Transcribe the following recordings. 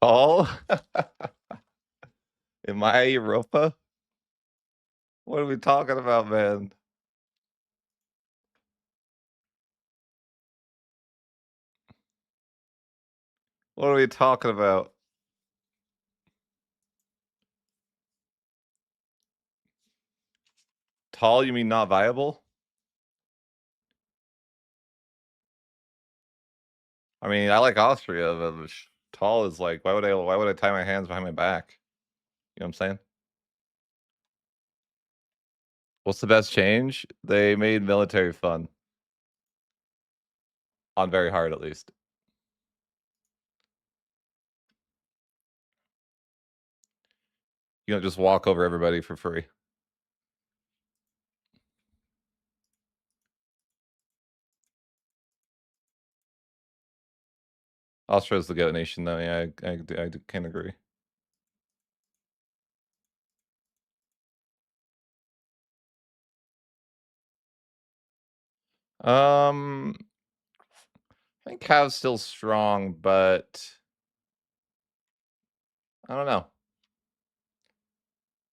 Tall? Am I Europa? What are we talking about, man? What are we talking about? Tall, you mean not viable? I mean, I like Austria, but tall is like, why would I tie my hands behind my back? You know what I'm saying? What's the best change? They made military fun. On very hard, at least. You don't just walk over everybody for free. Austria's the goat nation, though. Yeah, I can agree. Um, I think Cav's still strong, but I don't know.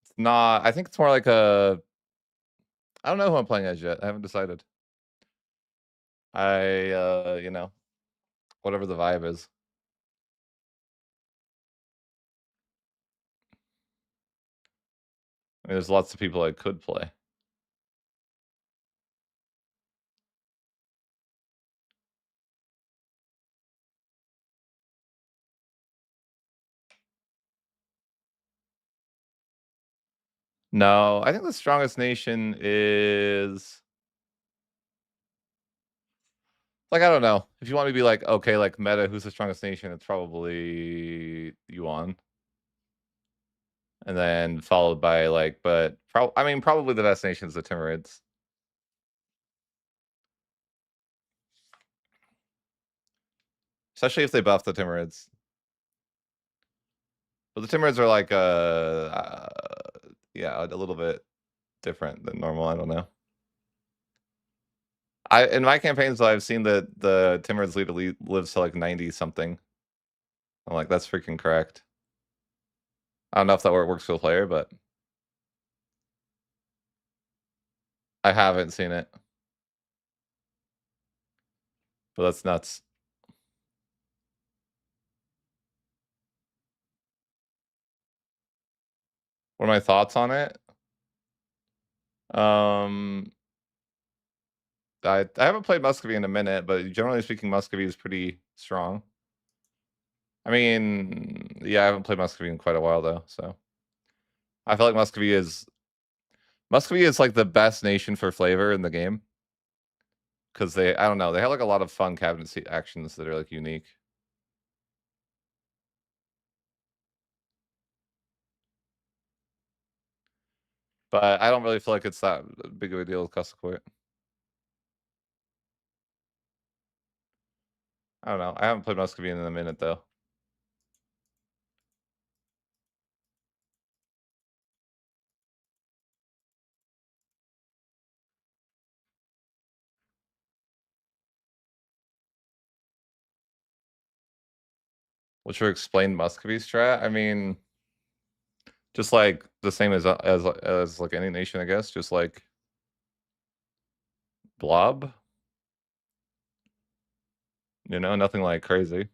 It's not. I think it's more like a. I don't know who I'm playing as yet. I haven't decided. Whatever the vibe is. I mean, there's lots of people I could play. No, I think the strongest nation is like I don't know. If you want me to be like, okay, like meta, who's the strongest nation? It's probably Yuan. And then followed by like, but I mean, probably the best nation is the Timurids. Especially if they buff the Timurids. But the Timurids are like yeah, a little bit different than normal. I don't know. In my campaigns, I've seen that the Timurids leader lives to like 90 something. I'm like, that's freaking correct. I don't know if that works for the player, but I haven't seen it. But that's nuts. What are my thoughts on it? Um, I haven't played Muscovy in a minute, but generally speaking, Muscovy is pretty strong. I mean, yeah, I haven't played Muscovy in quite a while though, so I feel like Muscovy is like the best nation for flavor in the game because I don't know, they have like a lot of fun cabinet seat actions that are like unique. But I don't really feel like it's that big of a deal with Cuscourt. I don't know. I haven't played Muscovy in a minute though. What's your explained Muscovy strat? I mean, just like the same as like any nation, I guess. Just like blob. Nothing like crazy.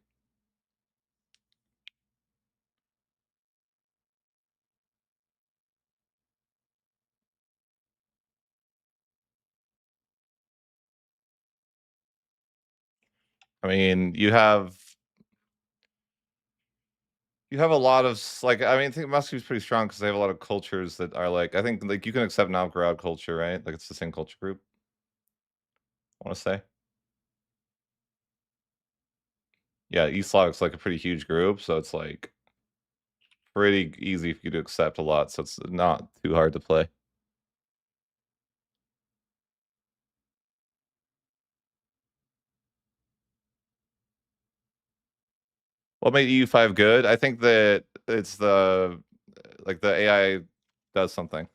I mean, you have a lot of like I mean, I think Moscow's pretty strong because they have a lot of cultures that are like I think like you can accept Novgorod culture, right? Like it's the same culture group. I want to say, yeah, East Slavic's like a pretty huge group, so it's like pretty easy for you to accept a lot. So it's not too hard to play. What made EU5 good? I think that it's the AI does something,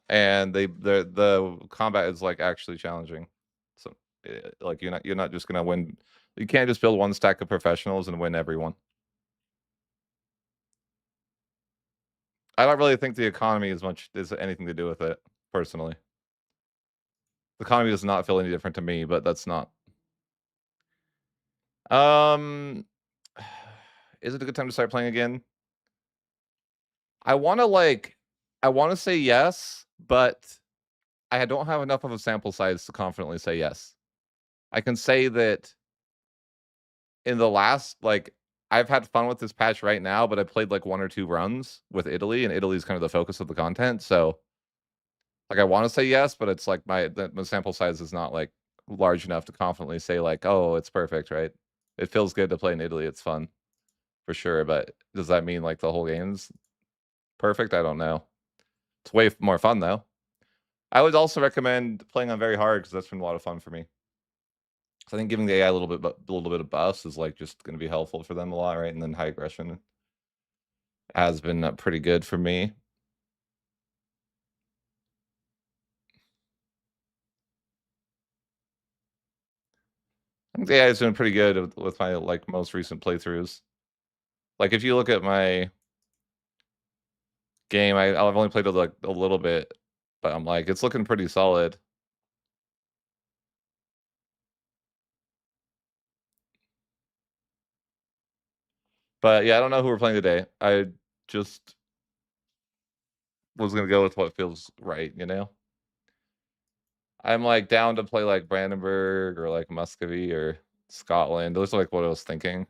and the combat is like actually challenging. So like you're not just gonna win You can't just build one stack of professionals and win everyone. I don't really think the economy is anything to do with it, personally. The economy does not feel any different to me, but that's not. Um, is it a good time to start playing again? I wanna, I wanna say yes, but I don't have enough of a sample size to confidently say yes. I can say that in the last, I've had fun with this patch right now, but I played, like, 1 or 2 runs with Italy, and Italy's kind of the focus of the content, so, I wanna say yes, but it's like my sample size is not, large enough to confidently say, "Oh, it's perfect," right? It feels good to play in Italy, it's fun, for sure, but does that mean, the whole game's perfect? I don't know. It's way more fun, though. I would also recommend playing on very hard because that's been a lot of fun for me. So I think giving the AI a little bit of buffs is, just gonna be helpful for them a lot, right? And then high aggression has been, pretty good for me. I think the AI is doing pretty good with my, most recent playthroughs. If you look at my game, I've only played it, a little bit, but I'm it's looking pretty solid. But, yeah, I don't know who we're playing today. I just was gonna go with what feels right, you know? I'm, down to play, Brandenburg or, Muscovy or Scotland. Those are, what I was thinking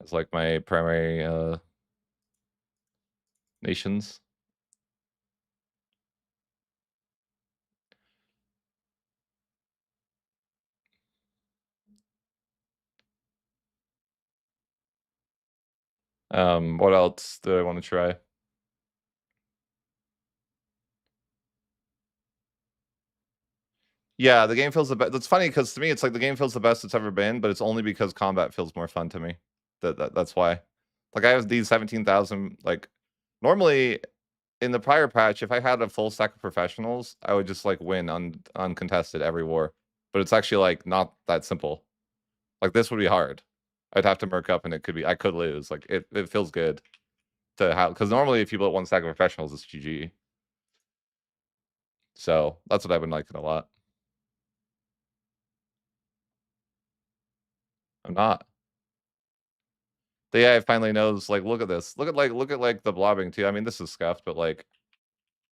as, my primary, nations. What else do I wanna try? Yeah, the game feels the best. That's funny because to me, it's the game feels the best it's ever been, but it's only because combat feels more fun to me. That's why. I have these 17,000, normally, in the prior patch, if I had a full stack of professionals, I would just, win uncontested every war, but it's actually, not that simple. This would be hard. I'd have to merc up and I could lose. It feels good to have because normally if you build one stack of professionals, it's GG. So, that's what I've been liking a lot. I'm not. The AI finally knows, look at this. Look at, the blobbing too. I mean, this is scuffed, but,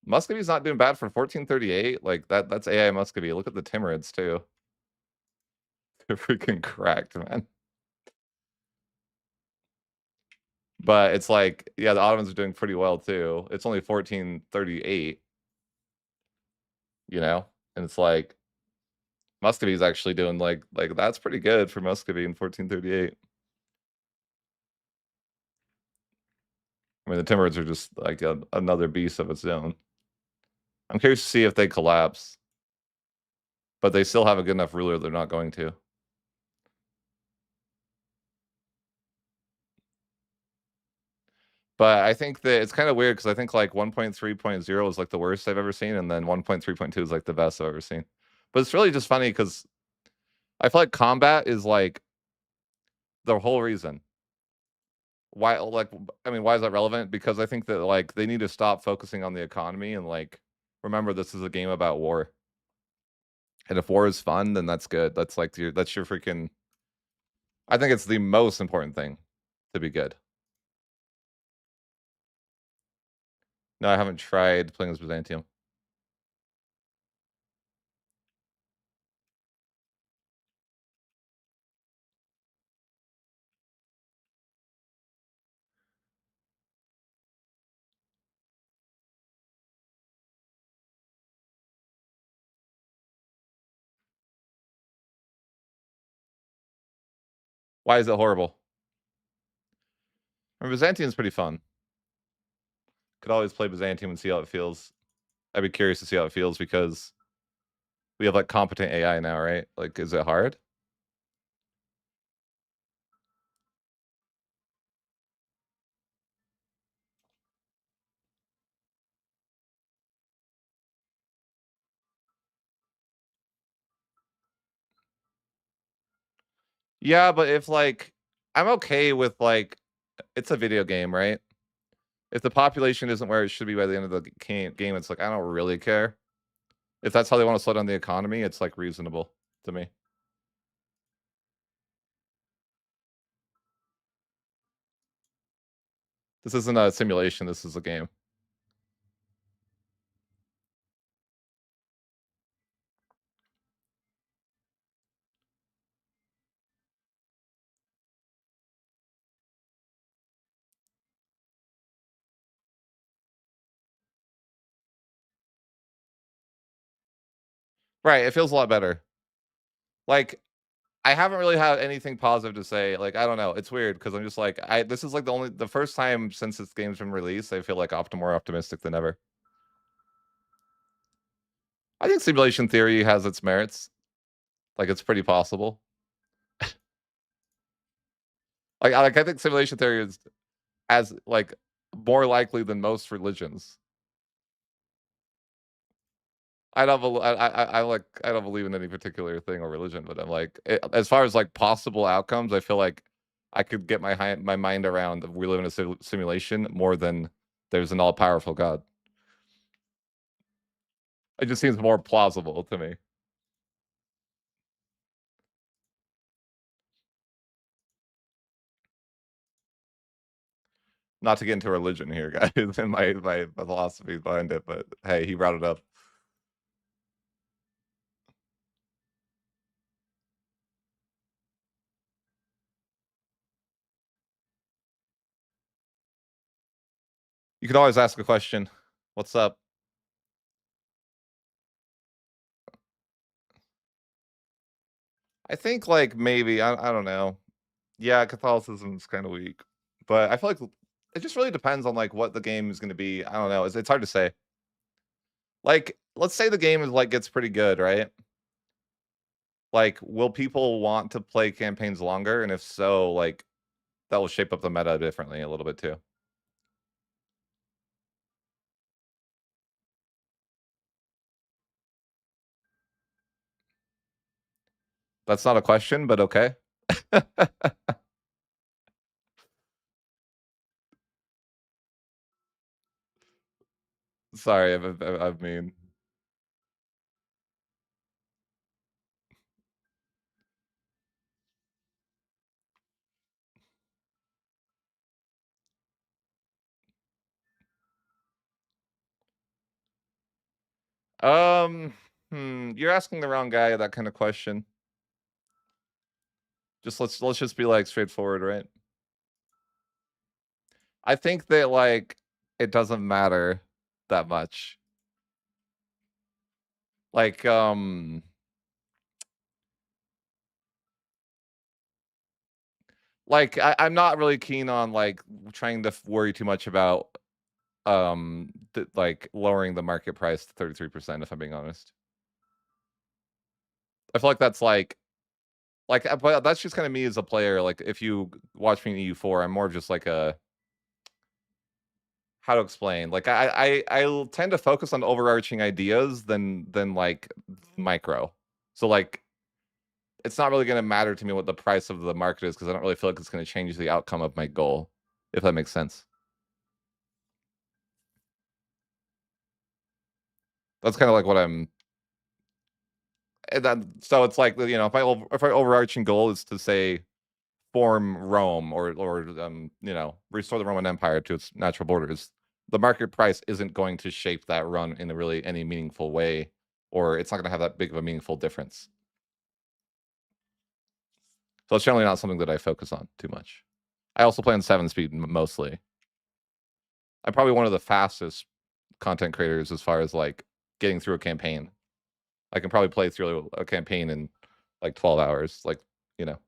Muscovy's not doing bad for 1438. That's AI Muscovy. Look at the Timurids too. They're freaking cracked, man. But it's yeah, the Ottomans are doing pretty well too. It's only 1438, you know? And it's Muscovy's actually doing that's pretty good for Muscovy in 1438. I mean, the Timurids are just another beast of its own. I'm curious to see if they collapse, but they still have a good enough ruler they're not going to. But I think that it's kinda weird because I think, 1.3.0 is, the worst I've ever seen, and then 1.3.2 is, the best I've ever seen. But it's really just funny because I feel like combat is, the whole reason. Why I mean, why is that relevant? Because I think that, they need to stop focusing on the economy and, remember this is a game about war. And if war is fun, then that's good. That's your freaking I think it's the most important thing to be good. No, I haven't tried playing as Byzantium. Why is it horrible? I mean, Byzantium's pretty fun. Could always play Byzantium and see how it feels. I'd be curious to see how it feels because we have, competent AI now, right? Is it hard? Yeah, but if, like I'm okay with, like it's a video game, right? If the population isn't where it should be by the end of the game, it's like, I don't really care. If that's how they wanna slow down the economy, it's, like, reasonable to me. This isn't a simulation, this is a game. Right, it feels a lot better. Like, I haven't really had anything positive to say, like, I don't know, it's weird because 'cause I'm just like, I this is, like, the first time since this game's been released, I feel, like, more optimistic than ever. I think simulation theory has its merits, like, it's pretty possible. I think simulation theory is as, like, more likely than most religions. I don't bel like, I don't believe in any particular thing or religion, but I'm like, as far as, like, possible outcomes, I feel like I could get my mind around we live in a simulation more than there's an all-powerful God. It just seems more plausible to me. Not to get into religion here, guys, and my philosophy behind it, but hey, he brought it up. You can always ask a question. "What's up?" I think, like, maybe, I don't know. Yeah, Catholicism's kinda weak, but I feel like it just really depends on, like, what the game is gonna be. I don't know, it's hard to say. Like, let's say the game is, like, gets pretty good, right? Like, will people want to play campaigns longer? And if so, like, that will shape up the meta differently a little bit too. That's not a question, but okay. Sorry, I mean, um, you're asking the wrong guy that kind of question. Just let's just be, like, straightforward, right? I think that, like, it doesn't matter that much. Like, I'm not really keen on, like, trying to worry too much about, like, lowering the market price to 33%, if I'm being honest. I feel like that's, but that's just kinda me as a player, like, if you watch me in EU4, I'm more just like a how to explain? Like, I'll tend to focus on overarching ideas than, like, micro. So, like, it's not really gonna matter to me what the price of the market is because I don't really feel like it's gonna change the outcome of my goal, if that makes sense. That's kinda like what I'm and then so it's like, if my overarching goal is to say form Rome or restore the Roman Empire to its natural borders, the market price isn't going to shape that run in a really any meaningful way, or it's not gonna have that big of a meaningful difference. So it's generally not something that I focus on too much. I also play on 7 speed mostly. I'm probably one of the fastest content creators as far as, like, getting through a campaign. I can probably play through a campaign in, like, 12 hours, like, you know.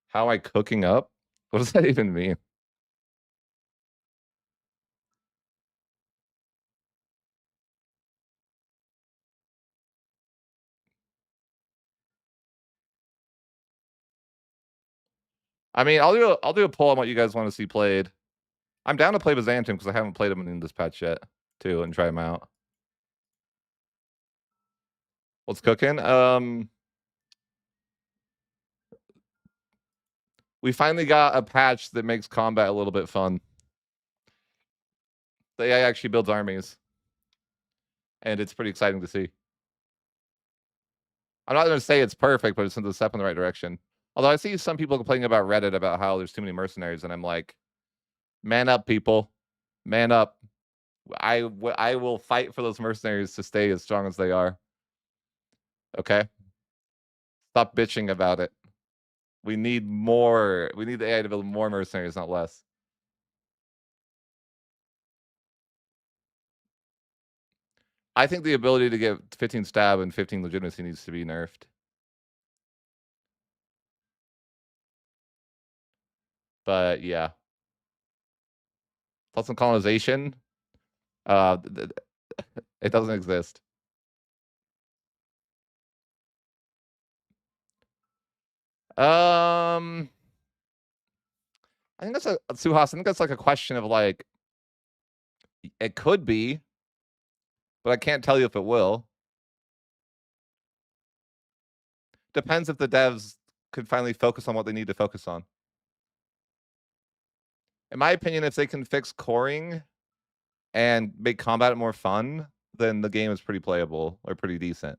How am I cooking up? What does that even mean? I mean, I'll do a poll on what you guys wanna see played. I'm down to play Byzantium because I haven't played him in this patch yet too and try him out. What's cooking? We finally got a patch that makes combat a little bit fun. The AI actually builds armies, and it's pretty exciting to see. I'm not gonna say it's perfect, but it's a step in the right direction. Although I see some people complaining about Reddit about how there's too many mercenaries, and I'm like, man up, people, man up. I will fight for those mercenaries to stay as strong as they are. Okay, stop bitching about it. We need more. We need the AI to build more mercenaries, not less. I think the ability to get 15 stab and 15 legitimacy needs to be nerfed. But yeah, thoughts on colonization? Uh, it doesn't exist. I think that's a Suhas. I think that's like a question of like it could be, but I can't tell you if it will. Depends if the devs could finally focus on what they need to focus on. In my opinion, if they can fix coring and make combat more fun, then the game is pretty playable or pretty decent.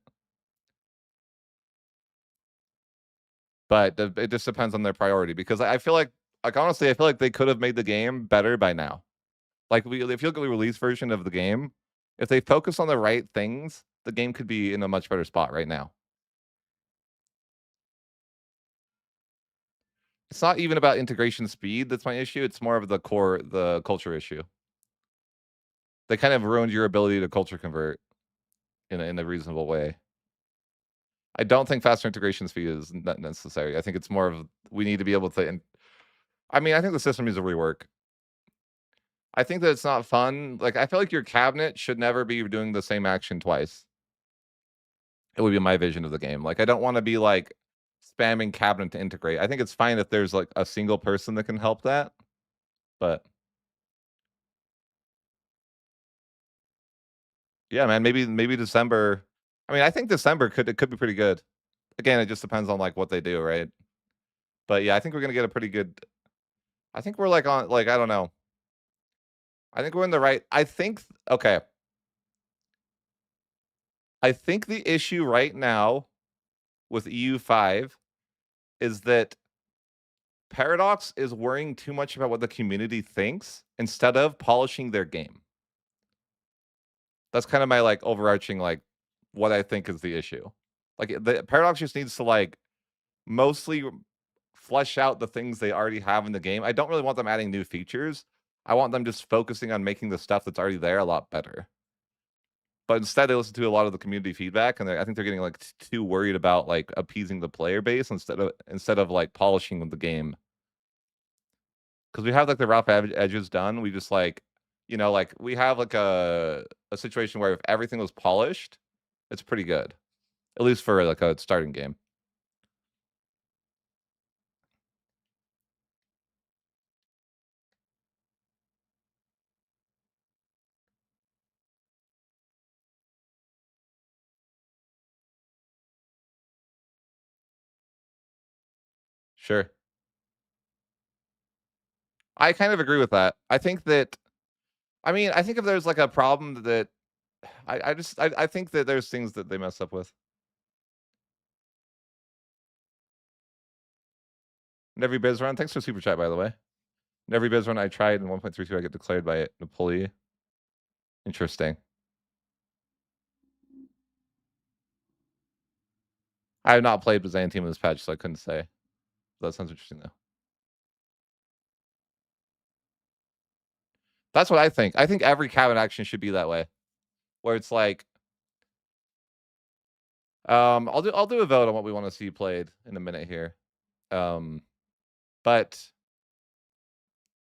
But it just depends on their priority because I feel like honestly, I feel like they could have made the game better by now. Like if you look at the release version of the game, if they focus on the right things, the game could be in a much better spot right now. It's not even about integration speed that's my issue. It's more of the culture issue. They kind of ruined your ability to culture convert in a reasonable way. I don't think faster integration speed is not necessary. I think it's more of we need to be able to. I mean, I think the system needs to rework. I think that it's not fun. Like, I feel like your cabinet should never be doing the same action twice. It would be my vision of the game. Like, I don't want to be like spamming cabinet to integrate. I think it's fine if there's like a single person that can help that, but yeah, man, maybe December. I mean, I think December could be pretty good. Again, it just depends on like what they do, right? But yeah, I think we're gonna get a pretty good. I think we're like on like I don't know. I think we're in the right. I think okay. I think the issue right now with EU5 is that Paradox is worrying too much about what the community thinks instead of polishing their game. That's kind of my like overarching like what I think is the issue. Like the Paradox just needs to like mostly flesh out the things they already have in the game. I don't really want them adding new features. I want them just focusing on making the stuff that's already there a lot better. But instead, they listen to a lot of the community feedback, and I think they're getting like too worried about like appeasing the player base instead of like polishing the game. Because we have like the rough edges done. We just like, like we have like a situation where if everything was polished, it's pretty good, at least for like a starting game. Sure. I kind of agree with that. I think that I mean, I think if there's like a problem that I think that there's things that they mess up with. And every biz run, thanks for super chat by the way. And every biz run I tried in 1.32, I get declared by Napoli. Interesting. I have not played Byzantium in this patch, so I couldn't say. That sounds interesting though. That's what I think. I think every cabin action should be that way, where it's like, I'll do a vote on what we want to see played in a minute here. But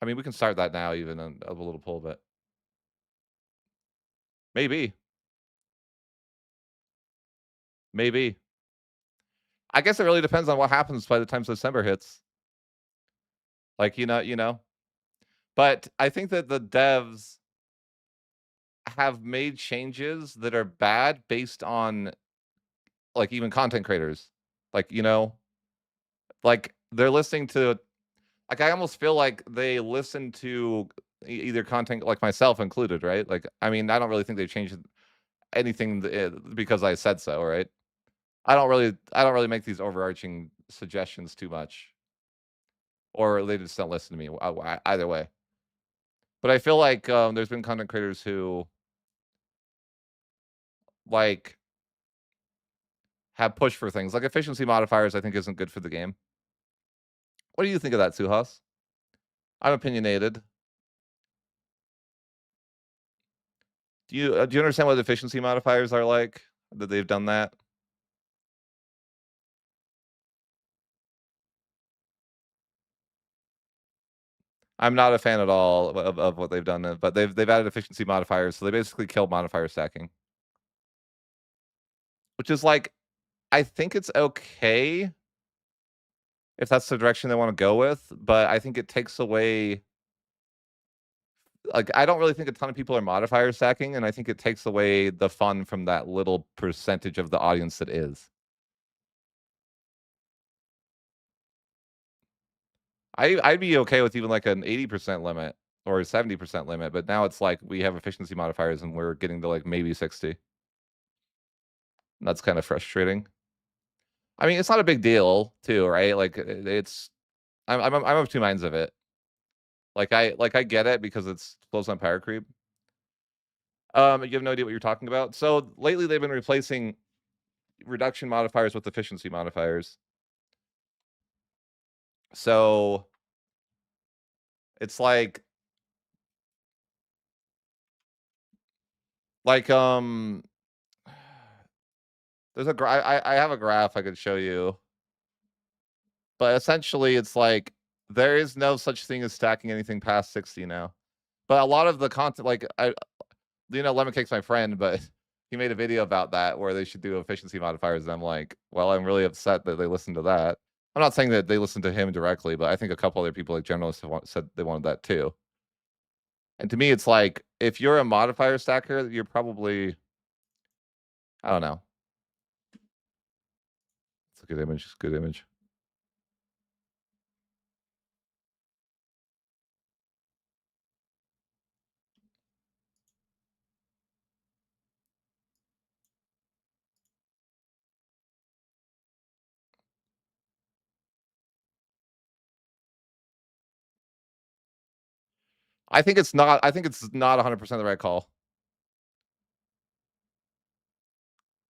I mean, we can start that now, even of a little poll, but maybe, maybe. I guess it really depends on what happens by the time December hits. Like But I think that the devs have made changes that are bad based on like even content creators, like, like they're listening to, like, I almost feel like they listen to either content like myself included, right? Like, I mean, I don't really think they've changed anything because I said so, right? I don't really make these overarching suggestions too much, or they just don't listen to me. Either way, but I feel like there's been content creators who like have pushed for things like efficiency modifiers. I think isn't good for the game. What do you think of that, Suhas? I'm opinionated. Do you understand what efficiency modifiers are like? That they've done that? I'm not a fan at all of what they've done, but they've added efficiency modifiers, so they basically killed modifier stacking, which is like I think it's okay if that's the direction they want to go with, but I think it takes away, like, I don't really think a ton of people are modifier stacking, and I think it takes away the fun from that little percentage of the audience that is. I'd be okay with even like an 80% limit or a 70% limit, but now it's like we have efficiency modifiers and we're getting to like maybe 60. That's kind of frustrating. I mean, it's not a big deal too, right? Like it's I'm of two minds of it. Like I get it because it's close on power creep. You have no idea what you're talking about. So lately they've been replacing reduction modifiers with efficiency modifiers. So it's like there's I have a graph I could show you, but essentially it's like there is no such thing as stacking anything past 60 now. But a lot of the content, like Lemon Cake's my friend, but he made a video about that where they should do efficiency modifiers. And I'm like, well, I'm really upset that they listened to that. I'm not saying that they listened to him directly, but I think a couple other people, like journalists, said they wanted that too. And to me, it's like if you're a modifier stacker, you're probably, I don't know. It's a good image. It's a good image. I think it's not. I think it's not 100% the right call.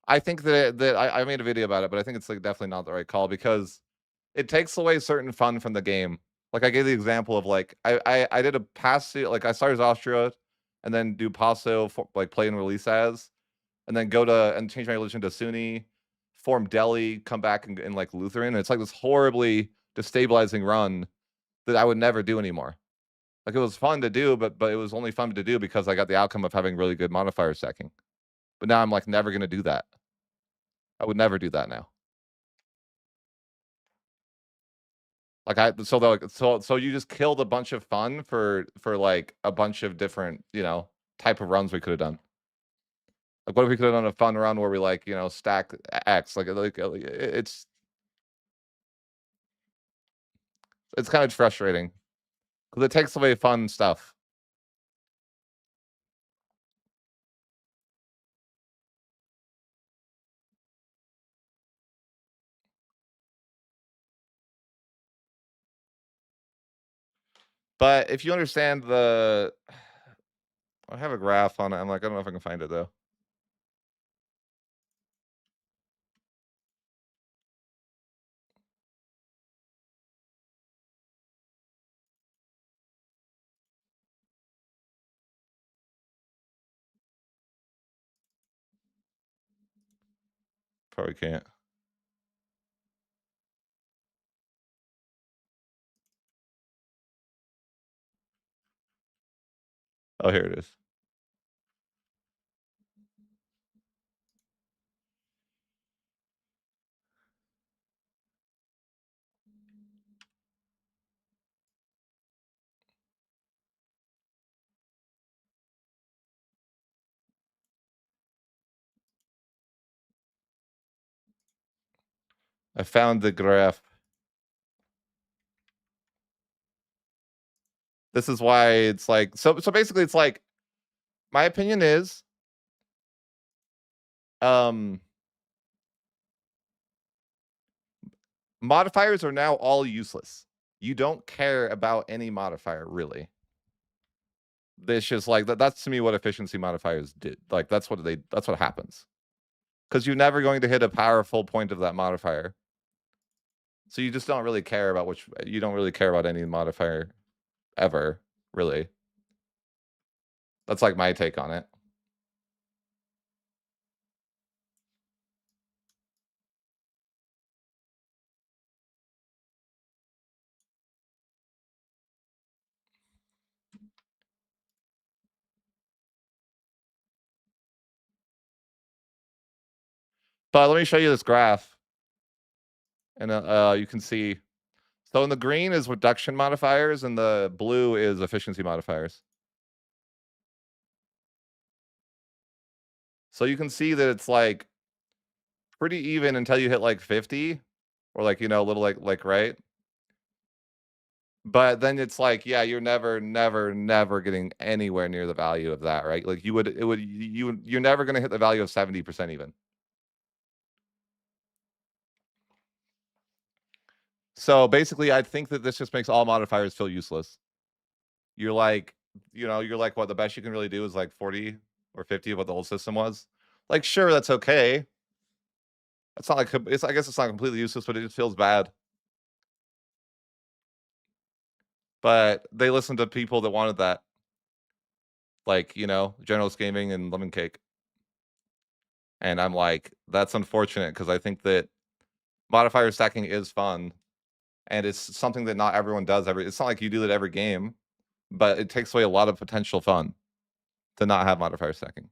I think that I made a video about it, but I think it's like definitely not the right call because it takes away certain fun from the game. Like I gave the example of like I did a passo, like I started as Austria and then do passo for, like play and release as, and then go to and change my religion to Sunni, form Delhi, come back and like Lutheran. And it's like this horribly destabilizing run that I would never do anymore. Like it was fun to do, but it was only fun to do because I got the outcome of having really good modifier stacking. But now I'm like never gonna do that. I would never do that now. Like so you just killed a bunch of fun for like a bunch of different, type of runs we could have done. Like what if we could have done a fun run where we like, stack X like it's kind of frustrating because it takes away fun stuff. But if you understand I have a graph on it. I'm like, I don't know if I can find it though. Probably can't. Oh, here it is. I found the graph. This is why it's like so basically it's like my opinion is um modifiers are now all useless. You don't care about any modifier really. It's just like that's to me what efficiency modifiers did. Like that's what happens. Because you're never going to hit a powerful point of that modifier. So you just don't really care about you don't really care about any modifier ever, really. That's like my take on it. But let me show you this graph. And you can see, so in the green is reduction modifiers and the blue is efficiency modifiers. So you can see that it's like pretty even until you hit like 50 or like, a little like right. But then it's like, yeah, you're never getting anywhere near the value of that, right? Like you're never going to hit the value of 70% even. So basically, I think that this just makes all modifiers feel useless. You're like, you're like, what the best you can really do is like 40 or 50 of what the old system was. Like, sure, that's okay. It's not like I guess it's not completely useless, but it just feels bad. But they listened to people that wanted that, like Generalist Gaming and Lemon Cake. And I'm like, that's unfortunate because I think that modifier stacking is fun, and it's something that not everyone does. It's not like you do that every game, but it takes away a lot of potential fun to not have modifier stacking.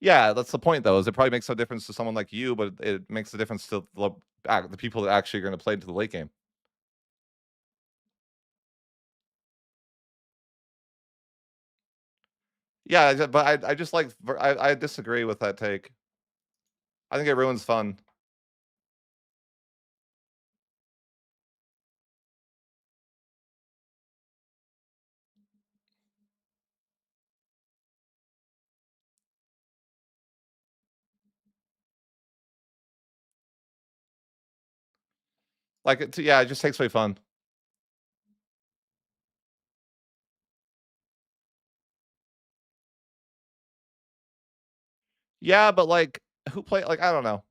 Yeah, that's the point, though. Is it probably makes no difference to someone like you, but it makes a difference to the people that actually are going to play into the late game. Yeah, but I just like I disagree with that take. I think it ruins fun. Like yeah, it just takes away fun. Yeah, but like who play like I don't know.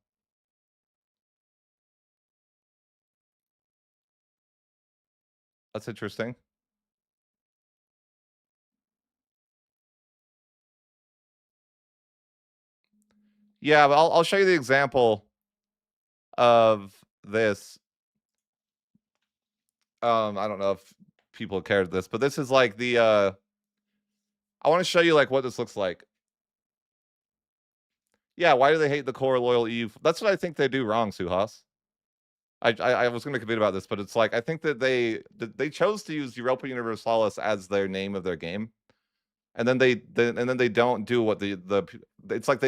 That's interesting. Yeah, but I'll show you the example of this. I don't know if people cared this, but this is like the I want to show you like what this looks like. Yeah, why do they hate the core loyal EU? That's what I think they do wrong, Suhas. I was going to debate about this, but it's like I think that they chose to use Europa Universalis as their name of their game, and then they don't do what the it's like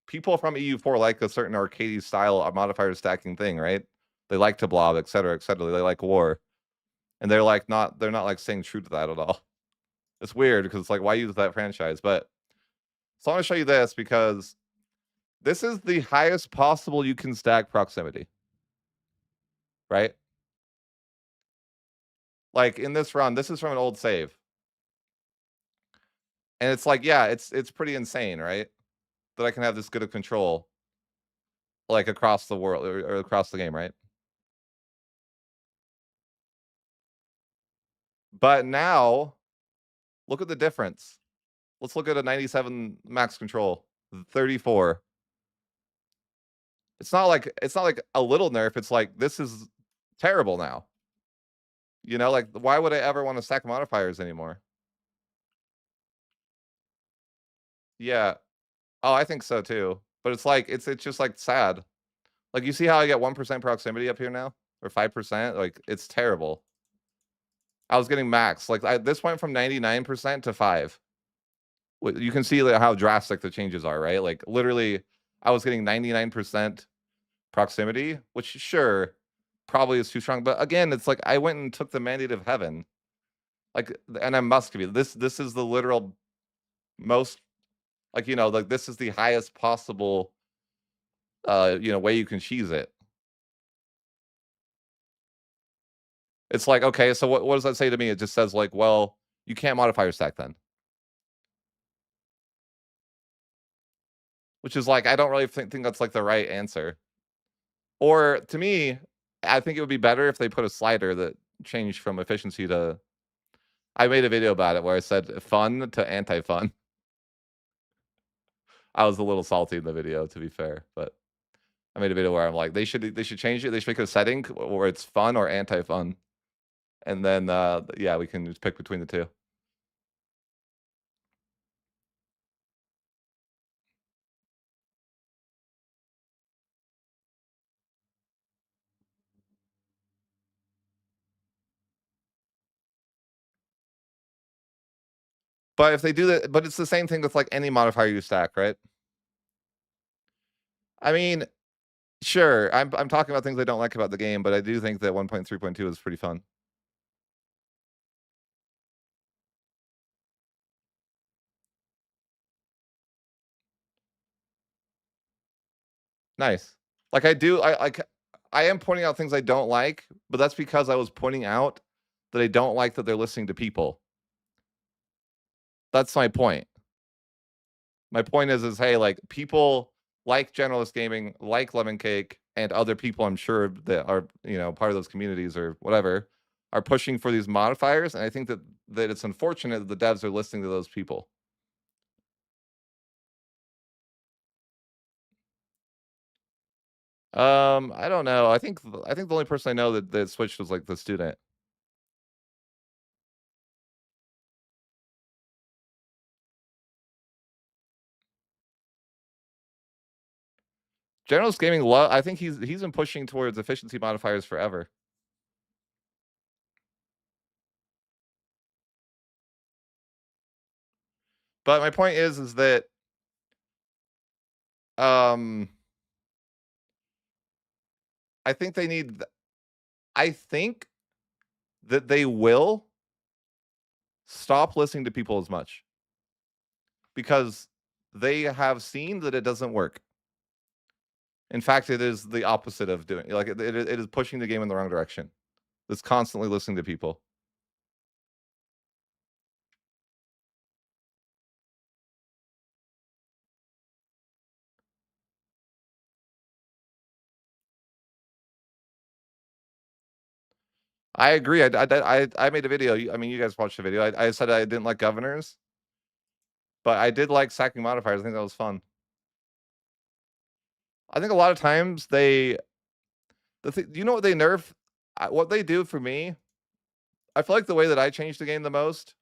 people from EU4 like a certain arcadey style of modifier stacking thing, right? They like to blob, etc., etc. They like war, and they're not like staying true to that at all. It's weird because it's like why use that franchise? But so I want to show you this because this is the highest possible you can stack proximity, right? Like in this run, this is from an old save. And it's like, yeah, it's pretty insane, right? That I can have this good of control like across the world or across the game, right? But now look at the difference. Let's look at a 97 max control, 34. It's not like a little nerf, it's like this is terrible now. Like why would I ever want to stack modifiers anymore? Yeah. Oh, I think so too. But it's like it's just like sad. Like you see how I get 1% proximity up here now? Or 5%? Like it's terrible. I was getting max. Like this went from 99% to 5. You can see like, how drastic the changes are, right? Like literally, I was getting 99% proximity, which sure probably is too strong. But again, it's like I went and took the mandate of heaven, like, and I'm Muscovy. This is the literal most, like, like this is the highest possible way you can cheese it. It's like, okay, so what does that say to me? It just says like, well, you can't modify your stack then. Which is like, I don't really think that's like the right answer. Or to me, I think it would be better if they put a slider that changed from efficiency to. I made a video about it where I said fun to anti-fun. I was a little salty in the video, to be fair, but I made a video where I'm like, they should change it. They should make a setting where it's fun or anti-fun, and then yeah, we can just pick between the two. But if they do that, but it's the same thing with like any modifier you stack, right? I mean, sure, I'm talking about things I don't like about the game, but I do think that 1.3.2 is pretty fun. Nice. Like I am pointing out things I don't like, but that's because I was pointing out that I don't like that they're listening to people. That's my point. My point is hey, like people like generalist gaming, like Lemon Cake, and other people I'm sure that are part of those communities or whatever are pushing for these modifiers, and I think that it's unfortunate that the devs are listening to those people. I don't know. I think the only person I know that switched was like the student. Generalist gaming, I think he's been pushing towards efficiency modifiers forever. But my point is that I think they need. I think that they will stop listening to people as much because they have seen that it doesn't work. In fact, it is the opposite of doing like it is pushing the game in the wrong direction. It's constantly listening to people. I agree. I made a video. I mean, you guys watched the video. I said I didn't like governors, but I did like sacking modifiers. I think that was fun. I think a lot of times you know what they nerf? What they do for me, I feel like the way that I change the game the most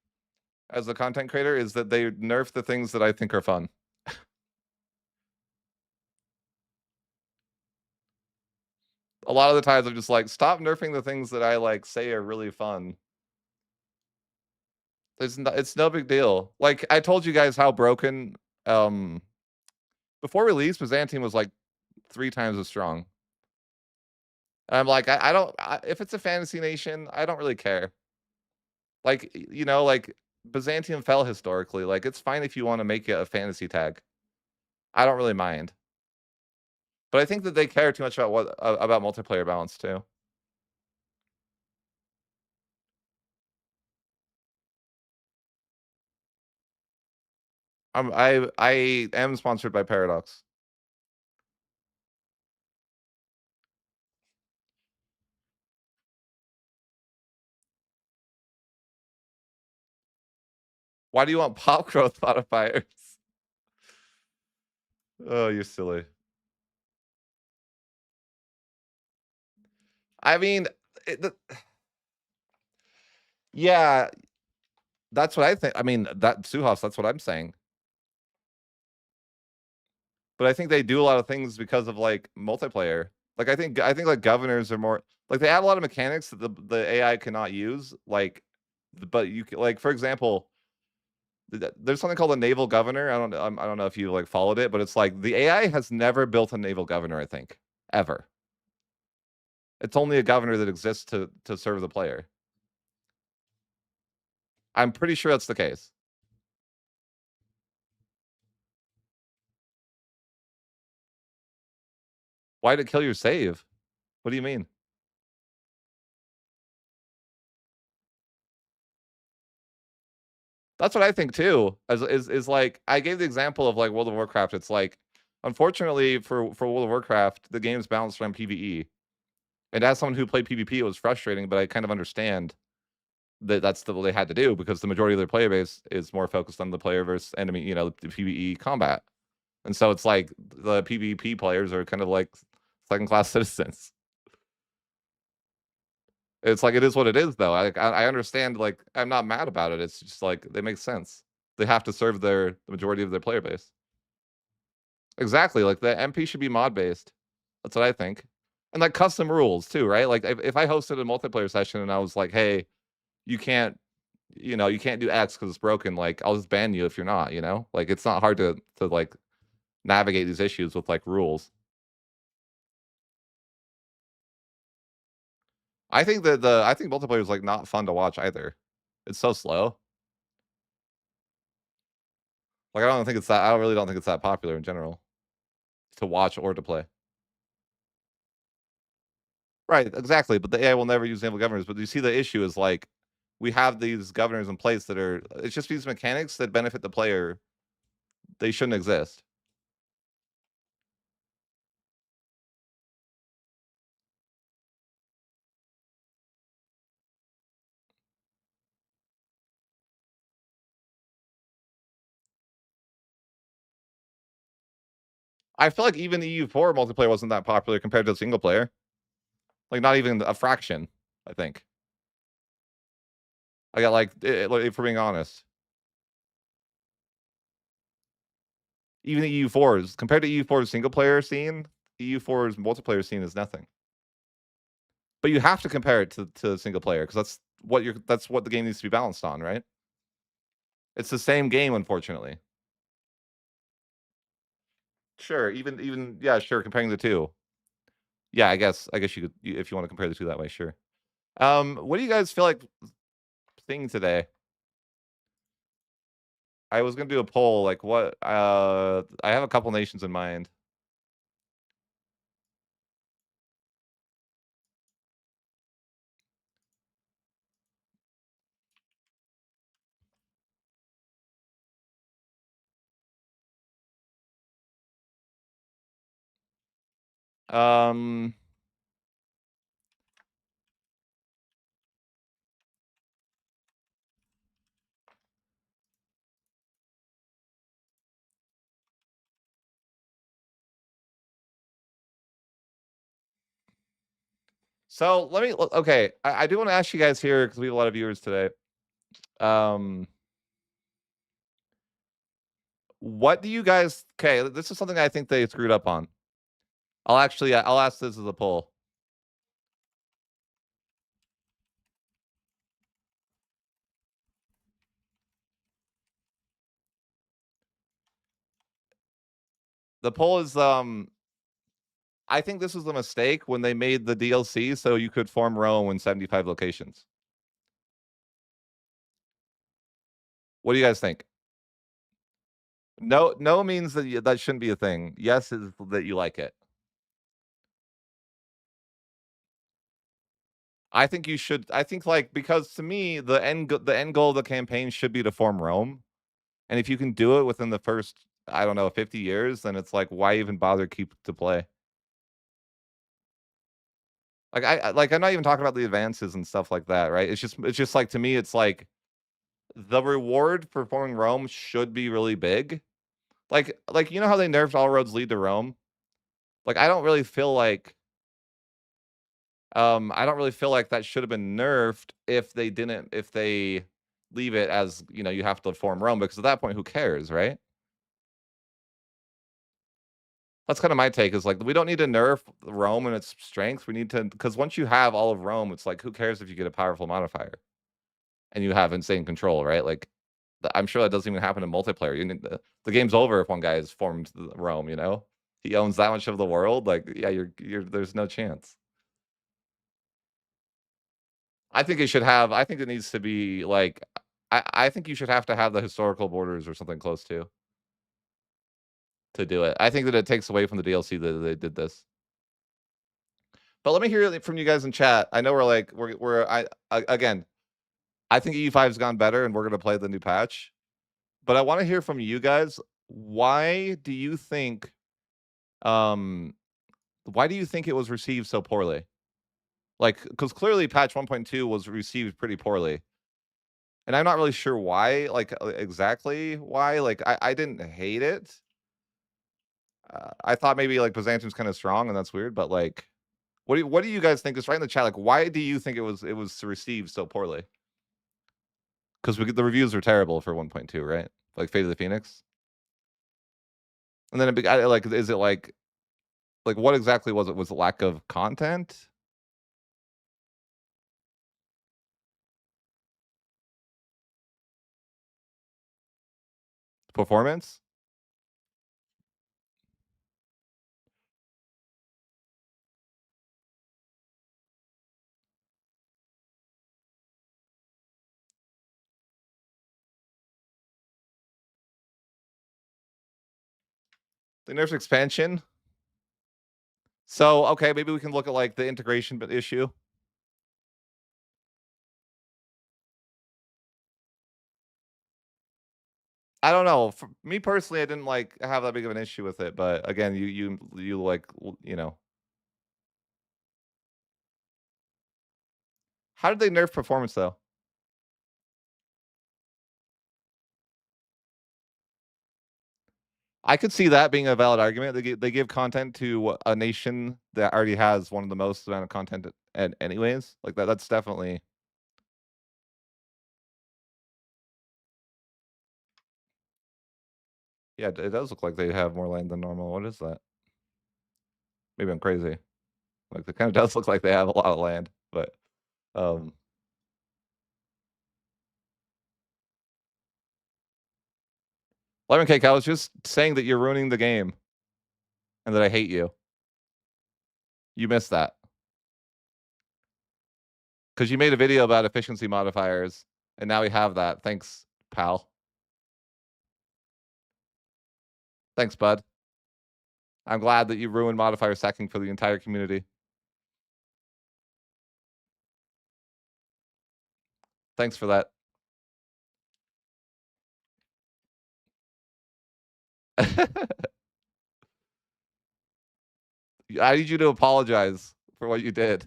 as a content creator is that they nerf the things that I think are fun. A lot of the times I'm just like, stop nerfing the things that I like say are really fun. It's no big deal. Like I told you guys how broken before release Byzantine was like 3 times as strong. And I'm like, I don't if it's a fantasy nation, I don't really care. Like like Byzantium fell historically. Like it's fine if you want to make it a fantasy tag. I don't really mind. But I think that they care too much about about multiplayer balance too. I am sponsored by Paradox. Why do you want pop growth modifiers? Oh, you're silly. I mean, yeah, that's what I think. I mean, that Suhas, that's what I'm saying. But I think they do a lot of things because of like multiplayer. Like I think like governors are more like they add a lot of mechanics that the AI cannot use. Like But like, for example, there's something called a naval governor. I don't know if you like followed it, but it's like the AI has never built a naval governor, I think, ever. It's only a governor that exists to serve the player. I'm pretty sure that's the case. Why'd it kill your save? What do you mean? That's what I think too. As is like I gave the example of like World of Warcraft. It's like unfortunately for World of Warcraft, the game's balanced around PvE. And as someone who played PvP, it was frustrating, but I kind of understand that that's what they had to do because the majority of their player base is more focused on the player versus enemy, the PvE combat. And so it's like the PvP players are kind of like second class citizens. It's like it is what it is, though. I understand. Like I'm not mad about it. It's just like they make sense. They have to serve the majority of their player base. Exactly. Like the MP should be mod based. That's what I think. And like custom rules too, right? Like if I hosted a multiplayer session and I was like, hey, you can't, you can't do X because it's broken. Like I'll just ban you if you're not. Like it's not hard to like navigate these issues with like rules. I think that I think multiplayer is like not fun to watch either. It's so slow. Like I really don't think it's that popular in general to watch or to play. Right, exactly. But the AI will never use naval governors. But you see, the issue is like we have these governors in place that are. It's just these mechanics that benefit the player. They shouldn't exist. I feel like even the EU4 multiplayer wasn't that popular compared to the single player. Like not even a fraction. I think. I got like if we're being honest, even the EU4s compared to EU4's single player scene, EU4's multiplayer scene is nothing. But you have to compare it to single player because that's what the game needs to be balanced on, right? It's the same game, unfortunately. Sure, even yeah, sure, comparing the 2. Yeah, I guess you could if you wanna compare the 2 that way, sure. What do you guys feel like seeing today? I was gonna do a poll, like, I have a couple nations in mind. Um, so let me okay, I do wanna ask you guys here because we have a lot of viewers today. Um, what do you guys okay, this is something I think they screwed up on. I'll ask this as a poll. The poll is, I think this was a mistake when they made the DLC so you could form Rome in 75 locations. What do you guys think? No, no means that that shouldn't be a thing. Yes is that you like it. I think you should. I think like because to me the end goal of the campaign should be to form Rome, and if you can do it within the first I don't know 50 years, then it's like why even bother keep to play? Like like I'm not even talking about the advances and stuff like that, right? It's just like to me it's like the reward for forming Rome should be really big. Like you know how they nerfed all roads lead to Rome? Like I don't really feel like that should have been nerfed if they leave it as, you have to form Rome because at that point who cares, right? That's kind of my take is like we don't need to nerf Rome and its strength. We need to because once you have all of Rome, it's like who cares if you get a powerful modifier? and you have insane control, right? Like, I'm sure that doesn't even happen in multiplayer. The game's over if one guy has formed Rome. He owns that much of the world. Like, yeah, you're there's no chance. I think it should have. I think it needs to be like. I think you should have to have the historical borders or something close to do it. I think that it takes away from the DLC that they did this. But let me hear it from you guys in chat. I know we're again. I think EU5 has gone better, and we're gonna play the new patch. But I want to hear from you guys. Why do you think? Um, why do you think it was received so poorly? Like, because clearly patch 1.2 was received pretty poorly, and I'm not really sure why. Like, exactly why. Like, I didn't hate it. I thought maybe like Byzantium's kind of strong, and that's weird. But like, what do you guys think? Just write in the chat. Like, why do you think it was received so poorly? Because the reviews are terrible for 1.2, right? Like Fate of the Phoenix. And then like, is it like what exactly was it? Was it lack of content? Performance? The nerfed expansion? So, okay, maybe we can look at like the integration issue. I don't know. For me personally, I didn't like have that big of an issue with it, but again, you like, how did they nerf performance though? I could see that being a valid argument. They give content to a nation that already has one of the most amount of content anyways. Like that's definitely. Yeah, it does look like they have more land than normal. What is that? Maybe I'm crazy. Like it kind of does look like they have a lot of land, but um Lemon Cake, I was just saying that you're ruining the game and that I hate you. You missed that. Because you made a video about efficiency modifiers, and now we have that. Thanks, pal. Thanks, bud. I'm glad that you ruined modifier stacking for the entire community. Thanks for that. I need you to apologize for what you did.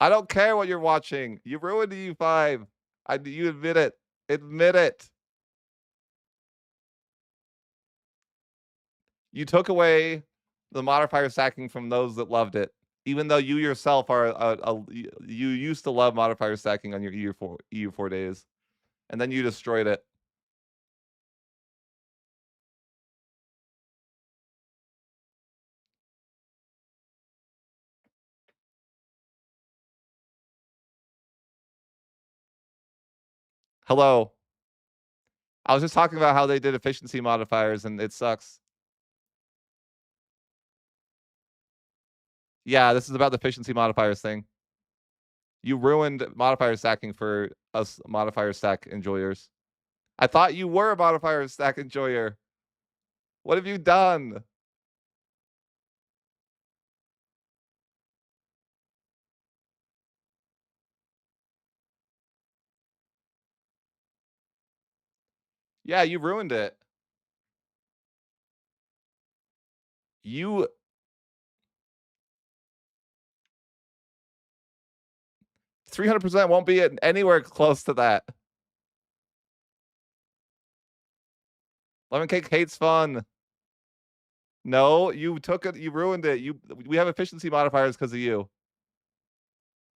I don't care what you're watching. You ruined the EU5. You admit it. Admit it. You took away the modifier stacking from those that loved it, even though you yourself are you used to love modifier stacking on your EU4 days, and then you destroyed it. Hello. I was just talking about how they did efficiency modifiers, and it sucks. Yeah, this is about the efficiency modifiers thing. You ruined modifier stacking for us modifier stack enjoyers. I thought you were a modifier stack enjoyer. What have you done? Yeah, you ruined it. You 300% won't be anywhere close to that. Lemon Cake hates fun. No, you took it. You ruined it. We have efficiency modifiers because of you.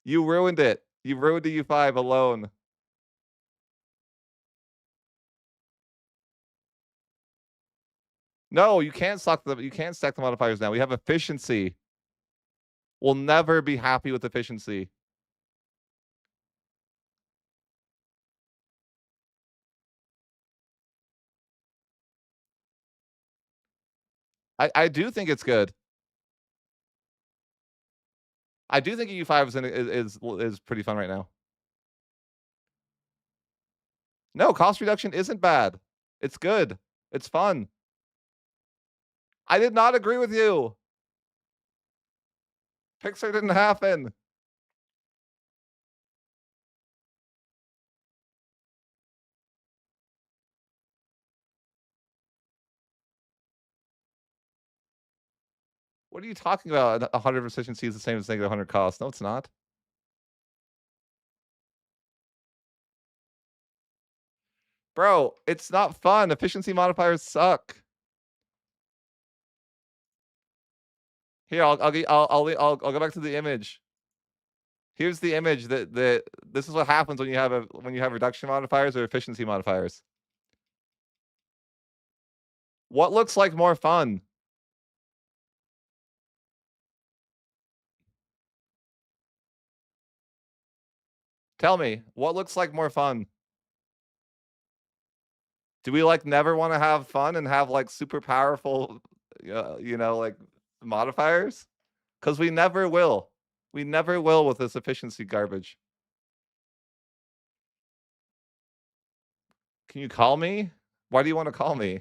You ruined it. You ruined the U5 alone. No, you can't stack the modifiers now. We have efficiency. We'll never be happy with efficiency. I do think it's good. I do think EU5 is pretty fun right now. No, cost reduction isn't bad. It's good. It's fun. I did not agree with you. Pixar didn't happen. What are you talking about? 100 efficiency is the same as negative 100 cost. No, it's not. Bro, it's not fun. Efficiency modifiers suck. Here, I'll go back to the image. Here's the image that this is what happens when you have reduction modifiers or efficiency modifiers. What looks like more fun? Tell me, what looks like more fun? Do we like never want to have fun and have like super powerful, like modifiers? Because we never will. We never will with this efficiency garbage. Can you call me? Why do you want to call me?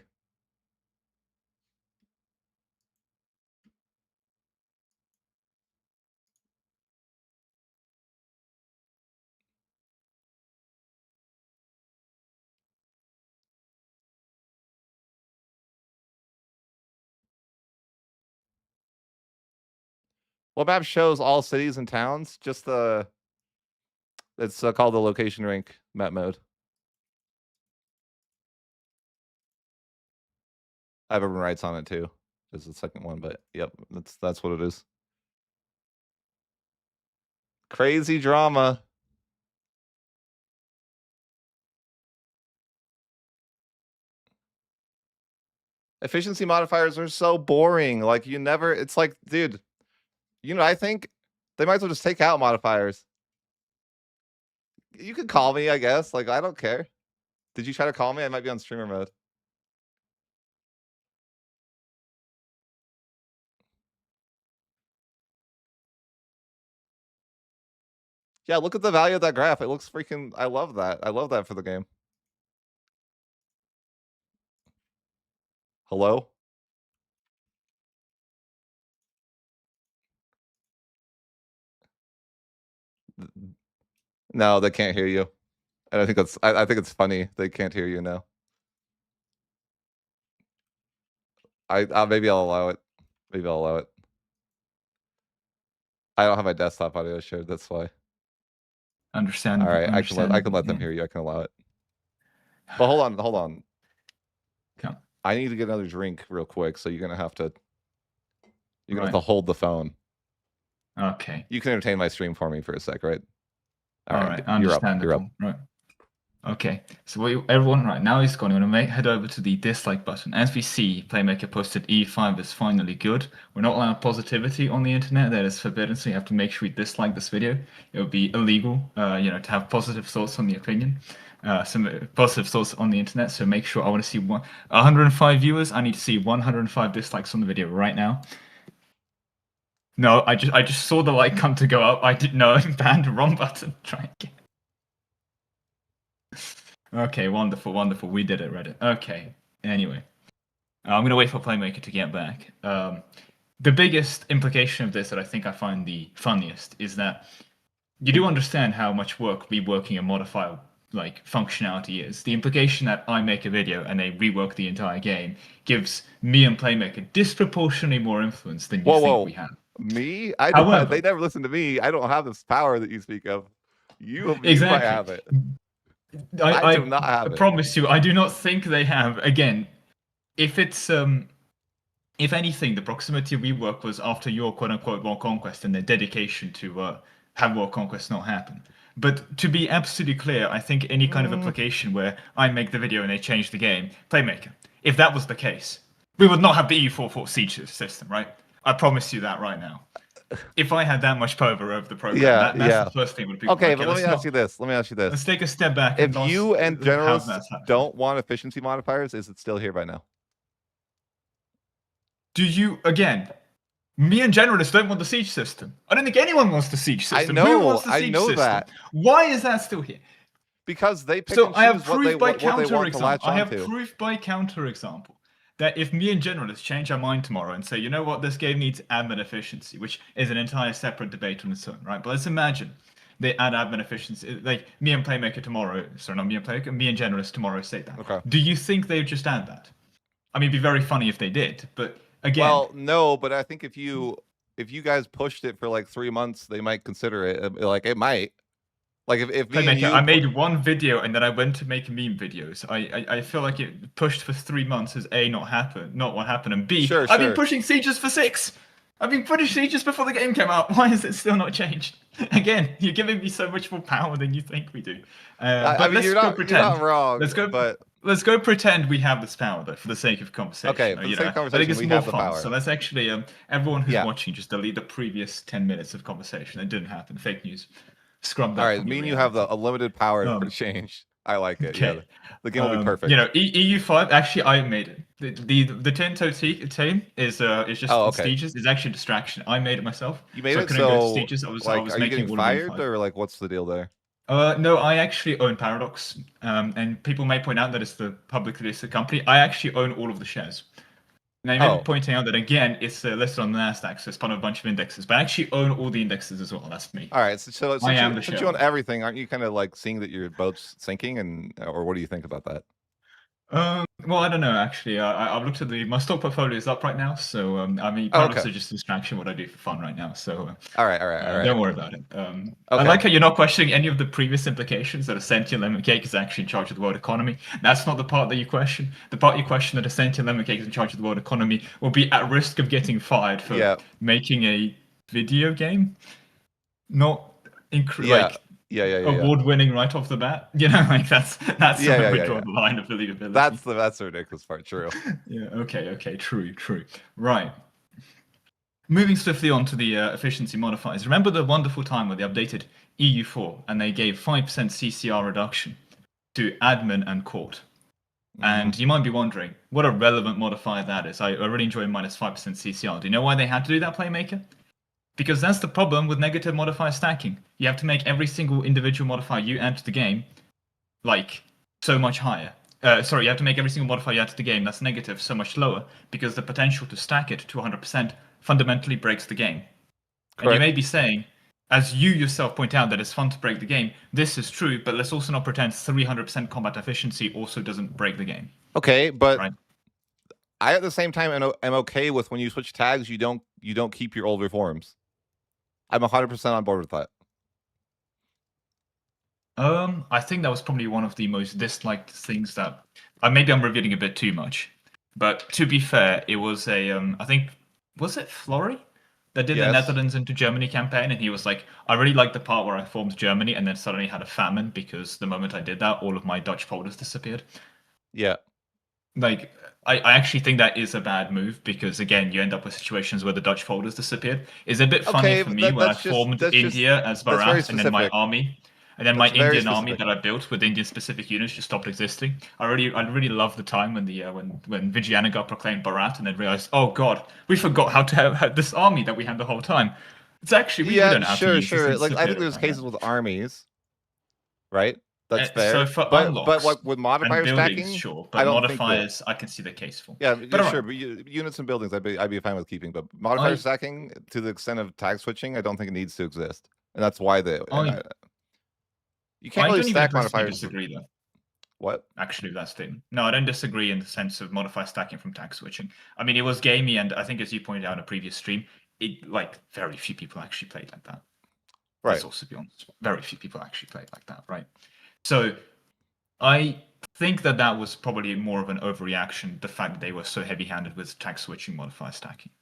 What map shows all cities and towns? Just it's called the location rank map mode. I have urban rights on it too. There's the second one, but yep, that's what it is. Crazy drama. Efficiency modifiers are so boring. Like it's like, dude, I think they might as well just take out modifiers. You could call me, I guess. Like, I don't care. Did you try to call me? I might be on streamer mode. Yeah, look at the value of that graph. It looks freaking, I love that. I love that for the game. Hello? No, they can't hear you. And I think I think it's funny. They can't hear you now. Maybe I'll allow it. Maybe I'll allow it. I don't have my desktop audio shared, that's why. Understandable. All right, I can let them hear you. I can allow it. But hold on. Okay. I need to get another drink real quick, so you're gonna have to hold the phone. Okay. You can entertain my stream for me for a sec, right? All right. Understandable. You're up. Right. Okay. So everyone right now is going to head over to the dislike button. As we see, Playmaker posted E5 is finally good. We're not allowed positivity on the internet. That is forbidden. So you have to make sure you dislike this video. It would be illegal, to have positive thoughts on the opinion. Some positive thoughts on the internet. So make sure I want to see 105 viewers. I need to see 105 dislikes on the video right now. No, I just saw the like come to go up. I didn't know. Banned the wrong button. Try again. Okay, wonderful. We did it, Reddit. Okay. Anyway, I'm gonna wait for Playmaker to get back. The biggest implication of this that I think I find the funniest is that you do understand how much work reworking a modifier like functionality is. The implication that I make a video and they rework the entire game gives me and Playmaker disproportionately more influence than you think we have. Me? I don't. They never listen to me. I don't have this power that you speak of. You might have it. I do not have it. I promise you, I do not think they have. Again, if it's if anything, the proximity rework was after your quote-unquote world conquest and their dedication to have world conquest not happen. But to be absolutely clear, I think any kind of application where I make the video and they change the game, Playmaker, if that was the case, we would not have the EU4 siege system, right? I promise you that right now. If I had that much power over the program, that's the first thing would be. Okay, but let me ask you this. Let's take a step back. If you and generalists don't want efficiency modifiers, is it still here by now? Do you, again, me and generalists don't want the siege system. I don't think anyone wants the siege system. Who wants the siege system? That. Why is that still here? Because they pick and choose what they want to latch onto. I have proof by counter example that if me and generalists change our mind tomorrow and say, you know what, this game needs admin efficiency, which is an entire separate debate on its own, right? But let's imagine they add admin efficiency, like me and Playmaker tomorrow, sorry, not me and Playmaker, me and generalists tomorrow say that. Okay. Do you think they would just add that? I mean, it'd be very funny if they did, but again. Well, no, but I think if you guys pushed it for like 3 months, they might consider it. Like it might. Like if me and you... I made one video and then I went to make meme videos. I feel like it pushed for 3 months as A, not what happened, and B, I've been pushing sieges for 6. I've been pushing sieges before the game came out. Why is it still not changed? Again, you're giving me so much more power than you think we do. But I mean, you're not wrong. Let's go pretend we have this power, though, for the sake of conversation. Okay, for the sake of conversation, I think it's more fun. So let's actually, everyone who's watching, just delete the previous 10 minutes of conversation. It didn't happen. Fake news. Scrub that. All right, me and you have a limited power for change. I like it. Okay. Yeah, the game will be perfect. You know, EU5. Actually, I made it. The Tinto team is just prestigious. It's actually a distraction. I made it myself. You made it, so I was are you getting fired or like what's the deal there? No, I actually own Paradox, and people may point out that it's the publicly listed company. I actually own all of the shares. Now, you may be pointing out that, again, it's listed on the NASDAQ, so it's part of a bunch of indexes, but I actually own all the indexes as well. That's me. All right, so since you own everything, aren't you kind of like seeing that your boat's sinking, or what do you think about that? Well, I don't know, actually. I've looked at my stock portfolio is up right now, so I mean, Paradox is just a distraction, what I do for fun right now, so... All right. Don't worry about it. I like how you're not questioning any of the previous implications that a sentient lemon cake is actually in charge of the world economy. That's not the part that you question. The part you question that a sentient lemon cake is in charge of the world economy will be at risk of getting fired for making a video game. Not award-winning right off the bat. You know, like that's where we draw the line of believability. That's the ridiculous part. True. Yeah. Okay. True. Right. Moving swiftly on to the efficiency modifiers. Remember the wonderful time where they updated EU4 and they gave 5% CCR reduction to admin and court. And you might be wondering what a relevant modifier that is. I really enjoy minus 5% CCR. Do you know why they had to do that, Playmaker? Because that's the problem with negative modifier stacking. You have to make every single individual modifier you add to the game, like, so much higher. You have to make every single modifier you add to the game that's negative so much lower, because the potential to stack it to 100% fundamentally breaks the game. Correct. And you may be saying, as you yourself point out, that it's fun to break the game. This is true, but let's also not pretend 300% combat efficiency also doesn't break the game. Okay, but I at the same time am okay with when you switch tags, you don't keep your old reforms. I'm 100% on board with that. I think that was probably one of the most disliked things that... maybe I'm revealing a bit too much. But to be fair, it was a... I think... Was it Flory that did the Netherlands into Germany campaign? And he was like, I really like the part where I formed Germany and then suddenly had a famine because the moment I did that, all of my Dutch folders disappeared. Yeah. Like... I actually think that is a bad move because, again, you end up with situations where the Dutch folders disappeared. It's a bit funny for me when I formed India as Bharat and then my army. And then my Indian army that I built with Indian-specific units just stopped existing. I really love the time when when Vijayanagar proclaimed Bharat and then realized, oh God, we forgot how to have this army that we had the whole time. It's actually, we don't have to use this. Like, I think there's cases with armies, right? That's fair. So but like with modifier stacking, sure. But modifiers, I can see the case for. Yeah, sure. But units and buildings, I'd be fine with keeping. But modifier stacking, to the extent of tag switching, I don't think it needs to exist, and that's why you can't really stack modifiers. I disagree though. What? Actually, that statement. No, I don't disagree in the sense of modifier stacking from tag switching. I mean, it was gamey, and I think as you pointed out in a previous stream, very few people actually played like that. Right. Let's also be honest. Very few people actually played like that. Right. So I think that was probably more of an overreaction, the fact that they were so heavy-handed with tag switching modifier stacking.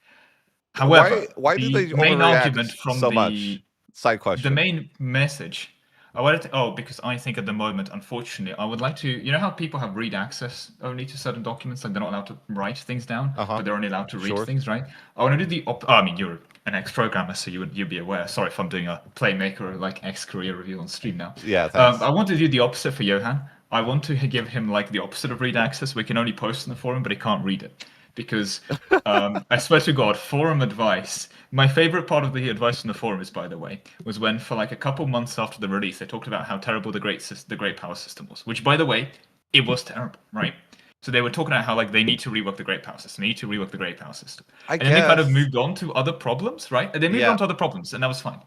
However, why did they main argument from so much? Side question. The main message, because I think at the moment, unfortunately, I would like to, you know how people have read access only to certain documents, like they're not allowed to write things down, but they're only allowed to read things, right? I want to do I mean, you're an ex-programmer, so you'd be aware. Sorry if I'm doing a Playmaker like ex-career review on stream now. Yeah, thanks. I want to do the opposite for Johan. I want to give him like the opposite of read access. We can only post in the forum, but he can't read it. because I swear to God, forum advice. My favorite part of the advice from the forums, by the way, was when for like a couple months after the release, they talked about how terrible the great power system was. Which, by the way, it was terrible, right? So they were talking about how like they need to rework the great power system. They need to rework the great power system. And then they kind of moved on to other problems, right? And they moved on to other problems, and that was fine.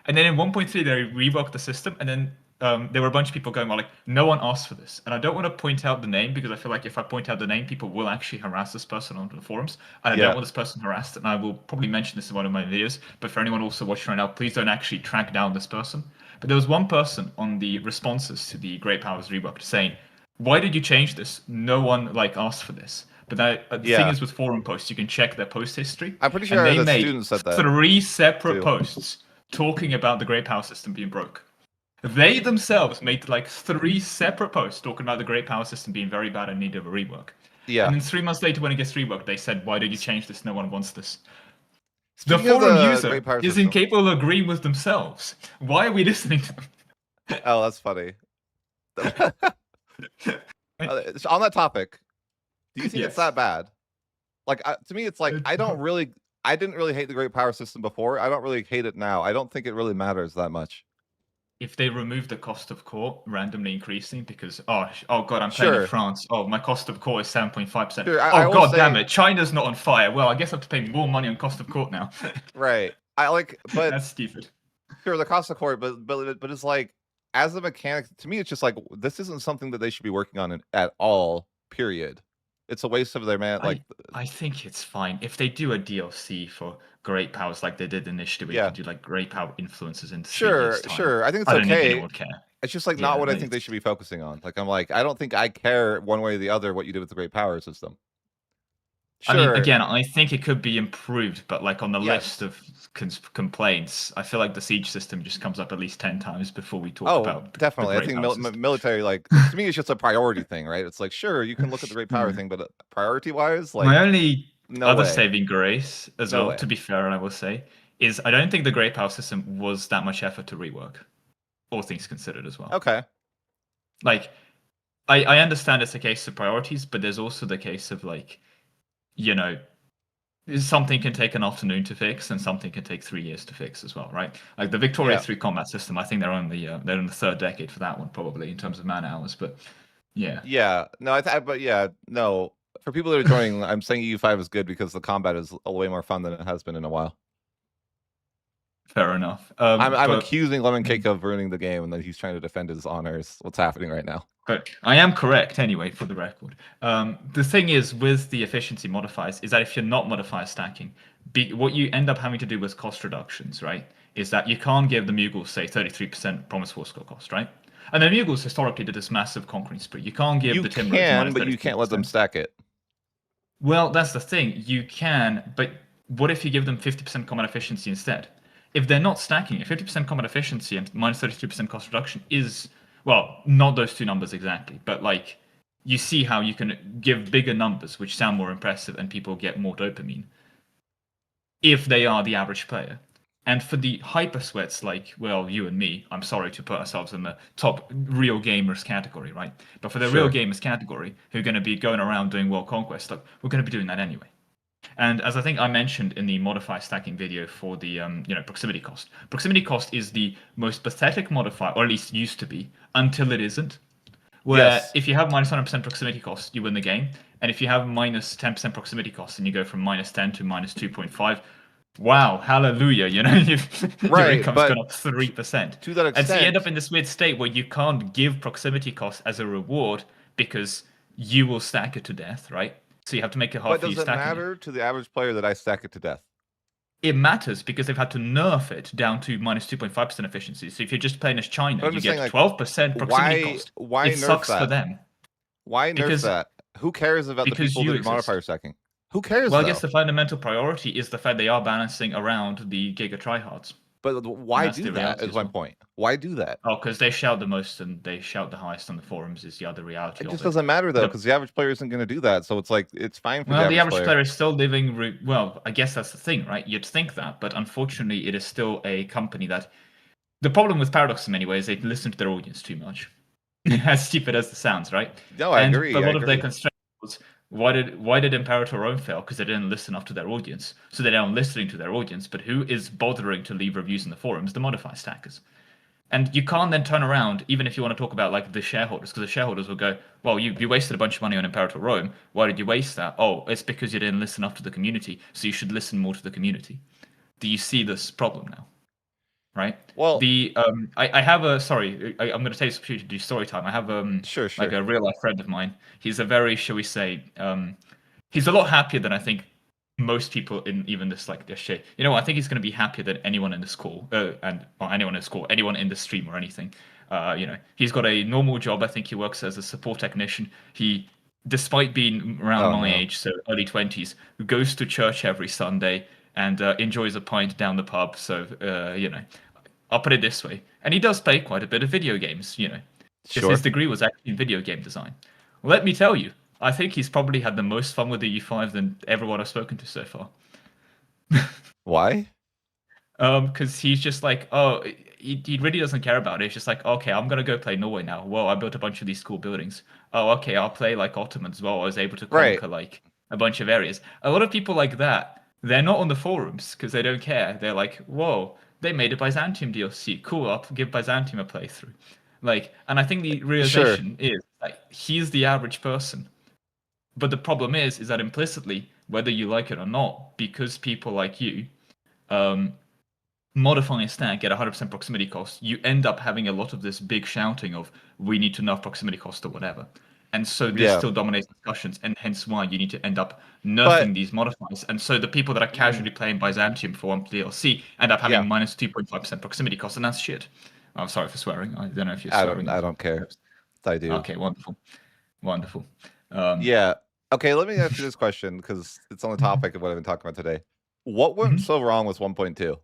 And then in 1.3 they reworked the system, and then there were a bunch of people going, well, like, no one asked for this. And I don't want to point out the name because I feel like if I point out the name, people will actually harass this person on the forums. And I don't want this person harassed. And I will probably mention this in one of my videos. But for anyone also watching right now, please don't actually track down this person. But there was one person on the responses to the Great Powers reworked saying, why did you change this? No one like asked for this. But the thing is with forum posts, you can check their post history. I'm pretty sure they the made students said that 3 separate posts talking about the Great Power System being broke. They themselves made like 3 separate posts talking about the Great Power System being very bad and need of a rework. Yeah. And then 3 months later, when it gets reworked, they said, "Why did you change this? No one wants this." The forum user is incapable of agreeing with themselves. Why are we listening to them? Oh, that's funny. On that topic, do you think it's that bad? Like to me, it's like I didn't really hate the Great Power System before. I don't really hate it now. I don't think it really matters that much. If they remove the cost of core randomly increasing because oh god, I'm playing in France. Oh, my cost of core is 7.5%. Oh god damn it, China's not on fire. Well, I guess I have to pay more money on cost of core now. Right. But that's stupid. Sure, the cost of core, but it's like as a mechanic, to me, it's just like this isn't something that they should be working on at all. Period. It's a waste of their I think it's fine if they do a DLC for Great Powers like they did initially. Where you can do like Great Power influences into sure. I think it's okay. I don't think anyone would care. It's just like not what I think they should be focusing on. Like I don't think I care one way or the other what you did with the Great Power System. Sure. I mean, again, I think it could be improved, but like on the list of complaints, I feel like the siege system just comes up at least 10 times before we talk about. Definitely, I think military, like to me, it's just a priority thing, right? It's like sure, you can look at the Great Power thing, but priority-wise, like my only other saving grace, as well, to be fair, I will say, is I don't think the Great Power system was that much effort to rework, all things considered as well. Okay. Like, I understand it's a case of priorities, but there's also the case of like, you know, something can take an afternoon to fix, and something can take 3 years to fix as well, right? Like the Victoria 3 combat system, I think they're in the 3rd decade for that one, probably in terms of man hours. But yeah, no, no. For people that are joining, I'm saying EU5 is good because the combat is way more fun than it has been in a while. Fair enough. I'm accusing Lemon Cake of ruining the game, and that he's trying to defend his honors. What's happening right now? But I am correct anyway, for the record. The thing is with the efficiency modifiers is that if you're not modifier stacking, what you end up having to do with cost reductions, right, is that you can't give the Mughals, say, 33% promise war score cost, right? And the Mughals historically did this massive conquering spree. You can't give the Timur. You can, but you can't let them stack it. Well, that's the thing. You can, but what if you give them 50% combat efficiency instead? If they're not stacking it, 50% combat efficiency and minus 32% cost reduction is, well, not those 2 numbers exactly, but like you see how you can give bigger numbers which sound more impressive and people get more dopamine if they are the average player. And for the hyper sweats like, well, you and me, I'm sorry to put ourselves in the top real gamers category, right? But for the real gamers category who are going to be going around doing world conquest, like, we're going to be doing that anyway. And as I think I mentioned in the modify stacking video for the proximity cost. Proximity cost is the most pathetic modifier, or at least used to be, until it isn't. Where if you have minus 100% proximity cost, you win the game. And if you have minus 10% proximity cost and you go from minus 10 to minus 2.5, wow, hallelujah, your income's gone up 3%. To that extent. And so you end up in this weird state where you can't give proximity cost as a reward because you will stack it to death, right? So you have to make it hard for you stacking. But does it matter to the average player that I stack it to death? It matters because they've had to nerf it down to minus 2.5% efficiency. So if you're just playing as China, you get 12% proximity cost. Why it sucks for them. Why nerf that? Who cares about the people that are modifier stacking? Who cares? Well, I guess the fundamental priority is the fact they are balancing around the Giga tryhards. But why do that? Is my point. Why do that? Oh, because they shout the most and they shout the highest on the forums is the other reality. It just doesn't matter though, because the average player isn't going to do that. So it's like it's fine for the average player is still living. Well, I guess that's the thing, right? You'd think that, but unfortunately, it is still a company that. The problem with Paradox in many ways, they listen to their audience too much. As stupid as it sounds, right? No, I agree. A lot of their constraints was Why did Imperator Rome fail? Because they didn't listen up to their audience. So they're now listening to their audience, but who is bothering to leave reviews in the forums? The modify stackers. And you can't then turn around, even if you want to talk about like the shareholders, because the shareholders will go, well, you wasted a bunch of money on Imperator Rome. Why did you waste that? Oh, it's because you didn't listen up to the community, so you should listen more to the community. Do you see this problem now? Right. Well, I have a I'm going to take this opportunity to do story time. I have sure. like a real life friend of mine. He's a very, shall we say, he's a lot happier than I think most people in even this like this shit. You know, I think he's going to be happier than anyone in this call, anyone in this call, anyone in the stream or anything. You know, he's got a normal job. I think he works as a support technician. He, despite being around my age, so early 20s, goes to church every Sunday and enjoys a pint down the pub. So, you know, I'll put it this way. And he does play quite a bit of video games, you know. Because his degree was actually in video game design. Let me tell you, I think he's probably had the most fun with the EU5 than everyone I've spoken to so far. Why? Because he's just like, oh, he really doesn't care about it. It's just like, okay, I'm gonna go play Norway now. Whoa, I built a bunch of these cool buildings. Oh, okay, I'll play like Ottomans. Well, I was able to conquer like a bunch of areas. A lot of people like that, they're not on the forums because they don't care. They're like, whoa, they made a Byzantium DLC. Cool, I'll give Byzantium a playthrough. Like, and I think the realization is like he's the average person. But the problem is that implicitly, whether you like it or not, because people like you modify a stack, get 100% proximity cost, you end up having a lot of this big shouting of, we need to nerf proximity cost or whatever. And so this still dominates discussions, and hence why you need to end up nerfing these modifiers. And so the people that are casually playing Byzantium for one DLC end up having minus 2.5% proximity cost, and that's shit. I'm sorry for swearing. I don't know if you're swearing. I don't care. I do. Okay, wonderful. Wonderful. Yeah. Okay, let me ask you this question, because it's on the topic of what I've been talking about today. What went so wrong with 1.2?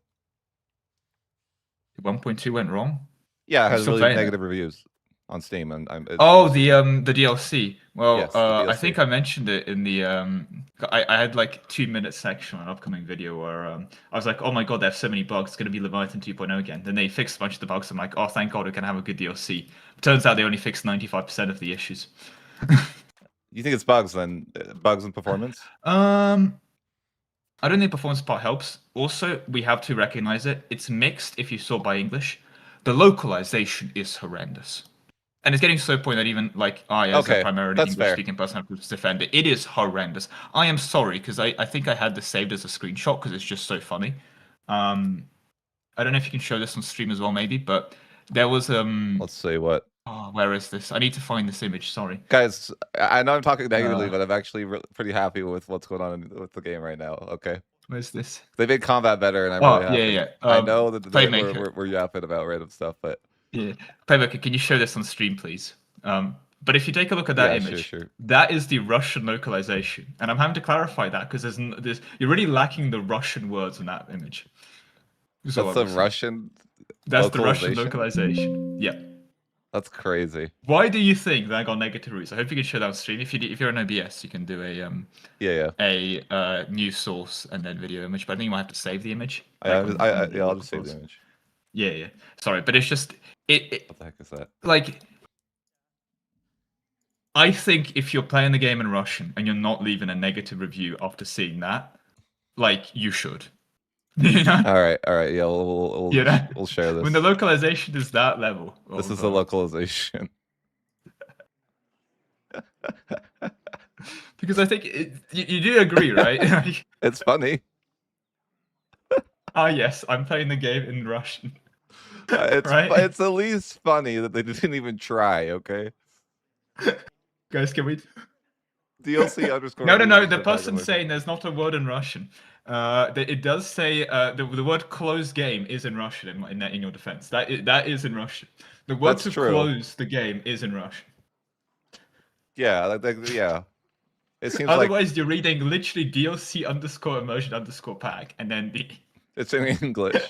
1.2 went wrong? Yeah, it has really negative reviews on Steam. And the DLC. Well, yes, the DLC. I think I mentioned it in the I had like 2-minute section on an upcoming video where I was like, oh my god, they have so many bugs, it's gonna be Leviathan 2.0 again. Then they fixed a bunch of the bugs. I'm like, oh thank god we can have a good DLC. Turns out they only fixed 95% of the issues. You think it's bugs then? Bugs and performance? I don't think performance part helps. Also, we have to recognize it. It's mixed if you sort by English. The localization is horrendous. And it's getting to the point that even like I, as a primarily English-speaking person, have to defend it. It is horrendous. I am sorry, because I think I had this saved as a screenshot because it's just so funny. I don't know if you can show this on stream as well, maybe, but there was Let's see what. Oh, where is this? I need to find this image. Sorry, guys. I know I'm talking negatively, but I'm actually pretty happy with what's going on with the game right now. Okay. Where's this? They made combat better, and I'm really happy. I know that we're yapping about random stuff, but yeah, Playmaker, can you show this on stream, please? But if you take a look at that image, that is the Russian localization, and I'm having to clarify that because there's you're really lacking the Russian words in that image. That's the Russian. That's the Russian localization. Yeah. That's crazy. Why do you think that got negative reviews? I hope you can show that on stream. If you're on OBS, you can do a new source and then video image. But I think you might have to save the image. I'll just save the image. Yeah. Sorry, but it's just it. What the heck is that? Like, I think if you're playing the game in Russian and you're not leaving a negative review after seeing that, like you should. You know? All right, yeah, we'll share this. When the localization is that level. This is the localization. Because I think you do agree, right? It's funny. Yes, I'm playing the game in Russian. It's at least funny that they didn't even try, okay? Guys, can we... DLC underscore... No, the person saying there's not a word in Russian. It does say the word "close game" is in Russian in your defense. That is in Russian. The word to close the game is in Russian. Yeah, yeah. It seems otherwise you're reading literally DLC underscore immersion underscore pack and then the. It's in English.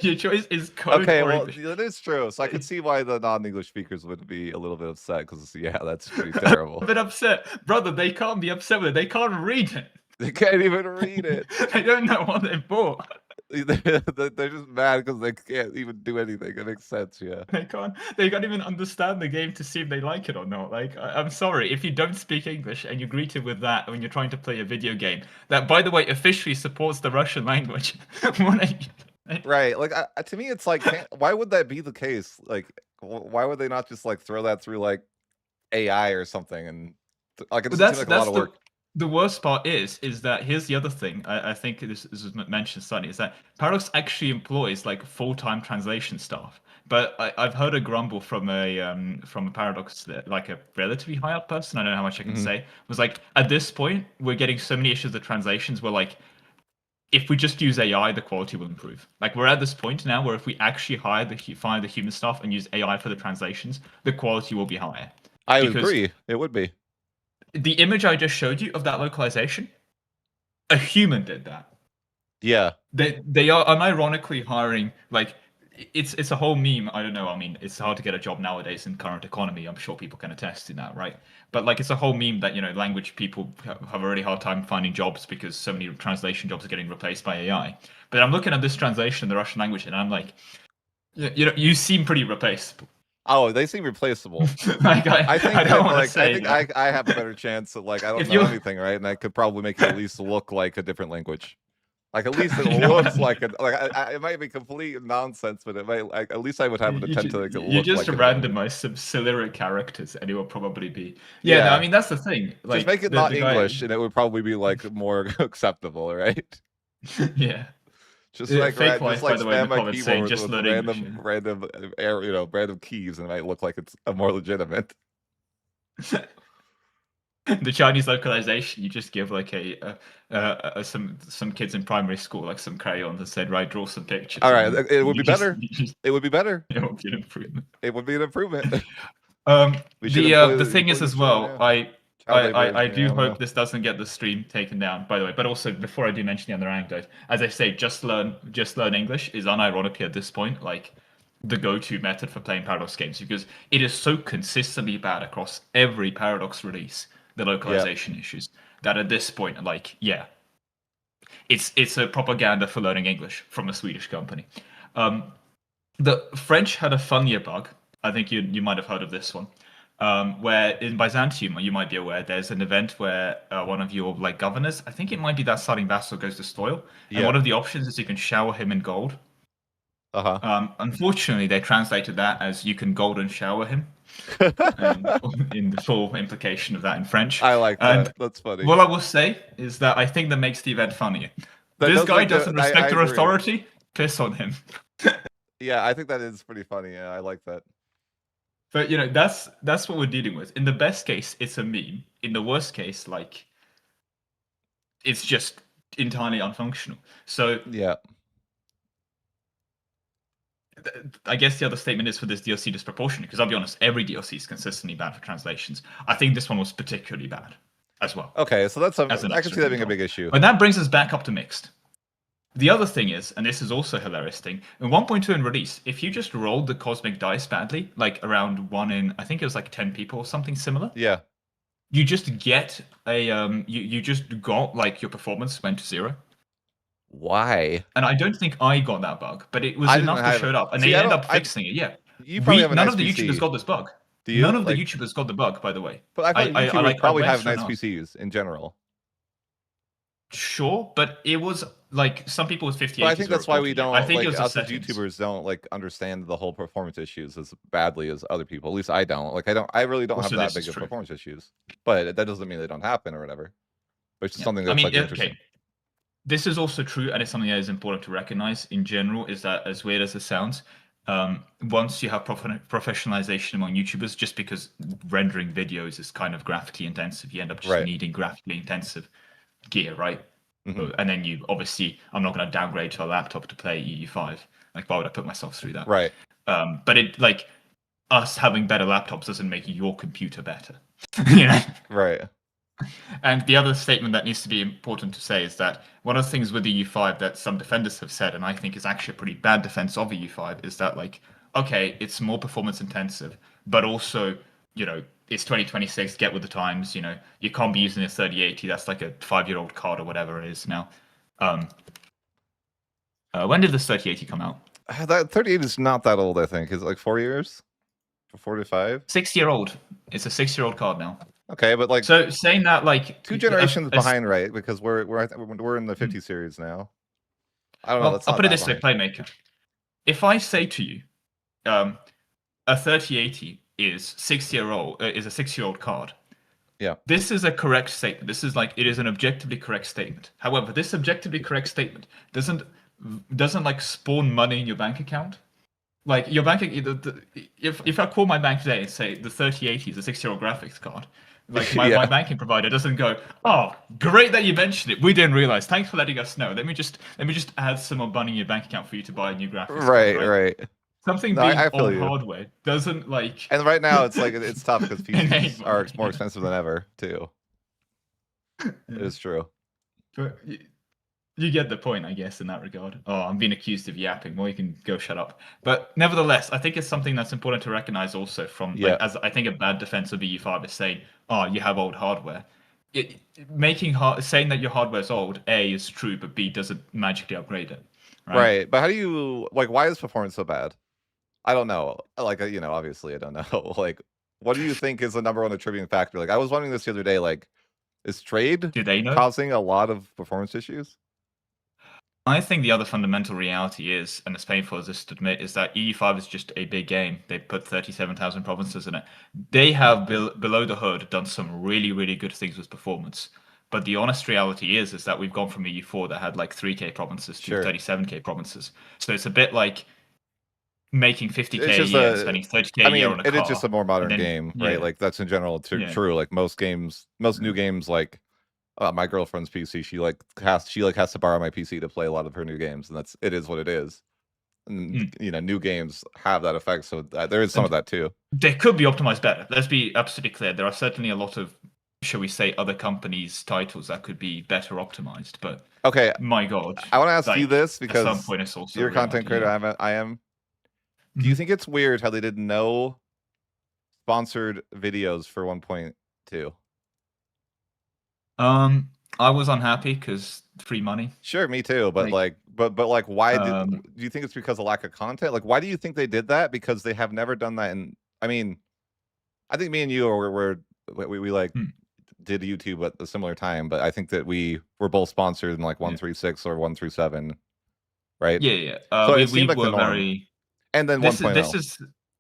Your choice is code. Okay, well, that is true. So I can see why the non-English speakers would be a little bit upset because that's pretty terrible. A bit upset, brother. They can't be upset with it. They can't read it. They can't even read it. They don't know what they bought. They're just mad because they can't even do anything. It makes sense, yeah. They can't even understand the game to see if they like it or not. Like, I'm sorry, if you don't speak English and you're greeted with that when you're trying to play a video game that, by the way, officially supports the Russian language, what are you... Right, like, to me, it's like, why would that be the case? Like, why would they not just, like, throw that through, like, AI or something? And, like, it But doesn't seem like a lot of work. the worst part is that here's the other thing. I think this was mentioned slightly, is that Paradox actually employs like full-time translation staff. But I've heard a grumble from a Paradox, like a relatively high up person. I don't know how much I can say. Was like, at this point we're getting so many issues with translations. Where like, if we just use AI, the quality will improve. Like, we're at this point now where if we actually fire the human staff and use AI for the translations, the quality will be higher. I would agree. It would be. The image I just showed you of that localization, a human did that. Yeah. They are unironically hiring, like, it's a whole meme. I don't know. I mean, it's hard to get a job nowadays in current economy. I'm sure people can attest to that, right? But like, it's a whole meme that, you know, language people have a really hard time finding jobs because so many translation jobs are getting replaced by AI. But I'm looking at this translation in the Russian language and I'm like, you know, you seem pretty replaceable. Oh, they seem replaceable. Like, I think I don't want to say I have a better chance of, like, I don't know anything, right? And I could probably make it at least look like a different language. Like, at least it looks like it. Like, it might be complete nonsense, but it might, like, at least I would have an attempt to make it look like. You just randomize some Cyrillic characters, and it will probably be. Yeah, no, I mean, that's the thing. Like, just make it not English, and it would probably be like more acceptable, right? Yeah. Just like fake life, just like by the way, in the comments saying just with random keys, and it might look like it's more legitimate. The Chinese localization, you just give like some kids in primary school like some crayons and said, right, draw some pictures. All right, it would be better. It would be better. It would be an improvement. It would be an improvement. The thing is as well, I do hope this doesn't get the stream taken down, by the way. But also, before I do mention the other anecdote, as I say, just learn English is unironically at this point like the go-to method for playing Paradox games, because it is so consistently bad across every Paradox release, the localization issues, that at this point, like, yeah, it's a propaganda for learning English from a Swedish company. The French had a funnier bug. I think you might have heard of this one. Where in Byzantium, you might be aware, there's an event where one of your like governors, I think it might be that starting vassal, goes to spoil, and one of the options is you can shower him in gold. Unfortunately, they translated that as you can golden shower him. In the full implication of that in French. I like that. That's funny. What I will say is that I think that makes the event funnier. This guy doesn't respect your authority. Piss on him. Yeah, I think that is pretty funny. Yeah, I like that. But you know, that's what we're dealing with. In the best case, it's a meme. In the worst case, like, it's just entirely unfunctional. So yeah, I guess the other statement is for this DLC disproportionate, because I'll be honest, every DLC is consistently bad for translations. I think this one was particularly bad as well. Okay, so that's I can see that being a big issue. But that brings us back up to mixed. The other thing is, and this is also a hilarious thing, in 1.2 in release, if you just rolled the cosmic dice badly, like around 1 in, I think it was like 10 people or something similar. Yeah. You just get a, you just got, like, your performance went to 0. Why? And I don't think I got that bug, but it was enough to show it up, and they end up fixing it. Yeah, none of the YouTubers got this bug. None of the YouTubers got the bug, by the way. But I thought YouTubers probably have nice PCs in general. Sure, but it was like some people with 50. I think that's why we don't. I think like, us as YouTubers don't like understand the whole performance issues as badly as other people. At least I don't. Like I really don't have that big of performance issues. But that doesn't mean they don't happen or whatever. But it's just something that's like interesting. Okay. This is also true, and it's something that is important to recognize in general, is that as weird as it sounds, once you have professionalization among YouTubers, just because rendering videos is kind of graphically intensive, you end up just needing graphically intensive gear, right? Mm-hmm. And then you obviously, I'm not going to downgrade to a laptop to play EU5. Like, why would I put myself through that? Right. But it, like, us having better laptops doesn't make your computer better. You know? Right. And the other statement that needs to be important to say is that one of the things with EU5 that some defenders have said, and I think is actually a pretty bad defense of EU5, is that, like, okay, it's more performance intensive, but also, you know, it's 2026, get with the times, you know, you can't be using a 3080, that's like a 5-year-old card or whatever it is now. When did this 3080 come out? That 38 is not that old, I think. Is it like 4 years? 4 to 5? 6-year-old. It's a 6-year-old card now. Okay, but like, so saying that, like, 2 generations behind, right? Because we're in the 50 series now. I don't know. That's I'll not put it that this way, behind. Playmaker. If I say to you, a 3080 is 6-year-old is a 6-year-old card. Yeah. This is a correct statement. This is like, it is an objectively correct statement. However, this objectively correct statement doesn't like spawn money in your bank account. Like your bank, if I call my bank today and say the 3080 is a 6-year-old graphics card, like my banking provider doesn't go, oh, great that you mentioned it. We didn't realize. Thanks for letting us know. Let me just add some more money in your bank account for you to buy a new graphics card. Right. Something No, being I feel old you. hardware doesn't like. And right now it's like it's tough because PCs are more expensive than ever too. Yeah. It is true. But you get the point, I guess, in that regard. Oh, I'm being accused of yapping. Well, you can go shut up. But nevertheless, I think it's something that's important to recognize also from, like, as I think a bad defense of EU5 is saying, oh, you have old hardware. Saying that your hardware is old, A, is true, but B, doesn't magically upgrade it. Right. But how do you, like, why is performance so bad? I don't know. Like, obviously I don't know. Like, what do you think is the number one attributing factor? Like, I was wondering this the other day, like, is trade causing a lot of performance issues? I think the other fundamental reality is, and as painful as this to admit, is that EU5 is just a big game. They put 37,000 provinces in it. They have, below the hood, done some really, really good things with performance. But the honest reality is that we've gone from EU4 that had like 3K provinces to 37K provinces. So it's a bit like making 50K a year and spending 30K a year on a car. It is just a more modern game, right? Like, that's in general true. Like, most new games, like, my girlfriend's PC, she has to borrow my PC to play a lot of her new games, and it is what it is. And, new games have that effect, so there is some of that too. They could be optimized better. Let's be absolutely clear. There are certainly a lot of, shall we say, other companies' titles that could be better optimized. But okay, my God, I want to ask you this because at some point it's also you're a content creator. I am. Do you think it's weird how they did no sponsored videos for 1.2? I was unhappy because free money. Sure, me too. But why do you think it's because of lack of content? Like, why do you think they did that? Because they have never done that. And I mean, I think me and you we did YouTube at a similar time, but I think that we were both sponsored in like 136 or 137, right? Yeah. So it seemed like the norm. And then 1.0. This is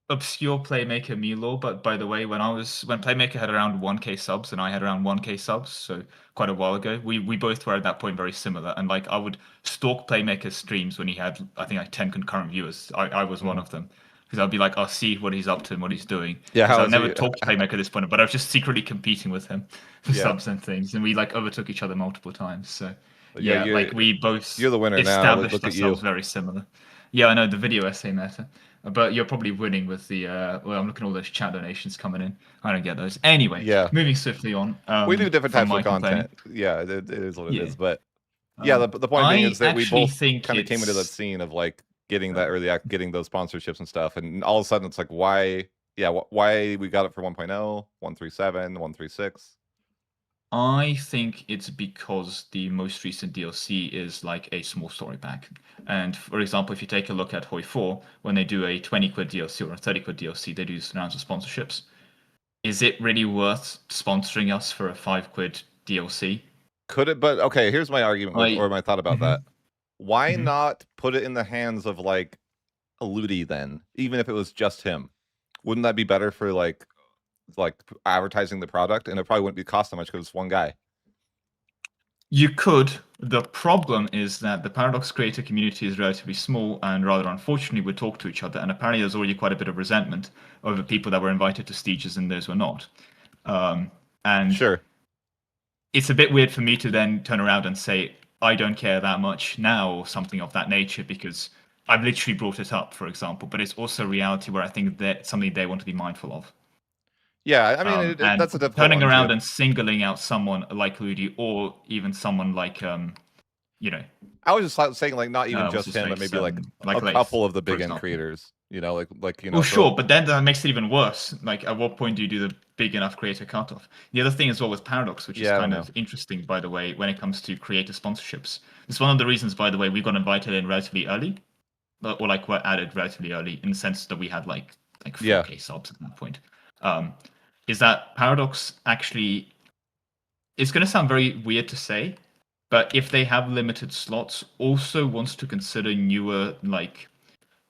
obscure Playmaker me lore, but by the way, when Playmaker had around 1K subs and I had around 1K subs, so quite a while ago, we both were at that point very similar. And like, I would stalk Playmaker's streams when he had, I think, like 10 concurrent viewers. I was one of them. Because I'd be like, I'll see what he's up to and what he's doing. Yeah, I've never talked to Playmaker at this point, but I was just secretly competing with him for subs and things, and we like overtook each other multiple times. So yeah, like we both you're the winner established now. ourselves very similar. Yeah, I know the video essay meta, but you're probably winning with the. Well, I'm looking at all those chat donations coming in. I don't get those. Anyway, moving swiftly on. We do different types of content. Yeah, it is what it is. But yeah, the point being is that we both kind of came into that scene of like getting that getting those sponsorships and stuff, and all of a sudden it's like, why we got it for 1.0, 137, 136. I think it's because the most recent DLC is like a small story pack. And for example, if you take a look at Hoi 4, when they do a 20 quid DLC or a 30 quid DLC, they do rounds of sponsorships. Is it really worth sponsoring us for a 5 quid DLC? Could it? But okay, here's my argument or my thought about that. Why not put it in the hands of like a Ludi then, even if it was just him? Wouldn't that be better for like advertising the product? And it probably wouldn't be cost so much because it's one guy. You could. The problem is that the Paradox creator community is relatively small, and rather unfortunately would talk to each other, and apparently there's already quite a bit of resentment over people that were invited to stages and those were not. And sure, it's a bit weird for me to then turn around and say, I don't care that much now, or something of that nature, because I've literally brought it up, for example, but it's also a reality where I think that's something they want to be mindful of. Yeah, I mean, that's a difficult turning around and singling out someone like Ludi, or even someone like I was just saying, like, not even what's just his him, but face, maybe like a Lathe, couple of the for big end example. creators. Well, So sure, but then that makes it even worse. Like, at what point do you do the big enough creator cutoff? The other thing as well with Paradox, which is yeah, I don't kind know. of interesting, by the way, when it comes to creator sponsorships. It's one of the reasons, by the way, we got invited in relatively early, or like were added relatively early, in the sense that we had like Yeah, 4K subs at that point. Um, is that Paradox actually? It's going to sound very weird to say, but if they have limited slots, also wants to consider newer like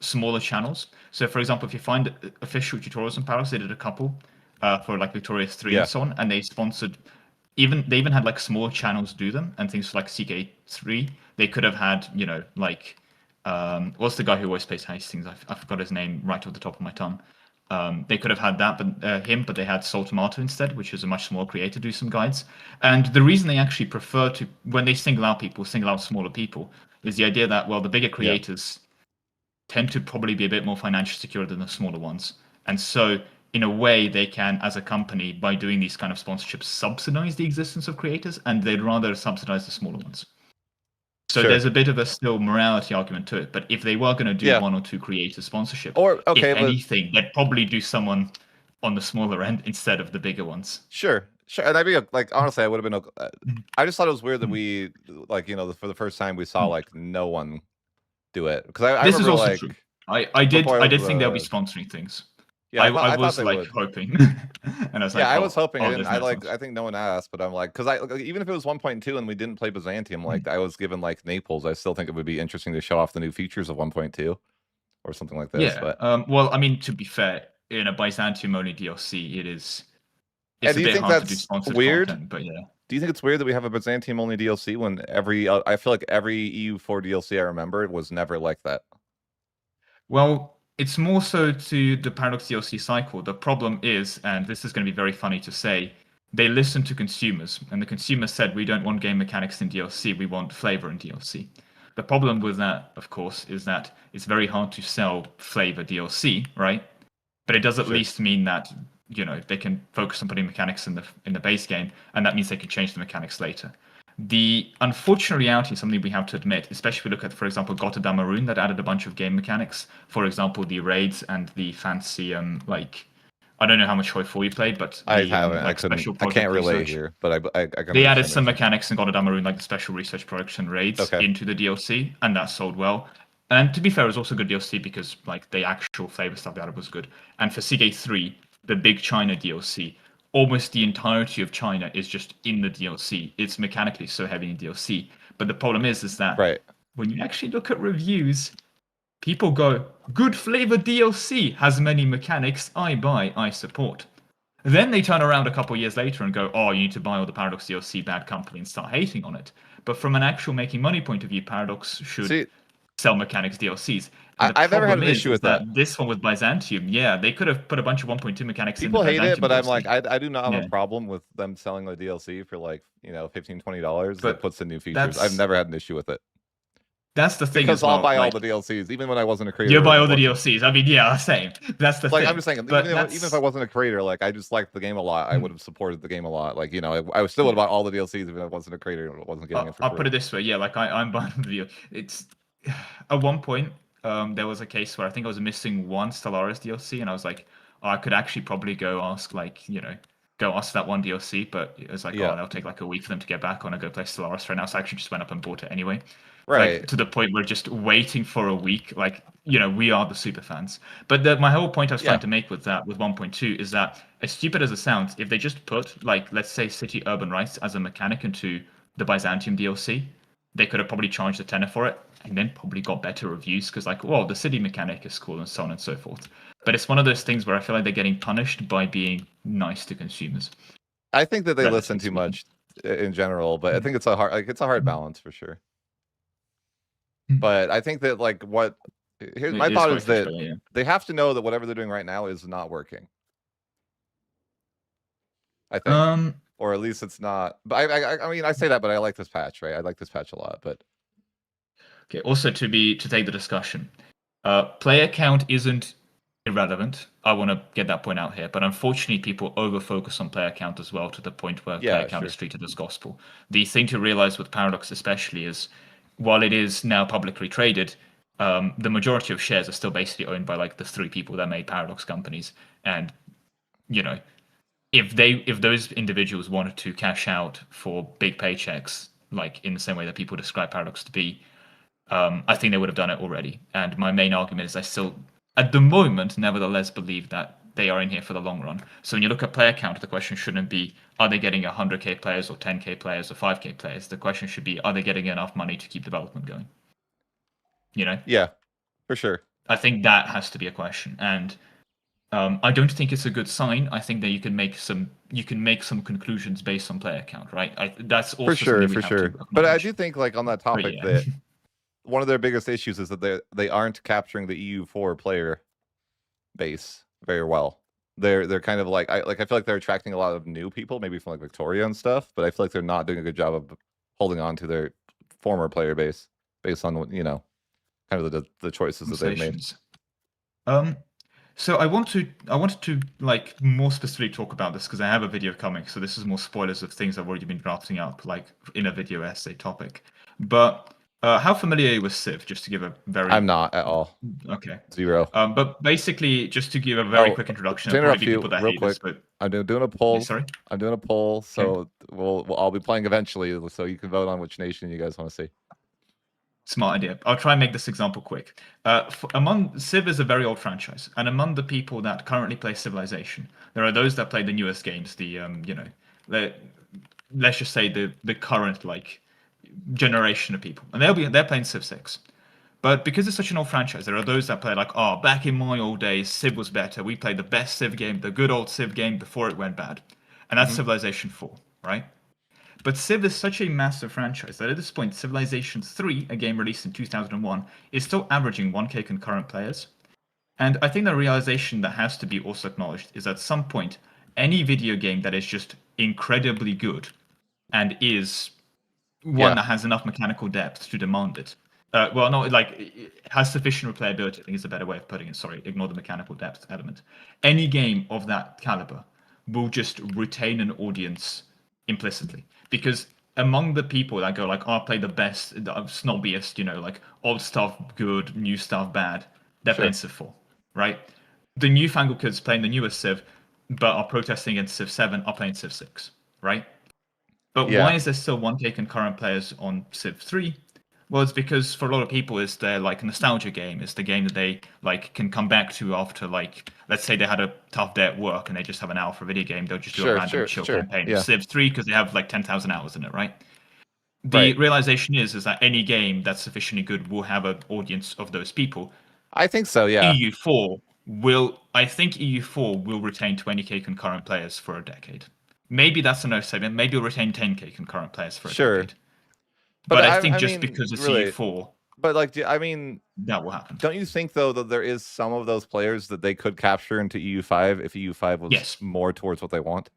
smaller channels. So, for example, if you find official tutorials on Paradox, they did a couple for like Victorious 3 yeah, and so on, and they sponsored. They even had like small channels do them, and things like CK3. They could have had, like what's the guy who always plays Hastings? I forgot his name right off the top of my tongue. They could have had that, but they had Soul Tomato instead, which is a much smaller creator, do some guides. And the reason they actually prefer to, when they single out people, single out smaller people, is the idea that, well, the bigger yeah. creators tend to probably be a bit more financially secure than the smaller ones. And so, in a way, they can, as a company, by doing these kind of sponsorships, subsidize the existence of creators, and they'd rather subsidize the smaller ones. So Sure. there's a bit of a still morality argument to it. But if they were going to do Yeah. one or two creator sponsorship, Or if okay, but anything, they'd probably do someone on the smaller end instead of the bigger ones. sure, sure. And I'd be like, honestly, I would have been. I just thought it was weird that we, like, for the first time we saw like no one do it, because I This is remember also like true. I did before I did think they'll be sponsoring things. yeah, I I thought was they like would. hoping, and I was Yeah, like, I was hoping. I oh, didn't. there's no sponsor. I think no one asked, but I'm like, because like, even if it was 1.2 and we didn't play Byzantium, like I was given like Naples, I still think it would be interesting to show off the new features of 1.2 or something like this. Yeah. But Well, I mean, to be fair, in a Byzantium only DLC, it's and a do you bit think hard to do that's sponsored weird? content. But yeah. Do you think it's weird that we have a Byzantium only DLC when I feel like every EU4 DLC I remember was never like that? Well, it's more so to the Paradox DLC cycle. The problem is, and this is going to be very funny to say, they listened to consumers, and the consumers said, we don't want game mechanics in DLC, we want flavor in DLC. The problem with that, of course, is that it's very hard to sell flavor DLC, right? But it does at Sure. least mean that they can focus on putting mechanics in the base game, and that means they can change the mechanics later. The unfortunate reality, something we have to admit, especially if we look at, for example, Gotterdam Maroon, that added a bunch of game mechanics. For example, the raids and the fancy, I don't know how much Hoi 4 you played, but I the haven't. I couldn't. special I project can't relate research. here, but I can They added understand some what you're saying. mechanics in Gotterdam Maroon, like the special research projects and raids, Okay. into the DLC, and that sold well. And to be fair, it was also good DLC because like the actual flavor stuff they added was good. And for CK3, the big China DLC, almost the entirety of China is just in the DLC. It's mechanically so heavy in DLC. But the problem is that Right. when you actually look at reviews, people go, good flavor DLC has many mechanics, I buy, I support. Then they turn around a couple years later and go, oh, you need to buy all the Paradox DLC, bad company, and start hating on it. But from an actual making money point of view, Paradox should See, sell mechanics DLCs. And the I've never had problem an issue is with that. that this one with Byzantium, yeah, they could have put a bunch of 1.2 mechanics in the People hate it, Byzantium but I'm DLC. like, I do not have Yeah. a problem with them selling the DLC for like, $15, $20 that But puts in new features. I've that's never had an issue with it. that's the thing Because as I'll well. buy all Like, the DLCs, even when I wasn't a creator. you buy all the Wasn't. DLCs. I mean, yeah, same. That's the Like, thing. I'm just saying, But even if I wasn't a creator, like I just liked the game a lot, I would have supported the game a lot. Like, I still would have bought all the DLCs even if I wasn't a creator and wasn't getting it for I'll free. put it this way, yeah, like I'm buying the video. It's at one point, there was a case where I think I was missing one Stellaris DLC, and I was like, oh, I could actually probably go ask, like, go ask that one DLC, but it was like, Yeah. oh, that'll take like a week for them to get back on. I go play Stellaris right now, so I actually just went up and bought it anyway. Right. Like to the point where just waiting for a week, like we are the super fans. But my whole point I was trying to make with that, with 1.2, is that as stupid as it sounds, if they just put like let's say city urban rights as a mechanic into the Byzantium DLC, they could have probably charged a tenner for it, and then probably got better reviews because like, well, the city mechanic is cool and so on and so forth. But it's one of those things where I feel like they're getting punished by being nice to consumers. I think that they listen too much in general, but I think it's a hard balance for sure. But I think that here's my thought is that they have to know that whatever they're doing right now is not working. I think, or at least it's not. But I mean, I say that, but I like this patch, right? I like this patch a lot. But okay. Also, to take the discussion, player count isn't irrelevant. I want to get that point out here. But unfortunately, people over-focus on player count as well to the point where player count is treated as gospel. The thing to realize with Paradox especially is while it is now publicly traded, the majority of shares are still basically owned by like the three people that made Paradox companies. And if those individuals wanted to cash out for big paychecks, like in the same way that people describe Paradox to be, I think they would have done it already. And my main argument is I still, at the moment, nevertheless believe that they are in here for the long run. So when you look at player count, the question shouldn't be, are they getting 100k players or 10k players or 5k players? The question should be, are they getting enough money to keep development going? Yeah, for sure. I think that has to be a question. And I don't think it's a good sign. I think that you can make some conclusions based on player count, right? That's also for sure. But I do think, like, on that topic, that one of their biggest issues is that they aren't capturing the EU4 player base very well. They're kind of like I feel like they're attracting a lot of new people, maybe from like Victoria and stuff, but I feel like they're not doing a good job of holding on to their former player base based on kind of the choices that they've made. So I wanted to like more specifically talk about this because I have a video coming. So this is more spoilers of things I've already been drafting up, like in a video essay topic. But how familiar are you with Civ? Just to give a very... I'm not at all. Okay. 0. But basically, just to give a very quick introduction, to interrupt you real quick, I'm doing a poll. Sorry? I'm doing a poll, so I'll be playing eventually, so you can vote on which nation you guys want to see. Smart idea. I'll try and make this example quick. Among Civ is a very old franchise, and among the people that currently play Civilization, there are those that play the newest games. The let's just say the current like generation of people, and they're playing Civ 6. But because it's such an old franchise, there are those that play like, oh, back in my old days, Civ was better. We played the best Civ game, the good old Civ game before it went bad, and that's Civilization 4, right? But Civ is such a massive franchise that at this point, Civilization 3, a game released in 2001, is still averaging 1k concurrent players. And I think the realization that has to be also acknowledged is at some point, any video game that is just incredibly good and is one that has enough mechanical depth to demand it. It has sufficient replayability, I think is a better way of putting it. Sorry, ignore the mechanical depth element. Any game of that caliber will just retain an audience implicitly. Because among the people that go like, oh, I play the best, the snobbiest, like old stuff good, new stuff bad, they're playing Civ 4, right? The newfangled kids playing the newest Civ, but are protesting against Civ 7, are playing Civ 6, right? But why is there still 1k concurrent players on Civ 3? Well, it's because for a lot of people, it's their like nostalgia game. It's the game that they like can come back to after like, let's say they had a tough day at work and they just have an hour for a video game. They'll just do a random chill campaign. Yeah. Civ 3 because they have like 10,000 hours in it, right? The realization is that any game that's sufficiently good will have an audience of those people. I think so, yeah. EU4 will retain 20k concurrent players for a decade. Maybe that's a no segment. Maybe it'll retain 10k concurrent players for a decade. But I think just because it's EU4, but like, I mean, that will happen. Don't you think though that there is some of those players that they could capture into EU5 if EU5 was more towards what they want?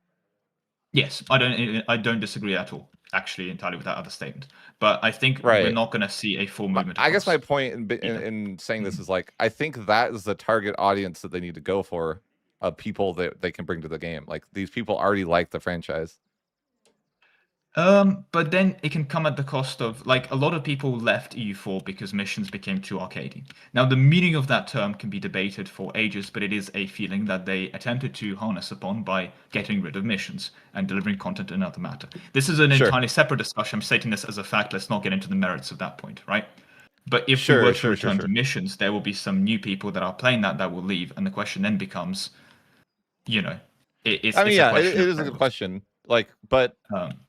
Yes, I don't disagree at all. Actually, entirely with that other statement. But I think we're not going to see a full movement. I guess my point in saying this is like, I think that is the target audience that they need to go for, of people that they can bring to the game. Like these people already like the franchise. But then it can come at the cost of, like, a lot of people left EU4 because missions became too arcadey. Now, the meaning of that term can be debated for ages, but it is a feeling that they attempted to harness upon by getting rid of missions and delivering content in another matter. This is an entirely separate discussion. I'm stating this as a fact. Let's not get into the merits of that point, right? But if we were to return to missions, there will be some new people that are playing that will leave, and the question then becomes, it is a good question. Like, but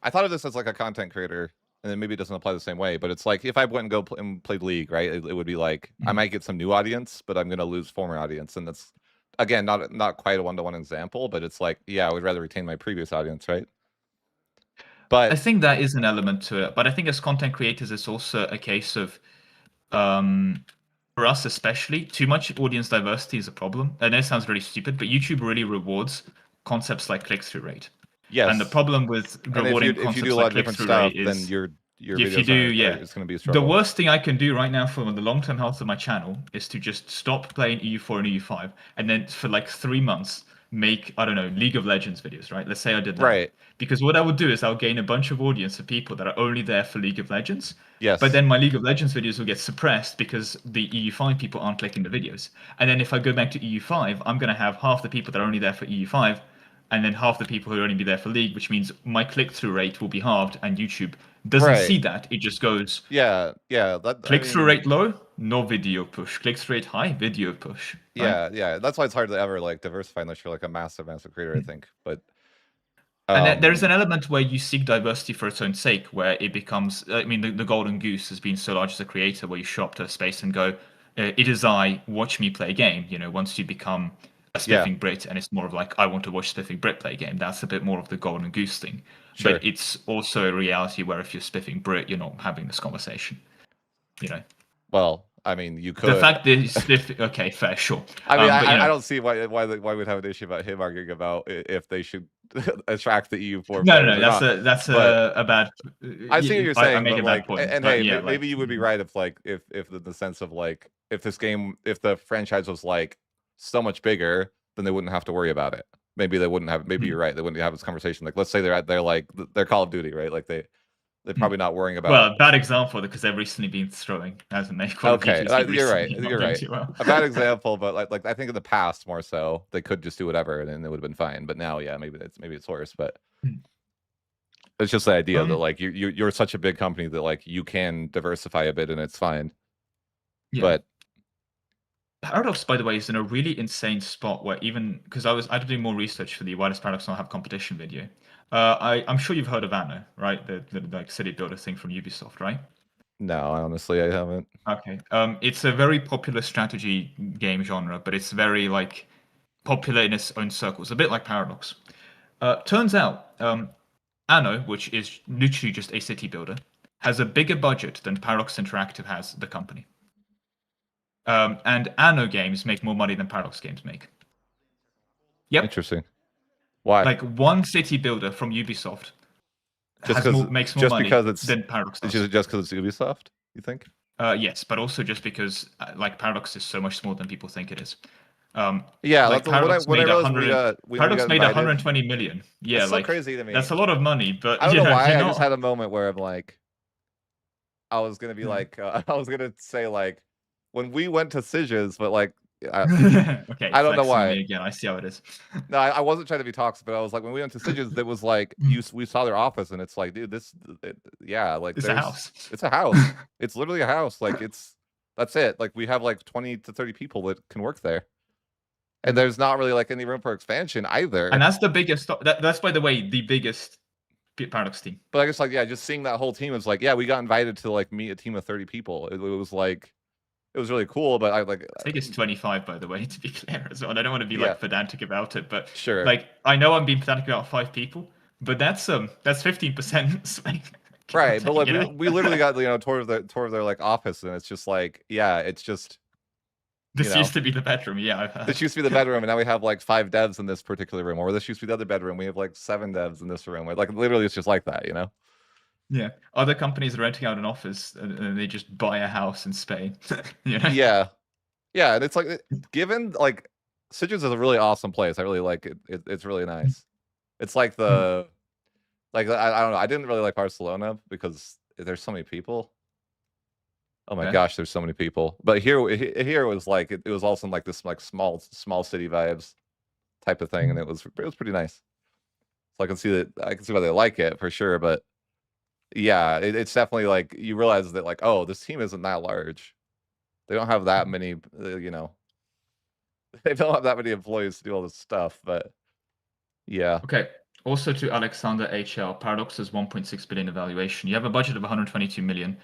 I thought of this as like a content creator, and then maybe it doesn't apply the same way. But it's like if I went and and played League, right? It would be like I might get some new audience, but I'm going to lose former audience, and that's again not quite a one-to-one example, but it's like I would rather retain my previous audience, right? But I think that is an element to it. But I think as content creators, it's also a case of, for us especially, too much audience diversity is a problem. I know it sounds really stupid, but YouTube really rewards concepts like click-through rate. Yes. And the problem with rewarding concepts like click-through rate is, then your videos it's going to be a struggle. The worst thing I can do right now for the long-term health of my channel is to just stop playing EU4 and EU5, and then for like 3 months make, I don't know, League of Legends videos, right? Let's say I did that. Right. Because what I would do is I'll gain a bunch of audience of people that are only there for League of Legends. Yes. But then my League of Legends videos will get suppressed because the EU5 people aren't clicking the videos. And then if I go back to EU5, I'm going to have half the people that are only there for EU5 and then half the people who will only be there for League, which means my click-through rate will be halved, and YouTube doesn't see that. It just goes, yeah. Click-through rate low, no video push. Click-through rate high, video push. Right? Yeah. That's why it's hard to ever like diversify unless you're like a massive creator, I think. But and there's an element where you seek diversity for its own sake, where it becomes, I mean, the golden goose has been so large as a creator, where you show up to a space and go, it is I, watch me play a game. You know, once you become a Spiffing Brit, and it's more of like, I want to watch Spiffing Brit play a game, that's a bit more of the golden goose thing. Sure. But it's also a reality where if you're Spiffing Brit, you're not having this conversation. You know? Well, I mean, you could. The fact that he's Spiffing, okay, fair, sure. I mean, I don't see why we'd have an issue about him arguing about if they should attract the EU4. No, that's a bad. I see what you're saying, but like, point, and but hey, yeah, maybe you would be right if like if the sense of like if this game, if the franchise was like so much bigger, then they wouldn't have to worry about it. Maybe they wouldn't have. Maybe you're right. They wouldn't have this conversation. Like, let's say they're like they're Call of Duty, right? Like they're probably not worrying about. Well, bad example because they've recently been throwing, hasn't they? Okay, you're right. You're right. A bad example, but like I think in the past more so they could just do whatever and it would have been fine. But now, yeah, maybe it's worse. But it's just the idea that like you're such a big company that like you can diversify a bit and it's fine. Yeah. But Paradox, by the way, is in a really insane spot where even because I had to do more research for the Why Does Paradox Not Have Competition video. I'm sure you've heard of Anno, right? The like city builder thing from Ubisoft, right? No, honestly, I haven't. Okay. It's a very popular strategy game genre, but it's very like popular in its own circles, a bit like Paradox. Turns out, Anno, which is literally just a city builder, has a bigger budget than Paradox Interactive has, the company. And Anno games make more money than Paradox games make. Yep. Interesting. Why? Like one city builder from Ubisoft makes more money than Paradox does. Just because it's Ubisoft, you think? Yes, but also just because like Paradox is so much smaller than people think it is. Yeah, like Paradox made 120 million. Yeah, that's like so crazy to me. That's a lot of money, but I don't know why. I just had a moment where I'm like, I was gonna be like, I was gonna say like, when we went to Sieges, but like. Okay, I don't know why. Again, I see how it is. No, I wasn't trying to be toxic, but I was like, when we went to Sieges, it was like we saw their office, and it's like, dude, like it's a house. It's a house. It's literally a house. Like that's it. Like we have like 20 to 30 people that can work there, and there's not really like any room for expansion either. And that's the biggest. That's by the way the biggest Paradox team. But I guess like just seeing that whole team is like, we got invited to like meet a team of 30 people. It was like. It was really cool, but I think it's 25, by the way, to be clear as well. And I don't want to be like pedantic about it, but sure. Like I know I'm being pedantic about 5 people, but that's 15%. Right, but like we literally got tour of their like office, and it's just like it's just. This used to be the bedroom, This used to be the bedroom, and now we have like 5 devs in this particular room, or this used to be the other bedroom. We have like 7 devs in this room. Like literally, it's just like that, Yeah, other companies are renting out an office and they just buy a house in Spain. Yeah, and it's like given like Sitges is a really awesome place. I really like it. It's really nice. It's like the like I don't know. I didn't really like Barcelona because there's so many people. Oh my gosh, there's so many people. But here it was like it was also like this like small city vibes type of thing, and it was pretty nice. So I can see why they like it for sure, but. Yeah, it's definitely like you realize that like, oh, this team isn't that large. They don't have that many, they don't have that many employees to do all this stuff, but yeah. Okay. Also to Alexander HL, Paradox is 1.6 billion evaluation. You have a budget of 122 million.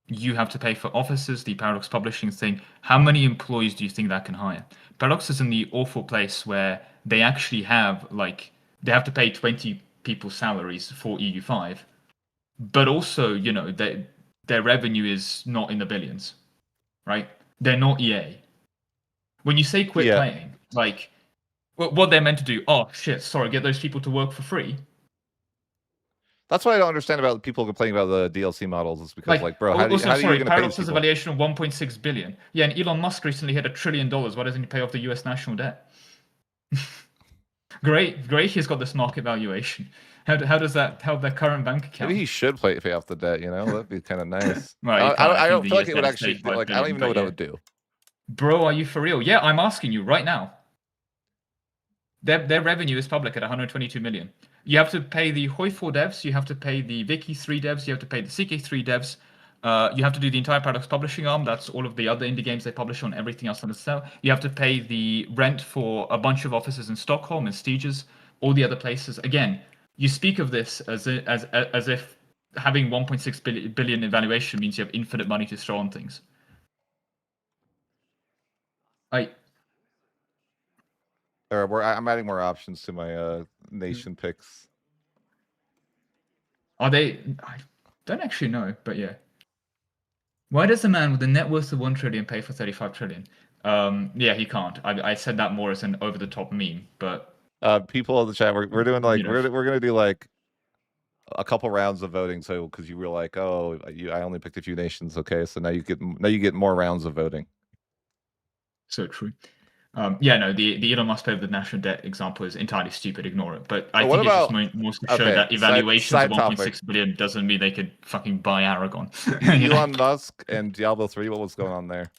You have to pay for offices, the Paradox publishing thing. How many employees do you think that can hire? Paradox is in the awful place where they actually have they have to pay 20 people's salaries for EU5, but also their revenue is not in the billions, right? They're not EA. When you say quit playing, like what they're meant to do, oh shit, sorry, get those people to work for free. That's what I don't understand about people complaining about the DLC models, is because like bro, how are you going to pay Paradox has a valuation of 1.6 billion. Yeah, and Elon Musk recently hit $1 trillion. Why doesn't he pay off the US national debt? Great. He's got this market valuation. How does that help their current bank account? Maybe he should pay off the debt. You know, that'd be kind of nice. Well, I don't feel like it would actually do, like. I don't even know what that would do. Bro, are you for real? Yeah, I'm asking you right now. Their revenue is public at 122 million. You have to pay the Hoi4 devs, you have to pay the Wiki3 devs, you have to pay the CK3 devs, you have to do the entire Paradox publishing arm. That's all of the other indie games they publish on, everything else on the sell. You have to pay the rent for a bunch of offices in Stockholm and Stiges, all the other places. Again, you speak of this as if having 1.6 billion in valuation means you have infinite money to throw on things. I'm adding more options to my nation picks. Are they? I don't actually know, but yeah. Why does a man with a net worth of 1 trillion pay for 35 trillion? Yeah, he can't. I said that more as an over-the-top meme, but people in the chat, we're doing like we're gonna do like a couple rounds of voting, so because you were like, oh, I only picked a few nations, okay, so now you get more rounds of voting. So true. Yeah, no, the Elon Musk pay of the national debt example is entirely stupid. Ignore it. But I think it's just more to show that evaluations of 1.6 billion doesn't mean they could fucking buy Aragon. Elon Musk and Diablo 3, what was going on there?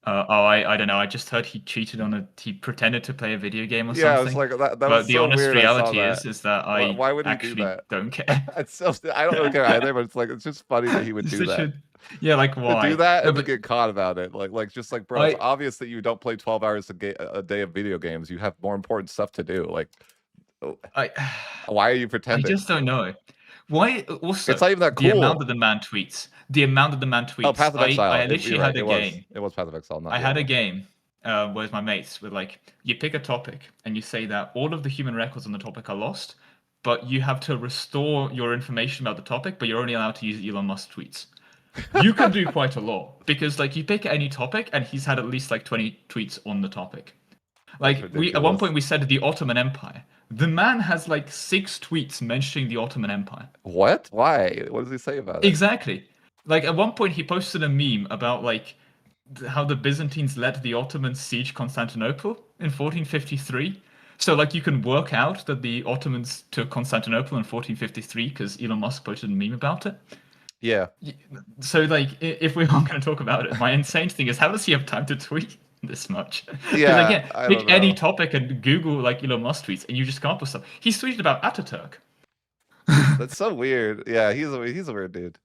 I don't know. I just heard he cheated on he pretended to play a video game or something. Yeah, it's like that but was the so honest weird. reality is that why would he actually do that? Don't care. It's so, I don't really care either, but it's just funny that he would do that. Yeah, like why? To do that and to get caught about it. Like just like, bro, it's obvious that you don't play 12 hours a day of video games. You have more important stuff to do. Like, why are you pretending? I just don't know. Why? Also, it's not even that cool. The amount that the man tweets. Oh, Path of Exile. I literally had a game. It was Path of Exile. I had a game with my mates with like, you pick a topic and you say that all of the human records on the topic are lost, but you have to restore your information about the topic, but you're only allowed to use Elon Musk tweets. You can do quite a lot because like you pick any topic and he's had at least like 20 tweets on the topic. Like at one point we said the Ottoman Empire. The man has like 6 tweets mentioning the Ottoman Empire. What? Why? What does he say about it? Exactly. Like at one point he posted a meme about like how the Byzantines let the Ottomans siege Constantinople in 1453. So like you can work out that the Ottomans took Constantinople in 1453 because Elon Musk posted a meme about it. Yeah. So like, if we aren't going to talk about it, my insane thing is how does he have time to tweet this much? Yeah. Again, pick any topic and Google like Elon Musk tweets, and you just come up with stuff. He's tweeted about Ataturk. That's so weird. Yeah, he's a weird dude.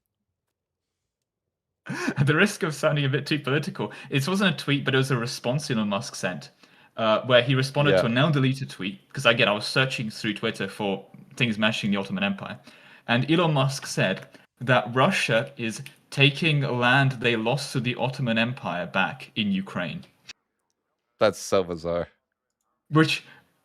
At the risk of sounding a bit too political, it wasn't a tweet, but it was a response Elon Musk sent, where he responded to a now deleted tweet. Because again, I was searching through Twitter for things mentioning the Ottoman Empire, and Elon Musk said that Russia is taking land they lost to the Ottoman Empire back in Ukraine. That's so bizarre. Which,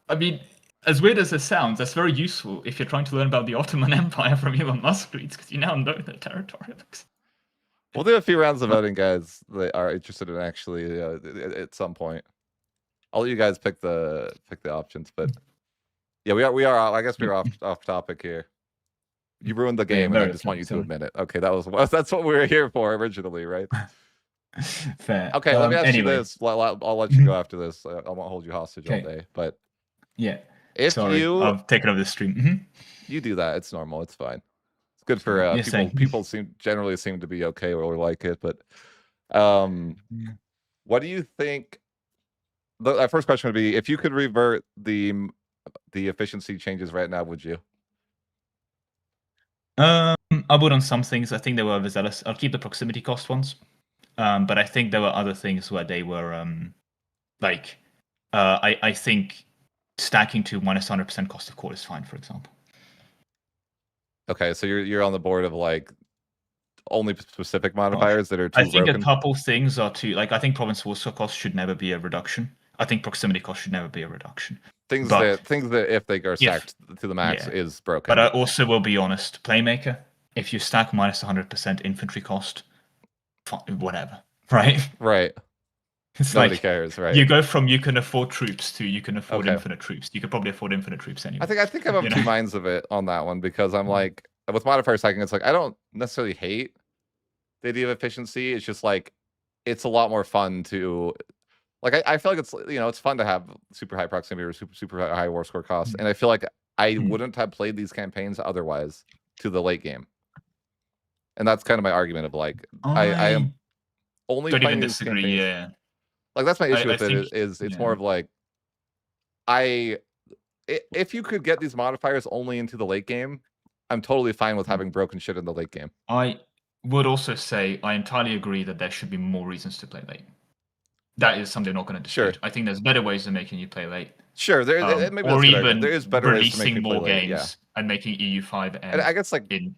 I mean, as weird as it sounds, that's very useful if you're trying to learn about the Ottoman Empire from Elon Musk tweets, because you now know the territory. We'll do a few rounds of voting, guys, that are interested in actually at some point. I'll let you guys pick the options, but yeah, we are. I guess we're off topic here. You ruined the game, and I just want you to admit it. Okay, that's what we were here for originally, right? Fair. Okay, let me ask you this. I'll let you go after this. I won't hold you hostage all day, but yeah, if I've taken over the stream. You do that. It's normal. It's fine. It's good for people. Generally seem to be okay or like it, but what do you think? The first question would be: if you could revert the efficiency changes right now, would you? I would on some things. I think they were overzealous. I'll keep the proximity cost ones, but I think there were other things where they were I think stacking to minus 100% cost of core is fine, for example. Okay, so you're on the board of like only specific modifiers that are too I think broken? A couple things are too I think province warsaw cost should never be a reduction. I think proximity cost should never be a reduction. Things that if they are stacked to the max is broken. But I also will be honest, Playmaker, if you stack minus 100% infantry cost, whatever, right? Right. It's Nobody cares, right? You go from you can afford troops to you can afford infinite troops. You could probably afford infinite troops anyway. I think I'm of two minds of it on that one, because I'm like, with modifier stacking, it's like I don't necessarily hate the idea of efficiency. It's just like it's a lot more fun to Like, I feel like it's, it's fun to have super high proximity or super high war score costs, and I feel like I wouldn't have played these campaigns otherwise to the late game. And that's kind of my argument of, like, I am only don't playing even these disagree, campaigns. yeah. Like, that's my issue I with it think, is it's more yeah. of like, if you could get these modifiers only into the late game, I'm totally fine with having broken shit in the late game. I would also say I entirely agree that there should be more reasons to play late. That is something I'm not going to dispute. Sure. I think there's better ways of making you play late. Sure, maybe that's Or a good argument. There even is better ways to make me releasing play more late, yeah. games and making EU5 And I end guess, like, in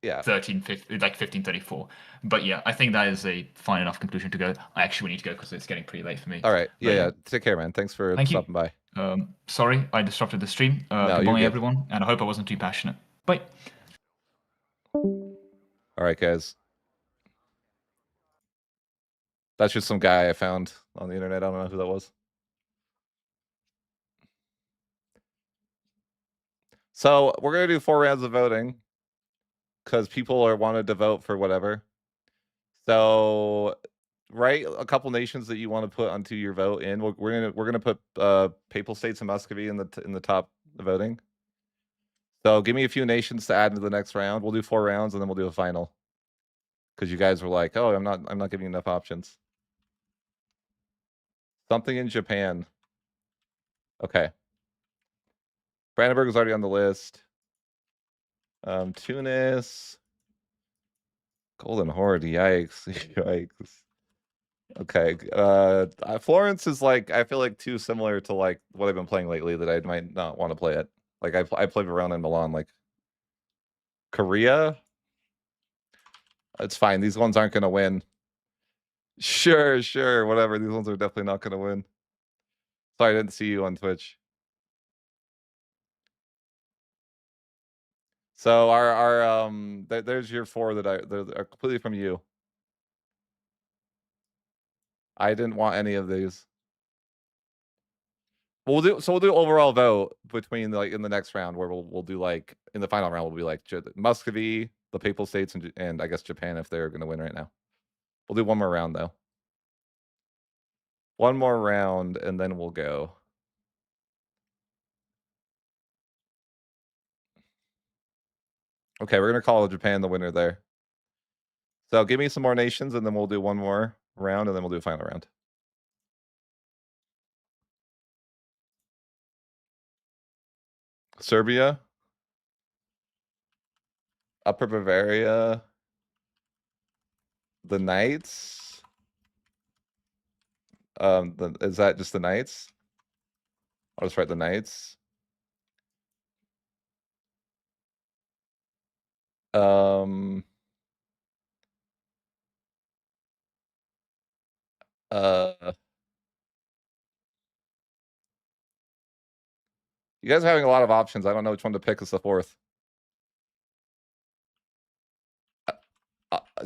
yeah. 1534. But yeah, I think that is a fine enough conclusion to go. I actually need to go because it's getting pretty late for me. All right. But Yeah. Take care, man. Thanks for thank you. stopping by. Sorry, I disrupted the stream. No, you're Goodbye, good. everyone, and I hope I wasn't too passionate. Bye. All right, guys. That's just some guy I found on the internet. I don't know who that was. So we're gonna do 4 rounds of voting because people are wanted to vote for whatever. So write a couple nations that you want to put onto your vote in. We're gonna put Papal States and Muscovy in the top voting. So give me a few nations to add into the next round. We'll do 4 rounds and then we'll do a final. Because you guys were like, oh, I'm not giving you enough options. Something in Japan. Okay. Brandenburg is already on the list. Tunis. Golden Horde, yikes. Yikes. Okay. Florence is like, I feel like too similar to like what I've been playing lately that I might not want to play it. Like I played around in Milan, like Korea. It's fine. These ones aren't gonna win. Sure, whatever. These ones are definitely not gonna win. Sorry, I didn't see you on Twitch. So there's your 4 that they're completely from you. I didn't want any of these. We'll do overall vote between like in the next round where we'll do like in the final round we'll be like Muscovy, the Papal States, and I guess Japan if they're gonna win right now. We'll do one more round though. One more round and then we'll go. Okay, we're gonna call Japan the winner there. So give me some more nations and then we'll do one more round and then we'll do a final round. Serbia, Upper Bavaria, the Knights. Is that just the Knights? I'll just write the Knights. You guys are having a lot of options. I don't know which one to pick as the 4th.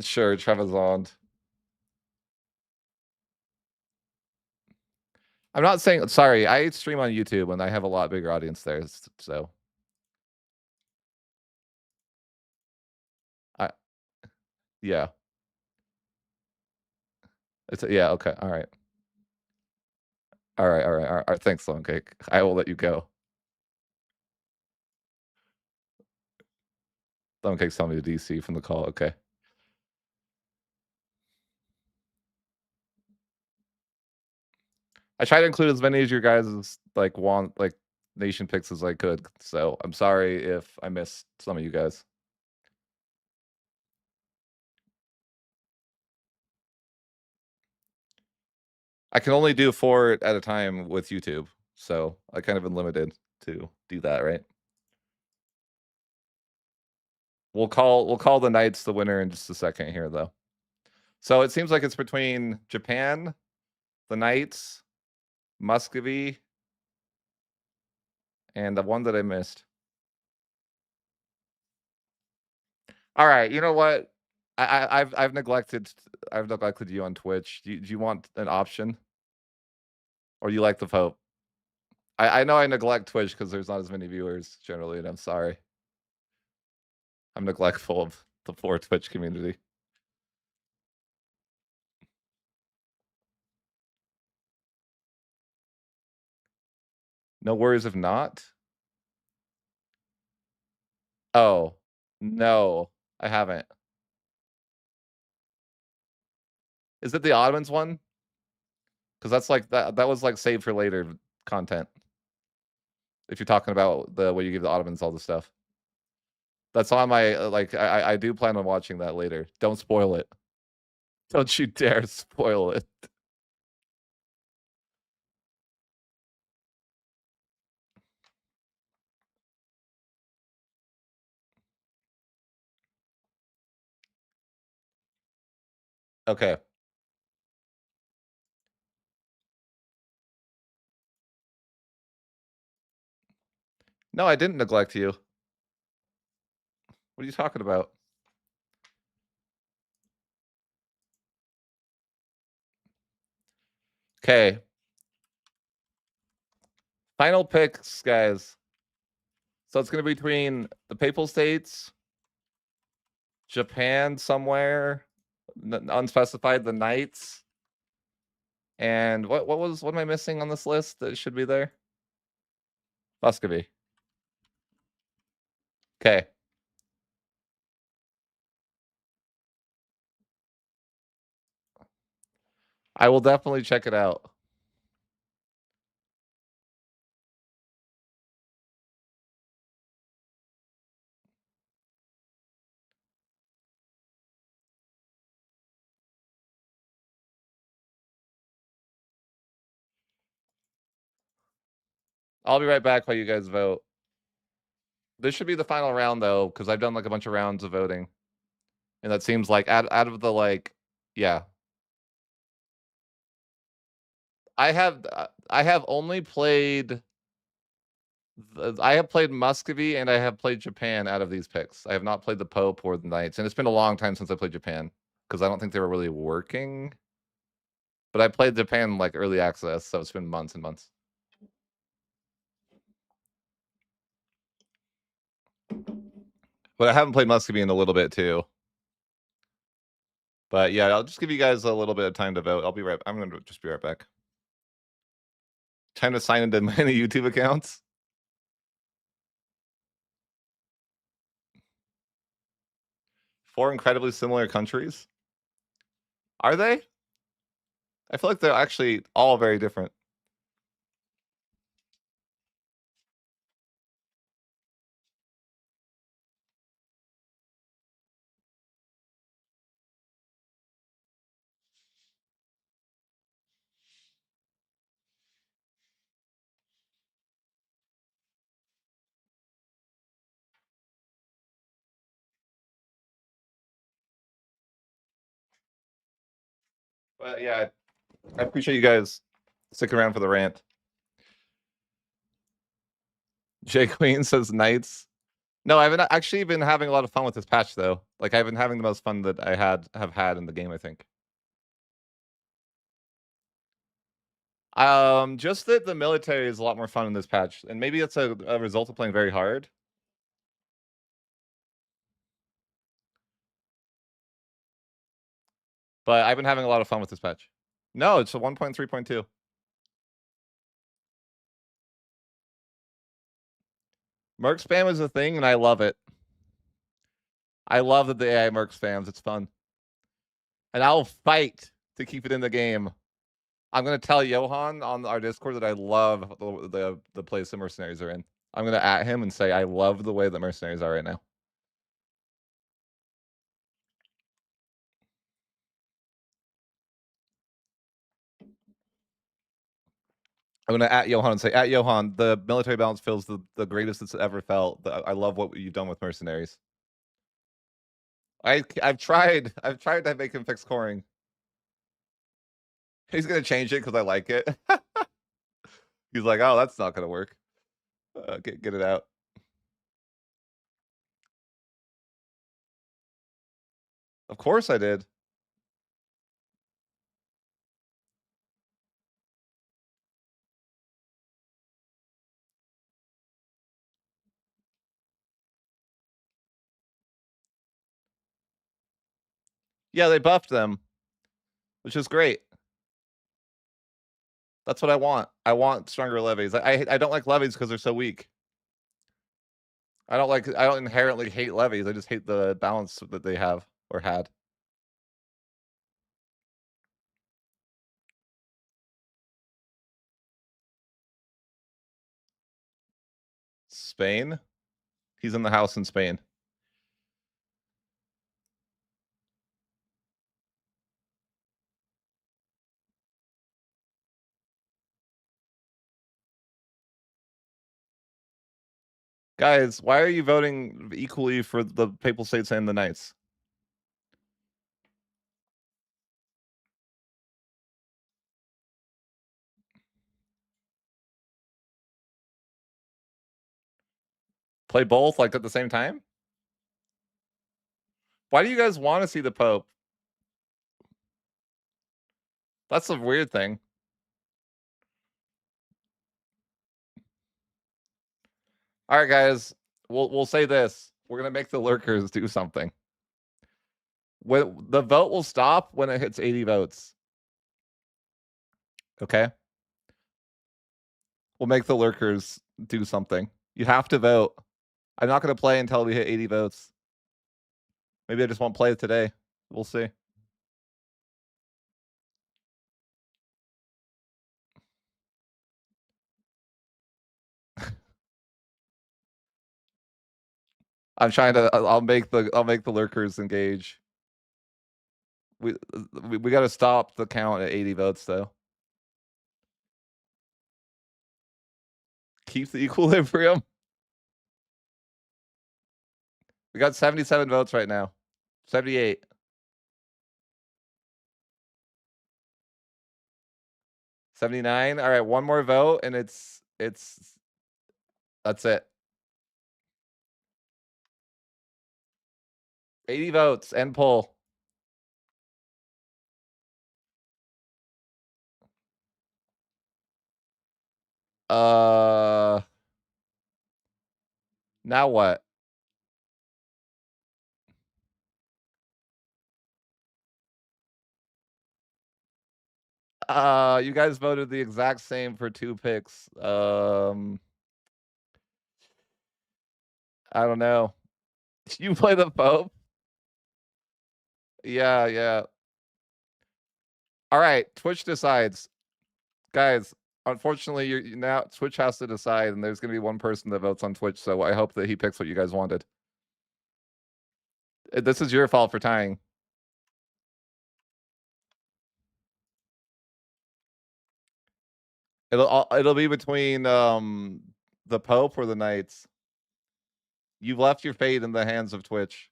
Sure, Trebizond. I'm not saying sorry. I stream on YouTube and I have a lot bigger audience there. So, yeah. Yeah. Okay. All right. All right. Thanks, Long Cake. I will let you go. Long Cake's telling me to DC from the call. Okay. I try to include as many as your guys like nation picks as I could. So I'm sorry if I missed some of you guys. I can only do 4 at a time with YouTube, so I kind of am limited to do that, right? We'll call the Knights the winner in just a second here, though. So it seems like it's between Japan, the Knights, Muscovy, and the one that I missed. All right, you know what? I've neglected you on Twitch. Do you want an option, or you like the vote? I know I neglect Twitch because there's not as many viewers generally, and I'm sorry. I'm neglectful of the poor Twitch community. No worries if not. Oh, no, I haven't. Is it the Ottomans one? Because that's like that was like saved for later content. If you're talking about the way you give the Ottomans all the stuff. That's on my like I do plan on watching that later. Don't spoil it. Don't you dare spoil it. Okay. No, I didn't neglect you. What are you talking about? Okay. Final picks, guys. So it's going to be between the Papal States, Japan somewhere, unspecified, the Knights, and what am I missing on this list that should be there? Muscovy. Okay. I will definitely check it out. I'll be right back while you guys vote. This should be the final round though, because I've done like a bunch of rounds of voting. And that seems like out of the like, yeah. I have only played I have played Muscovy and I have played Japan out of these picks. I have not played the Pope or the Knights, and it's been a long time since I played Japan because I don't think they were really working. But I played Japan like early access, so it's been months and months. But I haven't played Muscovy in a little bit too. But yeah, I'll just give you guys a little bit of time to vote. I'm gonna just be right back. Time to sign into many YouTube accounts. 4 incredibly similar countries. Are they? I feel like they're actually all very different. But yeah, I appreciate you guys sticking around for the rant. Jay Queen says Knights. No, I've been actually been having a lot of fun with this patch though. Like I've been having the most fun that I have had in the game, I think. Just that the military is a lot more fun in this patch, and maybe it's a result of playing very hard. But I've been having a lot of fun with this patch. No, it's a 1.3.2. Merc spam is a thing, and I love it. I love that the AI Merc spams. It's fun. And I'll fight to keep it in the game. I'm gonna tell Johan on our Discord that I love the place the mercenaries are in. I'm gonna at him and say I love the way the mercenaries are right now. I'm gonna at Johan and say, at Johan, the military balance feels the greatest it's ever felt. I love what you've done with mercenaries. I've tried to make him fix coring. He's gonna change it because I like it. He's like, oh, that's not gonna work. Get it out. Of course I did. Yeah, they buffed them, which is great. That's what I want. I want stronger levies. I don't like levies because they're so weak. I don't inherently hate levies. I just hate the balance that they have or had. Spain? He's in the house in Spain. Guys, why are you voting equally for the Papal States and the Knights? Play both, like, at the same time? Why do you guys want to see the Pope? That's a weird thing. All right, guys, we'll say this. We're gonna make the lurkers do something. When the vote will stop when it hits 80 votes. Okay? We'll make the lurkers do something. You have to vote. I'm not gonna play until we hit 80 votes. Maybe I just won't play it today. We'll see. I'm trying to. I'll make the lurkers engage. We got to stop the count at 80 votes though. Keep the equilibrium. We got 77 votes right now. 78. 79. All right, one more vote and it's that's it. 80 votes, end poll. Now what? You guys voted the exact same for 2 picks. I don't know. You play the Pope? Yeah, yeah. All right, Twitch decides. Guys, unfortunately, you now Twitch has to decide, and there's going to be one person that votes on Twitch, so I hope that he picks what you guys wanted. This is your fault for tying. It'll be between the Pope or the Knights. You've left your fate in the hands of Twitch.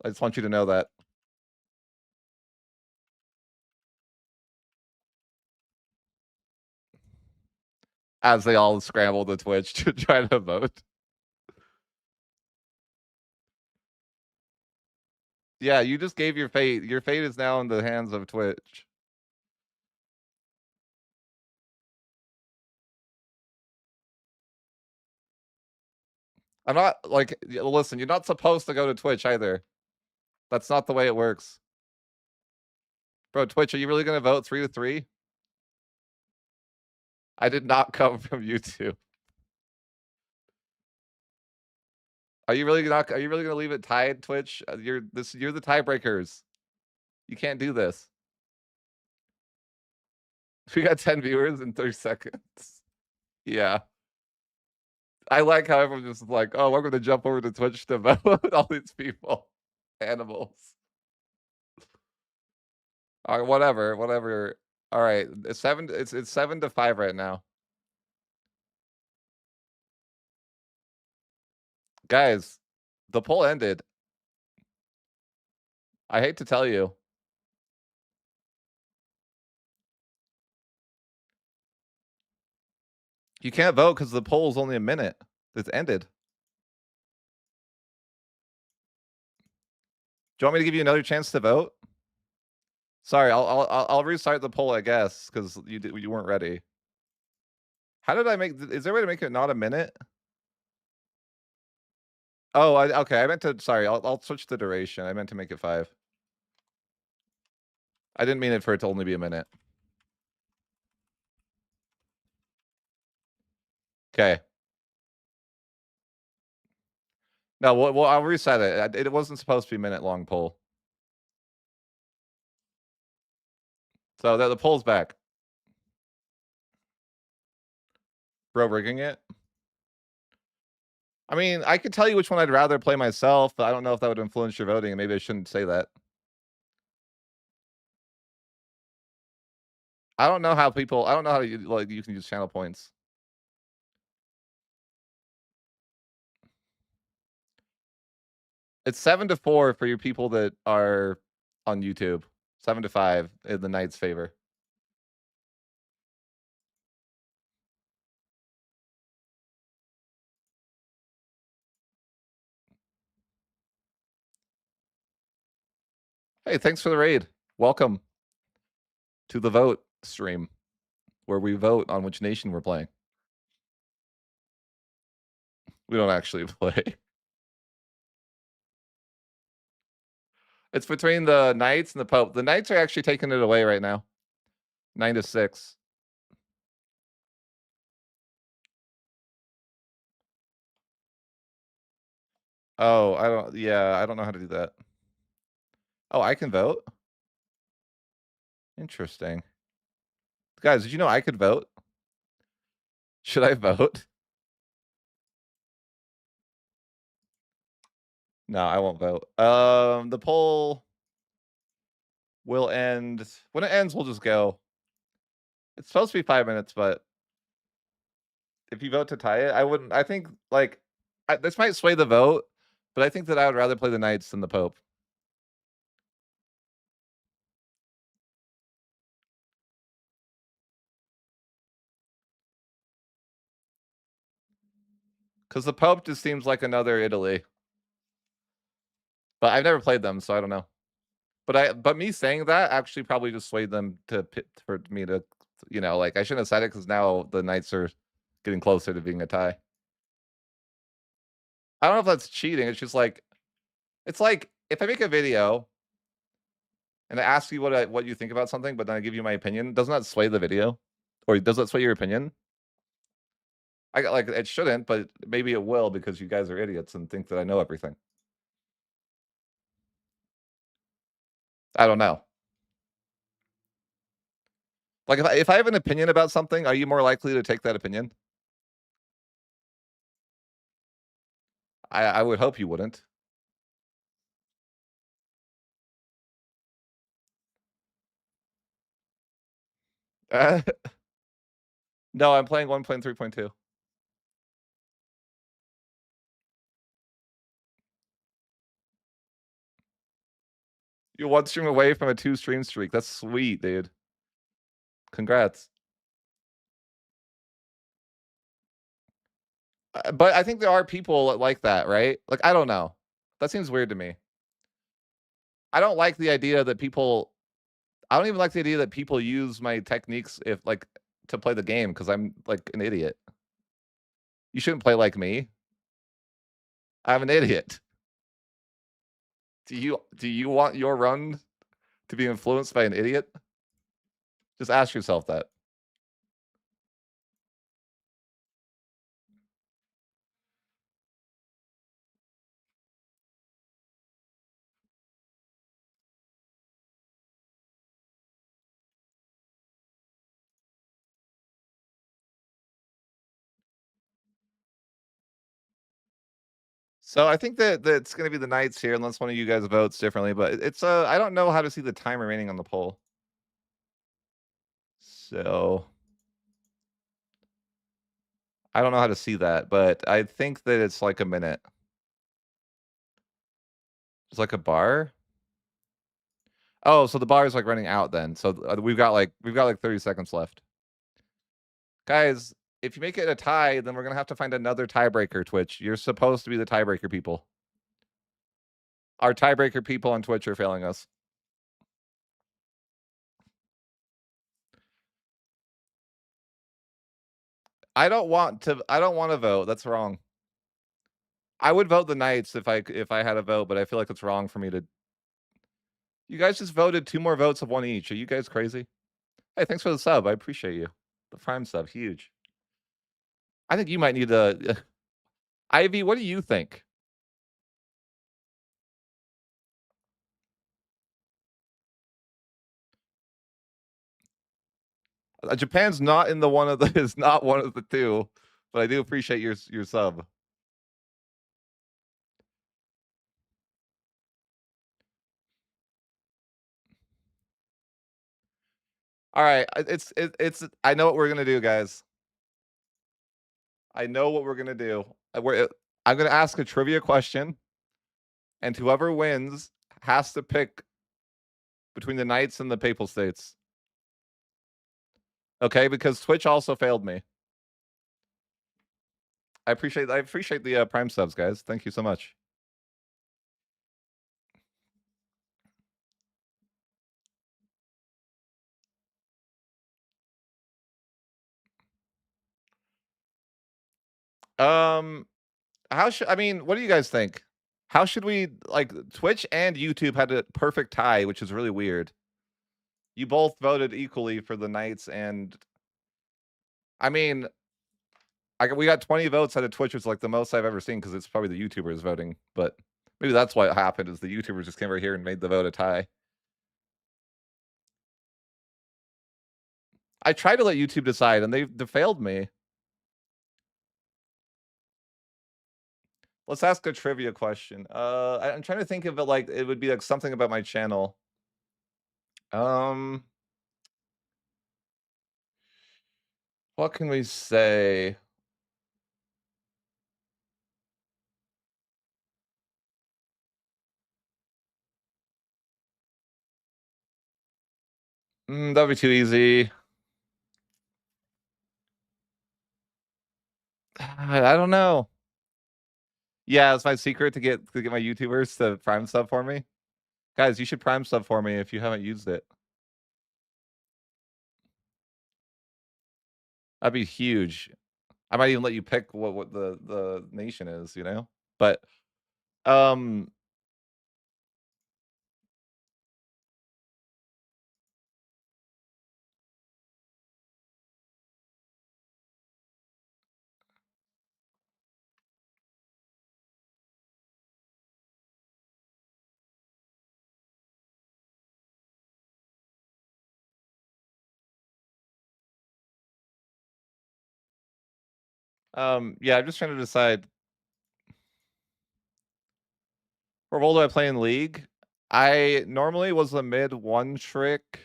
I just want you to know that. As they all scramble to Twitch to try to vote. Yeah, you just gave your fate. Your fate is now in the hands of Twitch. I'm not like, listen, you're not supposed to go to Twitch either. That's not the way it works. Bro, Twitch, are you really going to vote 3-3? I did not come from YouTube. Are you really going to leave it tied, Twitch? You're the tiebreakers. You can't do this. We got 10 viewers in 30 seconds. Yeah. I like how everyone's just like, oh, we're going to jump over to Twitch to vote all these people. Animals. All right, whatever. All right, it's 7-5 right now. Guys, the poll ended. I hate to tell you. You can't vote because the poll is only a minute. It's ended. Do you want me to give you another chance to vote? Sorry, I'll restart the poll, I guess, because you weren't ready. How did I make? Is there a way to make it not a minute? Oh, okay. I meant to. Sorry, I'll switch the duration. I meant to make it 5. I didn't mean it for it to only be a minute. Okay. No, well, I'll reset it. It wasn't supposed to be a minute-long poll. So the poll's back. Bro rigging it? I mean, I could tell you which one I'd rather play myself, but I don't know if that would influence your voting, and maybe I shouldn't say that. I don't know how you can use channel points. It's 7-4 for your people that are on YouTube. 7-5 in the Knight's favor. Hey, thanks for the raid. Welcome to the vote stream, where we vote on which nation we're playing. We don't actually play. It's between the Knights and the Pope. The Knights are actually taking it away right now. 9-6. Oh, I don't know how to do that. Oh, I can vote? Interesting. Guys, did you know I could vote? Should I vote? No, I won't vote. The poll will end. When it ends, we'll just go. It's supposed to be 5 minutes, but if you vote to tie it, I wouldn't. I think, like, this might sway the vote, but I think that I would rather play the Knights than the Pope. Because the Pope just seems like another Italy. But I've never played them, so I don't know. But me saying that actually probably just swayed them for me to, like, I shouldn't have said it because now the Knights are getting closer to being a tie. I don't know if that's cheating. It's just like, it's like if I make a video and I ask you what you think about something, but then I give you my opinion, doesn't that sway the video? Or does that sway your opinion? I got like it shouldn't, but maybe it will because you guys are idiots and think that I know everything. I don't know. Like if I have an opinion about something, are you more likely to take that opinion? I would hope you wouldn't. No, I'm playing 1.3.2. You're one stream away from a 2-stream streak. That's sweet, dude. Congrats. But I think there are people like that, right? Like, I don't know. That seems weird to me. I don't like the idea that people I don't even like the idea that people use my techniques if like to play the game because I'm like an idiot. You shouldn't play like me. I'm an idiot. Do you want your run to be influenced by an idiot? Just ask yourself that. So I think that it's going to be the Knights here, unless one of you guys votes differently. But it's I don't know how to see the time remaining on the poll. So I don't know how to see that, but I think that it's like a minute. It's like a bar. Oh, so the bar is like running out then. So we've got like 30 seconds left. Guys, if you make it a tie, then we're gonna have to find another tiebreaker. Twitch, you're supposed to be the tiebreaker people. Our tiebreaker people on Twitch are failing us. I don't want to vote. That's wrong. I would vote the Knights if I had a vote, but I feel like it's wrong for me to. You guys just voted 2 more votes of 1 each. Are you guys crazy? Hey, thanks for the sub. I appreciate you. The Prime sub, huge. I think you might need to Ivy, what do you think? Japan's not in the one of the is not one of the 2, but I do appreciate your sub. Alright, it's I know what we're gonna do, guys. I know what we're gonna do. I'm gonna ask a trivia question, and whoever wins has to pick between the Knights and the Papal States. Okay, because Twitch also failed me. I appreciate the, Prime subs, guys. Thank you so much. How should I mean, what do you guys think? How should we like, Twitch and YouTube had a perfect tie, which is really weird. You both voted equally for the Knights, and I mean, we got 20 votes out of Twitch, which is like the most I've ever seen because it's probably the YouTubers voting, but maybe that's what happened is the YouTubers just came over here and made the vote a tie. I tried to let YouTube decide, and they failed me. Let's ask a trivia question. I'm trying to think of it like it would be like something about my channel. Um, what can we say? That'd be too easy. I don't know. Yeah, it's my secret to get my YouTubers to Prime sub for me. Guys, you should Prime sub for me if you haven't used it. That'd be huge. I might even let you pick what the nation is, you know? But, um yeah, I'm just trying to decide. For role do I play in League? I normally was a mid one trick,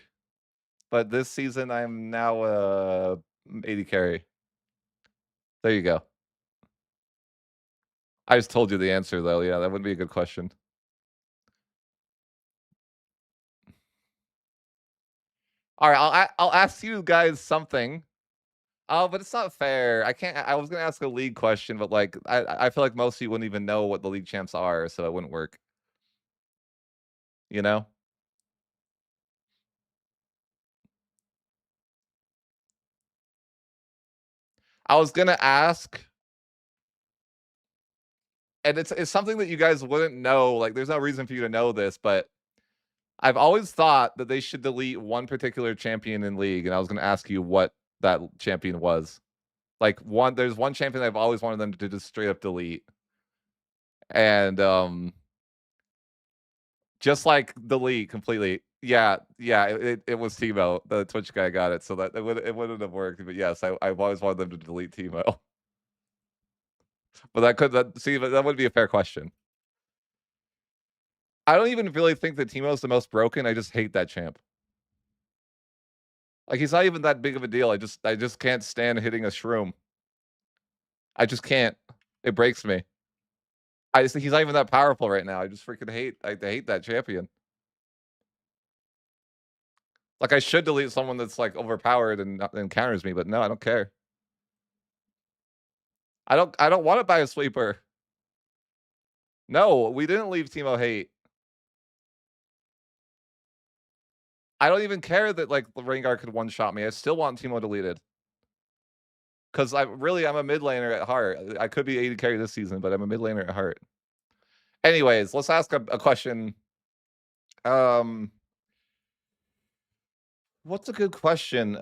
but this season I'm now a 80 carry. There you go. I just told you the answer though. Yeah, that would be a good question. All right, I'll ask you guys something. Oh, but it's not fair. I can't. I was gonna ask a league question, but like I feel like most of you wouldn't even know what the league champs are, so it wouldn't work. You know? I was gonna ask, and it's something that you guys wouldn't know. Like, there's no reason for you to know this, but I've always thought that they should delete one particular champion in league, and I was gonna ask you what that champion was. Like there's one champion I've always wanted them to just straight up delete, and just like delete completely. Yeah, yeah, it was Timo. The Twitch guy got it, so that it wouldn't have worked. But yes, I've always wanted them to delete Timo. But that would be a fair question. I don't even really think that Timo's the most broken. I just hate that champ. Like he's not even that big of a deal. I just can't stand hitting a shroom. I just can't. It breaks me. I just think he's not even that powerful right now. I just freaking hate. I hate that champion. Like I should delete someone that's like overpowered and encounters me, but no, I don't care. I don't want to buy a sweeper. No, we didn't leave Timo hate. I don't even care that like the Rengar could one shot me. I still want Timo deleted. Cause I'm a mid laner at heart. I could be 80 carry this season, but I'm a mid laner at heart. Anyways, let's ask a question. Um what's a good question?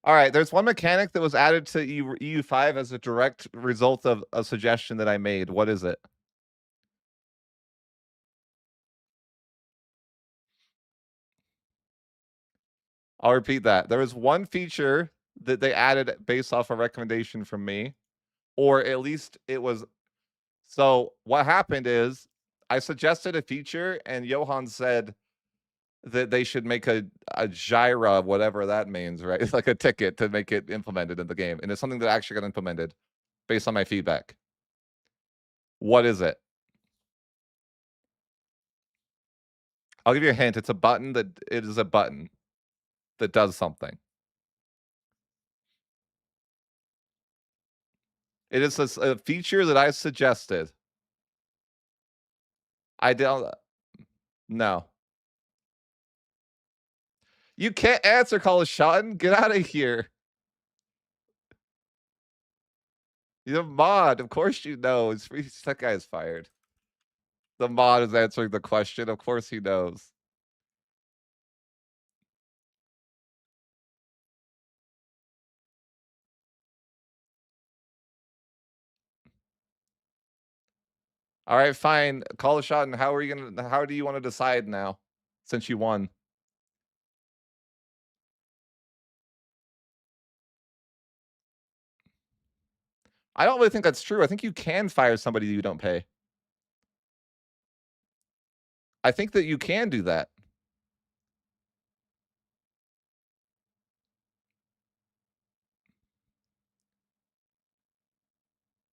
All right, there's one mechanic that was added to EU5 as a direct result of a suggestion that I made. What is it? I'll repeat that. There was one feature that they added based off a recommendation from me, or at least it was. So what happened is I suggested a feature, and Johan said that they should make a gyra, whatever that means, right? It's like a ticket to make it implemented in the game. And it's something that actually got implemented based on my feedback. What is it? I'll give you a hint. It's a button that it is a button that does something. It is a feature that I suggested. I don't. No. You can't answer, Call a Shotton. Get out of here. The mod, of course you know. That guy is fired. The mod is answering the question. Of course he knows. All right, fine. Call a shot. And how do you want to decide now since you won? I don't really think that's true. I think you can fire somebody you don't pay. I think that you can do that.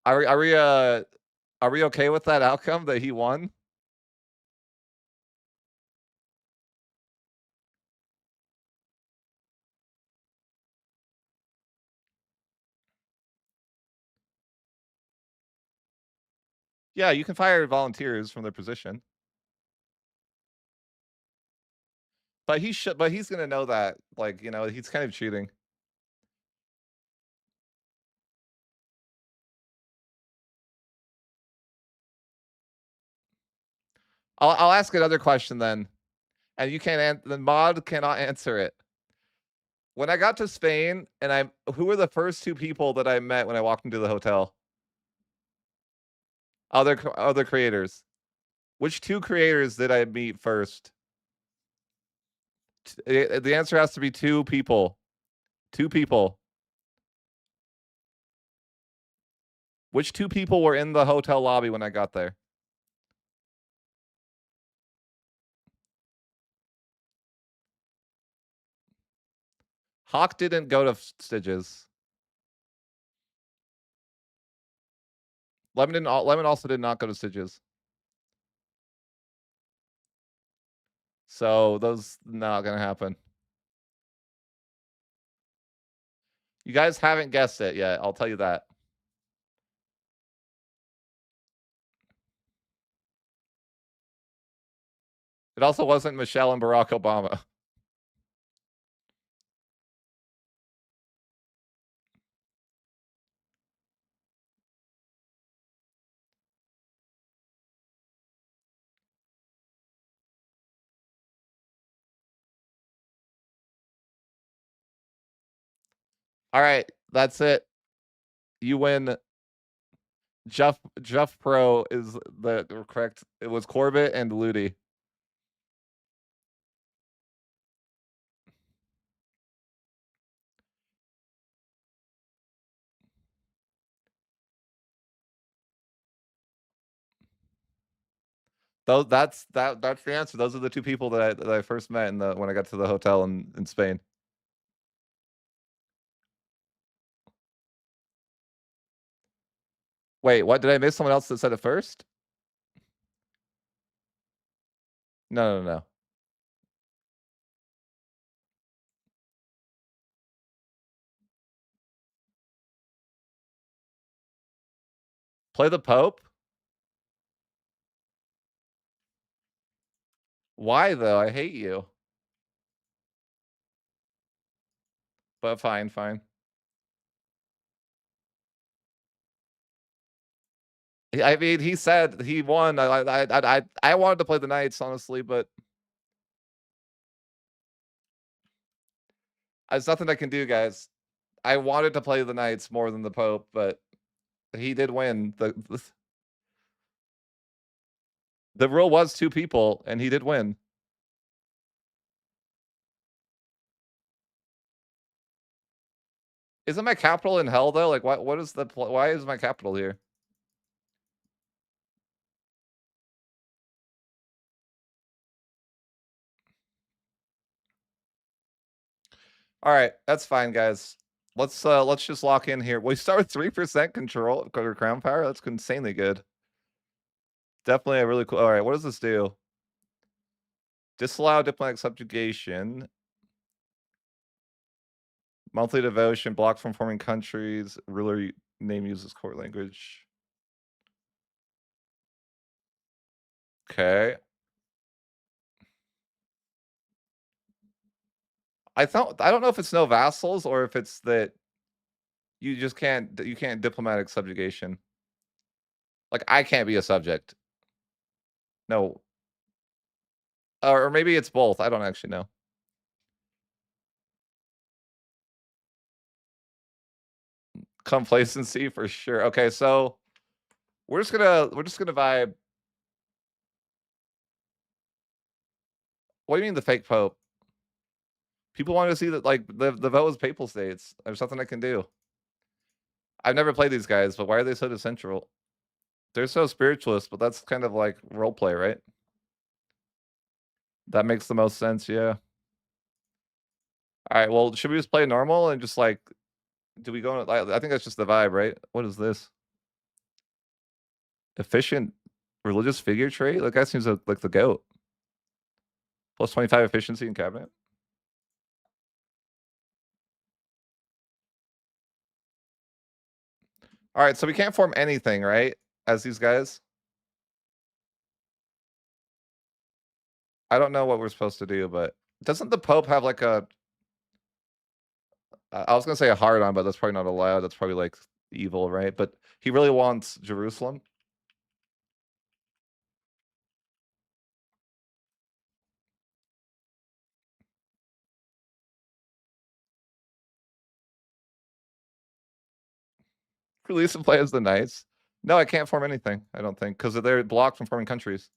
Are we okay with that outcome that he won? Yeah, you can fire volunteers from their position. But he's gonna know that, like, you know, he's kind of cheating. I'll ask another question then, and you can't. The mod cannot answer it. When I got to Spain, and who were the first two people that I met when I walked into the hotel? Other creators. Which two creators did I meet first? The answer has to be two people. Two people. Which two people were in the hotel lobby when I got there? Hawk didn't go to Stitches. Lemon also did not go to Stitches. So those not gonna happen. You guys haven't guessed it yet. I'll tell you that. It also wasn't Michelle and Barack Obama. All right, that's it. You win. Jeff Pro is the correct. It was Corbett and Ludi. That's the answer. Those are the two people that I first met when I got to the hotel in Spain. Wait, what? Did I miss someone else that said it first? No. Play the Pope? Why though? I hate you. But fine. I mean, he said he won. I wanted to play the Knights, honestly, but there's nothing I can do, guys. I wanted to play the knights more than the Pope, but he did win. The rule was 2 people, and he did win. Isn't my capital in hell, though? Like, what is the why is my capital here? Alright, that's fine, guys. Let's just lock in here. We start with 3% control or crown power. That's insanely good. Definitely a really cool. Alright, what does this do? Disallow diplomatic subjugation. Monthly devotion, block from forming countries, ruler name uses court language. Okay. I don't know if it's no vassals or if it's that you can't diplomatic subjugation. Like I can't be a subject. No. Or maybe it's both. I don't actually know. Complacency for sure. Okay, so we're just gonna vibe. What do you mean the fake pope? People want to see that like the vote was papal states. There's something I can do. I've never played these guys, but why are they so central? They're so spiritualist, but that's kind of like role play, right? That makes the most sense, yeah. All right, well, should we just play normal and just like, do we go? I think that's just the vibe, right? What is this? Efficient religious figure trait? That guy seems like the goat. Plus 25 efficiency in cabinet. All right, so we can't form anything, right? As these guys. I don't know what we're supposed to do, but doesn't the Pope have like a? I was gonna say a hard on, but that's probably not allowed. That's probably like evil, right? But he really wants Jerusalem. Release and play as the Knights. No, I can't form anything. I don't think because they're blocked from forming countries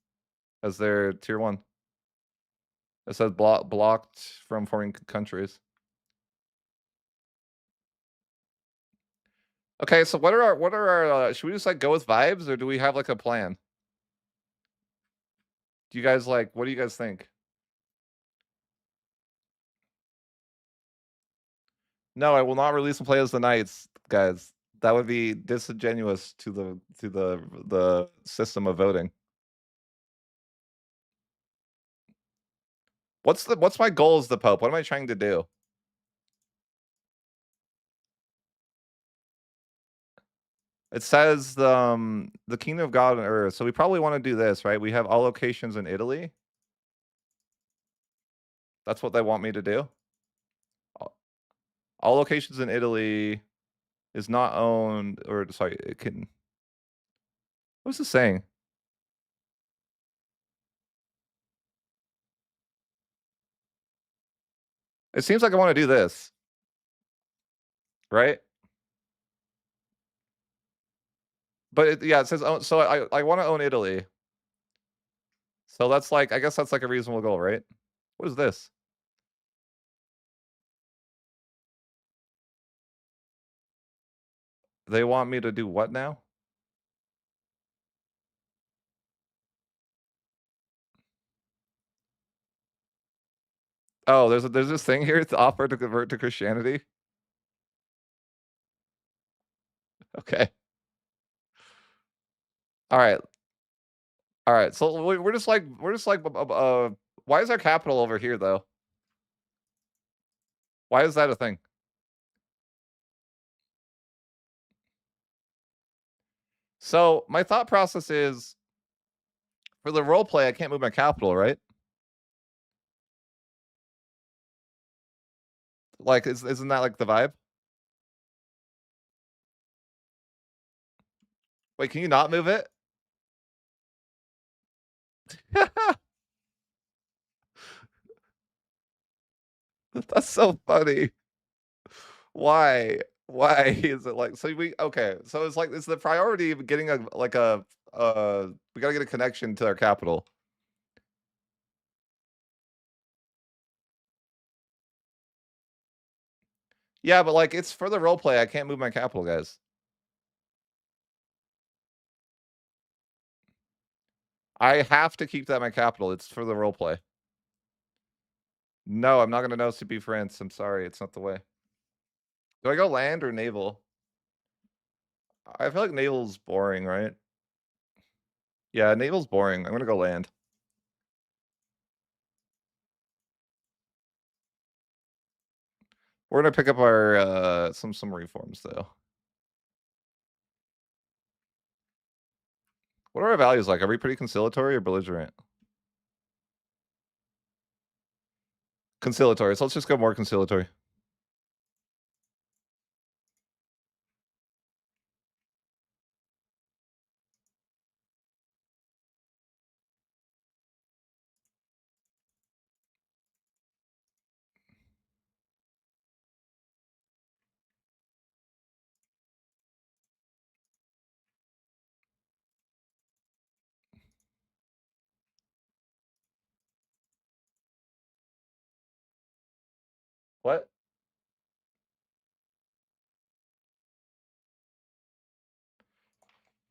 as their tier 1. It says blocked from forming countries. Okay, so what are our should we just like go with vibes or do we have like a plan? Do you guys like what do you guys think? No, I will not release and play as the Knights, guys. That would be disingenuous to the system of voting. What's my goal as the Pope? What am I trying to do? It says the kingdom of God on earth. So we probably want to do this, right? We have all locations in Italy. That's what they want me to do. All locations in Italy is not owned, or sorry, it can. What's this saying? It seems like I want to do this, right? But yeah, it says so. I want to own Italy. So that's like I guess that's like a reasonable goal, right? What is this? They want me to do what now? Oh, there's this thing here to offer to convert to Christianity. Okay. All right. All right. So we're just like why is our capital over here though? Why is that a thing? So my thought process is for the role play, I can't move my capital, right? Like, isn't that like the vibe? Wait, can you not move it? That's so funny. Why? Why is it like so we okay, so it's like it's the priority of getting a like a we gotta get a connection to our capital. Yeah, but like it's for the role play. I can't move my capital, guys. I have to keep that my capital. It's for the role play. No, I'm not gonna know CP France. I'm sorry, it's not the way. Do I go land or naval? I feel like naval's boring, right? Yeah, naval's boring. I'm gonna go land. We're gonna pick up our some reforms though. What are our values like? Are we pretty conciliatory or belligerent? Conciliatory. So let's just go more conciliatory. What?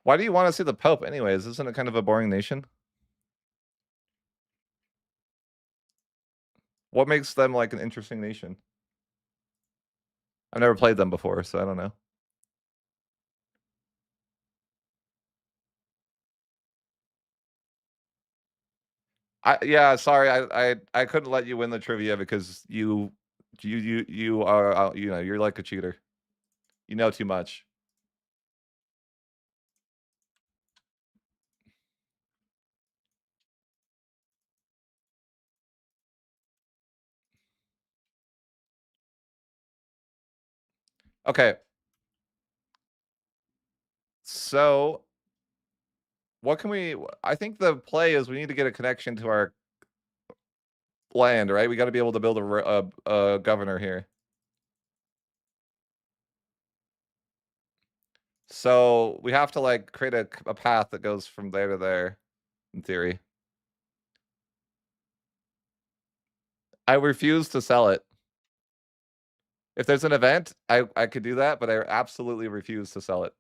Why do you want to see the Pope anyways? Isn't it kind of a boring nation? What makes them like an interesting nation? I've never played them before, so I don't know. Yeah, sorry, I couldn't let you win the trivia because you are you know you're like a cheater. You know too much. Okay. So what can we? I think the play is we need to get a connection to our land, right? We got to be able to build a governor here. So we have to like create a path that goes from there to there, in theory. I refuse to sell it. If there's an event, I could do that, but I absolutely refuse to sell it.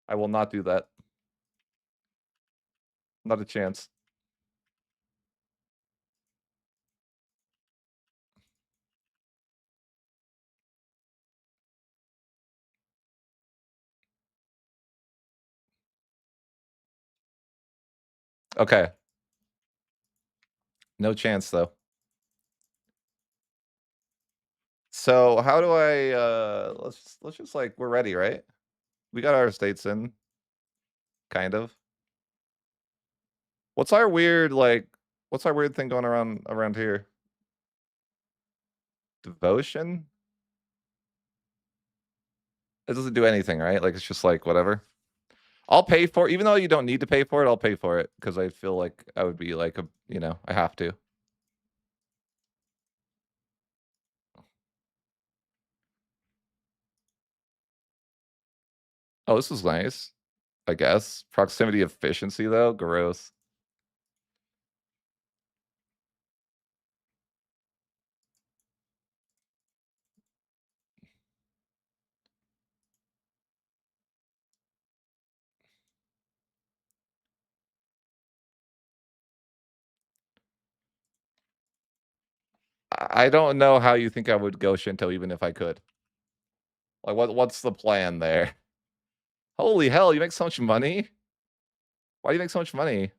I will not do that. Not a chance. Okay. No chance though. So how do I let's just like we're ready, right? We got our states in, kind of. What's our weird like what's our weird thing going around here? Devotion? It doesn't do anything, right? Like it's just like whatever. I'll pay for it, even though you don't need to pay for it, I'll pay for it because I feel like I would be like a you know, I have to. Oh, this is nice, I guess. Proximity efficiency though, gross. I don't know how you think I would go Shinto even if I could. Like what's the plan there? Holy hell, you make so much money? Why do you make so much money?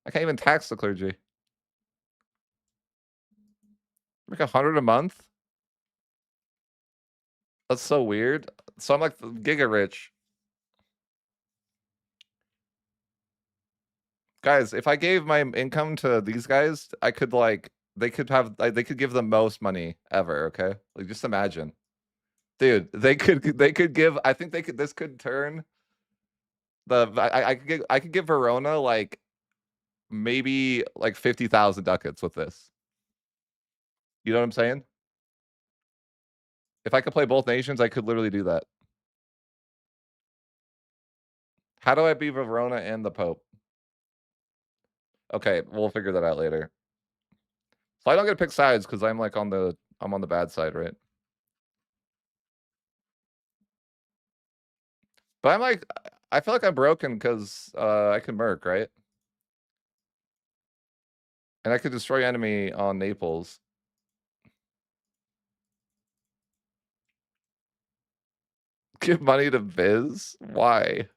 I can't even tax the clergy. Make 100 a month? That's so weird. So I'm like giga rich. Guys, if I gave my income to these guys, I could like they could have they could give the most money ever, okay? Like just imagine. Dude, they could give I think they could this could turn I could give Verona like maybe like 50,000 ducats with this. You know what I'm saying? If I could play both nations, I could literally do that. How do I beat Verona and the Pope? Okay, we'll figure that out later. So I don't get to pick sides because I'm like I'm on the bad side, right? But I'm like, I feel like I'm broken because I can merc, right? And I could destroy enemy on Naples. Give money to Viz? Why?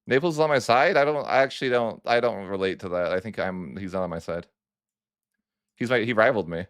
Naples is on my side? I don't relate to that. I think he's not on my side. He rivaled me.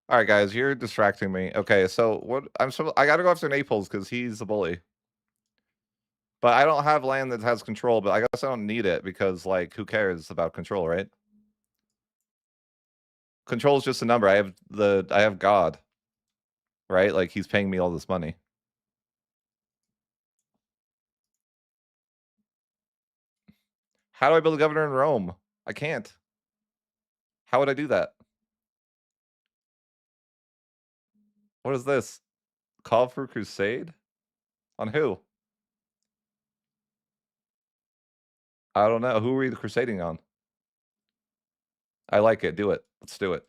All right, guys, you're distracting me. Okay, so I gotta go after Naples because he's a bully. But I don't have land that has control, but I guess I don't need it because, like, who cares about control, right? Control is just a number. I have God, right? Like, he's paying me all this money. How do I build a governor in Rome? I can't. How would I do that? What is this? Call for crusade? On who? I don't know. Who are we crusading on? I like it. Do it. Let's do it.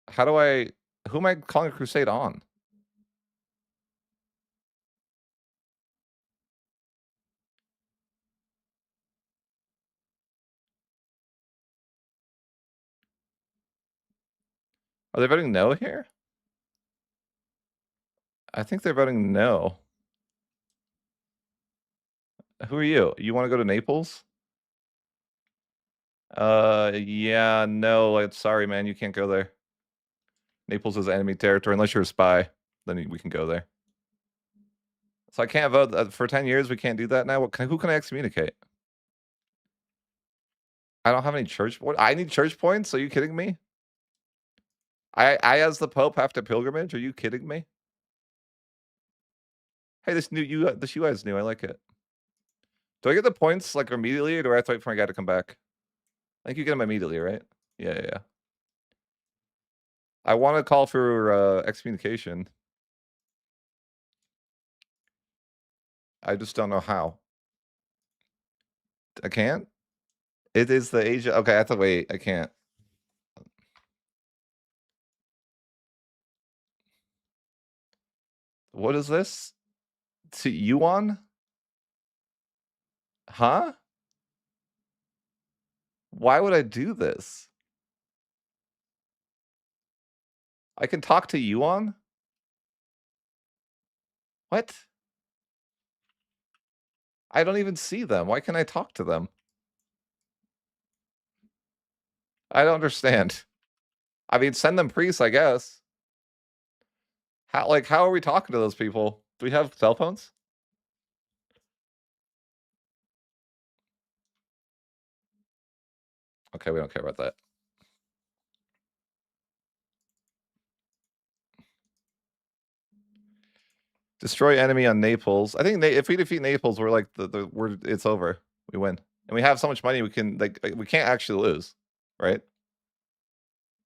How do I who am I calling a crusade on? Are they voting no here? I think they're voting no. Who are you? You wanna go to Naples? Yeah, no, sorry, man, you can't go there. Naples is enemy territory unless you're a spy, then we can go there. So I can't vote for 10 years, we can't do that now? Who can I excommunicate? I don't have any church what? I need church points? Are you kidding me? I as the Pope have to pilgrimage? Are you kidding me? Hey, this UI is new, I like it. Do I get the points, like, immediately, or do I have to wait for my guy to come back? I think you get them immediately, right? Yeah, yeah, yeah. I wanna call for, excommunication. I just don't know how. I can't? It is the age okay, I have to wait, I can't. What is this? To Yuan? Huh? Why would I do this? I can talk to Yuan? What? I don't even see them. Why can't I talk to them? I don't understand. I mean, send them priests, I guess. How are we talking to those people? Do we have cell phones? Okay, we don't care about that. Destroy enemy on Naples. I think if we defeat Naples, we're like it's over. We win, and we have so much money we can we can't actually lose, right?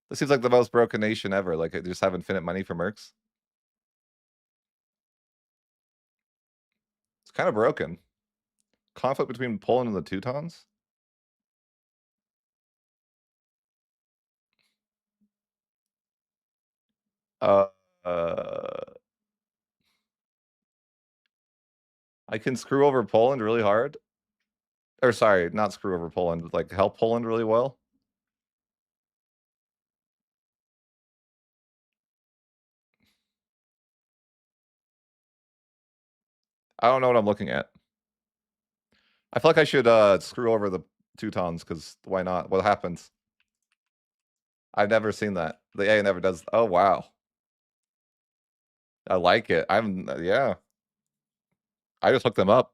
This seems like the most broken nation ever. Like, they just have infinite money for mercs. It's kind of broken. Conflict between Poland and the Teutons. Uh, I can screw over Poland really hard. Or sorry, not screw over Poland, like help Poland really well. I don't know what I'm looking at. I feel like I should screw over the Teutons, because why not? What happens? I've never seen that. The A never does. Oh, wow. I like it. Yeah. I just looked them up.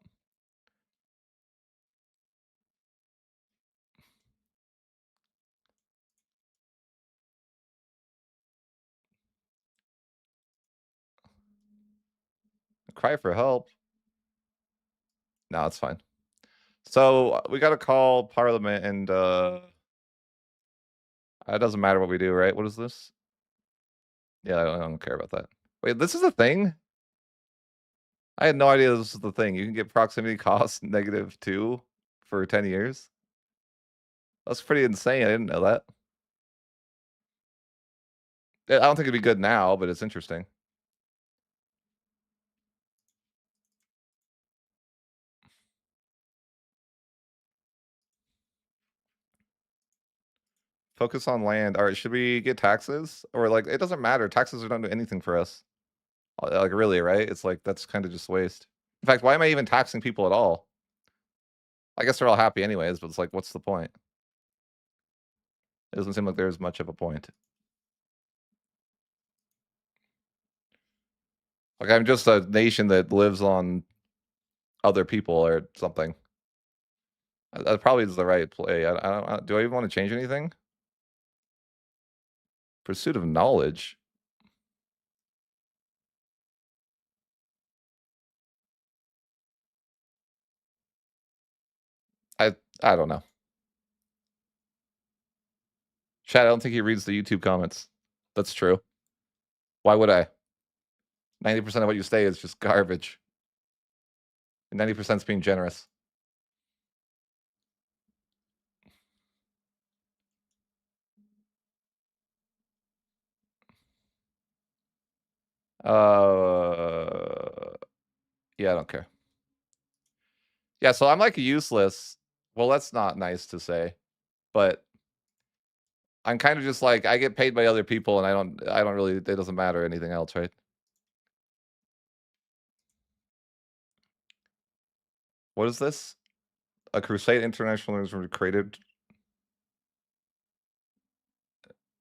Cry for help. No, it's fine. So we got to call Parliament, and it doesn't matter what we do, right? What is this? Yeah, I don't care about that. Wait, this is a thing? I had no idea this was the thing. You can get proximity cost -2 for 10 years. That's pretty insane. I didn't know that. I don't think it'd be good now, but it's interesting. Focus on land. All right, should we get taxes? Or like, it doesn't matter. Taxes don't do anything for us. Like, really, right? It's like, that's kind of just waste. In fact, why am I even taxing people at all? I guess they're all happy anyways, but it's like, what's the point? It doesn't seem like there's much of a point. Like, I'm just a nation that lives on other people or something. That probably is the right play. I don't. Do I even want to change anything? Pursuit of knowledge. I don't know. Chad, I don't think he reads the YouTube comments. That's true. Why would I? 90% of what you say is just garbage. And 90% is being generous. Yeah, I don't care. Yeah, so I'm like useless. Well, that's not nice to say, but I'm kind of just like, I get paid by other people, and I don't really, it doesn't matter anything else, right? What is this? A Crusade International was created.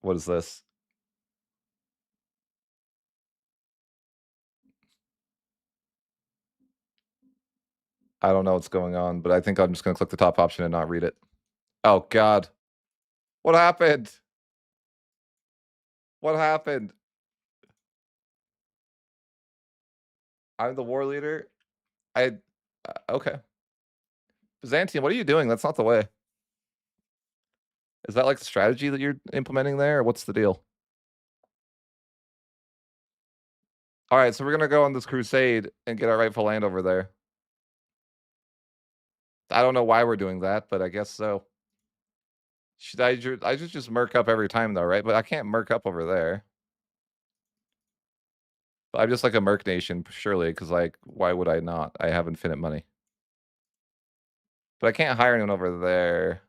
What is this? I don't know what's going on, but I think I'm just gonna click the top option and not read it. Oh God. What happened? What happened? I'm the war leader? I okay. Byzantium, what are you doing? That's not the way. Is that like the strategy that you're implementing there, or what's the deal? Alright, so we're gonna go on this crusade and get our rightful land over there. I don't know why we're doing that, but I guess so. Should I just merc up every time though, right? But I can't merc up over there. But I'm just like a merc nation, surely, because like, why would I not? I have infinite money. But I can't hire anyone over there.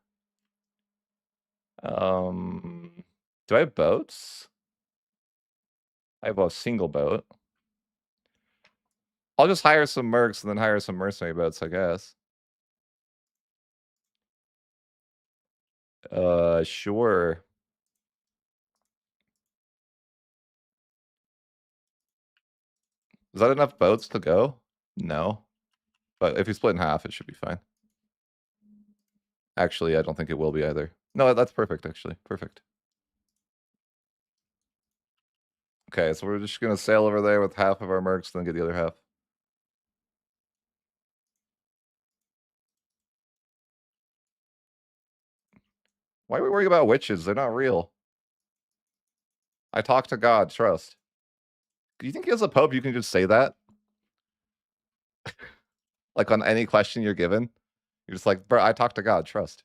Do I have boats? I have a single boat. I'll just hire some mercs and then hire some mercenary boats, I guess. Sure. Is that enough boats to go? No. But if you split in half, it should be fine. Actually, I don't think it will be either. No, that's perfect, actually. Perfect. Okay, so we're just gonna sail over there with half of our mercs, then get the other half. Why are we worrying about witches? They're not real. I talk to God, trust. Do you think as a pope you can just say that? Like on any question you're given? You're just like, bro, I talk to God, trust.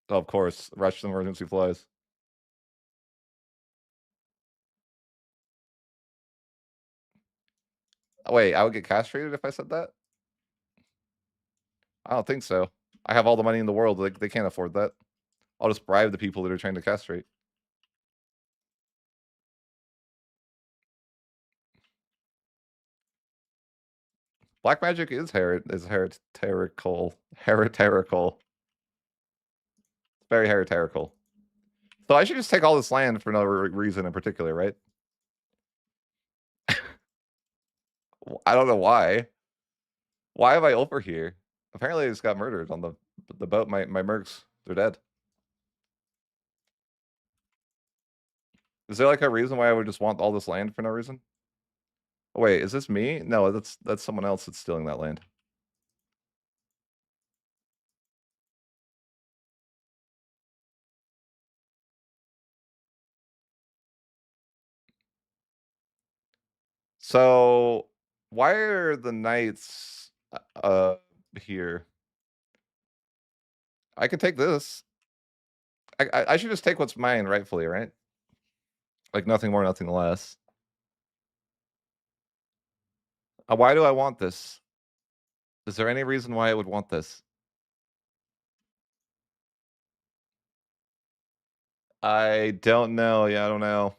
Oh, of course, Russian emergency flies. Oh, wait, I would get castrated if I said that? I don't think so. I have all the money in the world. They can't afford that. I'll just bribe the people that are trying to castrate. Black magic is heretical. Heretical. Very heretical. So I should just take all this land for no reason in particular, right? I don't know why. Why have I over here? Apparently I just got murdered on the boat. My mercs, they're dead. Is there like a reason why I would just want all this land for no reason? Oh, wait, is this me? No, that's someone else that's stealing that land. So why are the knights here? I can take this. I should just take what's mine rightfully, right? Like nothing more, nothing less. Why do I want this? Is there any reason why I would want this? I don't know. Yeah, I don't know.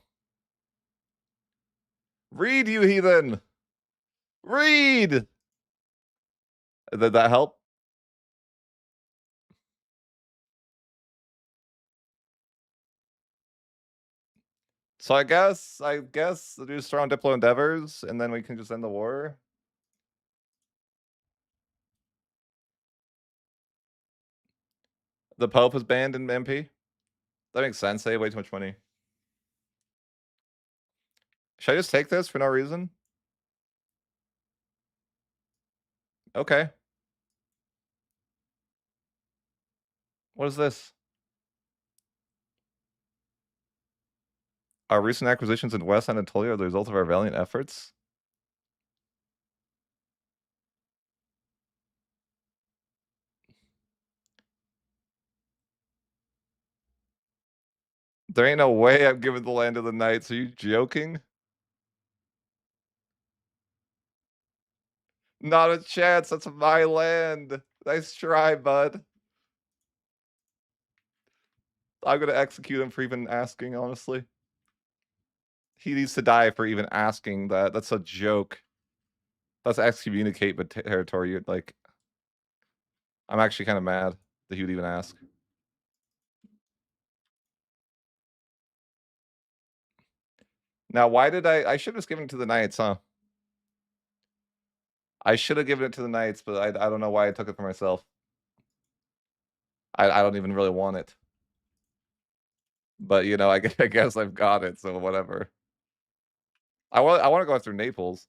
Read, you heathen! Read! Did that help? So I guess do strong Diplo endeavors, and then we can just end the war. The Pope is banned in MP. That makes sense. They have way too much money. Should I just take this for no reason? Okay. What is this? Our recent acquisitions in West Anatolia are the result of our valiant efforts. There ain't no way I'm giving the land to the knights. Are you joking? Not a chance. That's my land. Nice try, bud. I'm gonna execute him for even asking, honestly. He needs to die for even asking that. That's a joke. Let's excommunicate but territory. Like, I'm actually kind of mad that he would even ask. Now, why did I should have just given it to the knights, huh? I should have given it to the knights, but I don't know why I took it for myself. I don't even really want it. But, you know, I guess I've got it, so whatever. I want to go after Naples.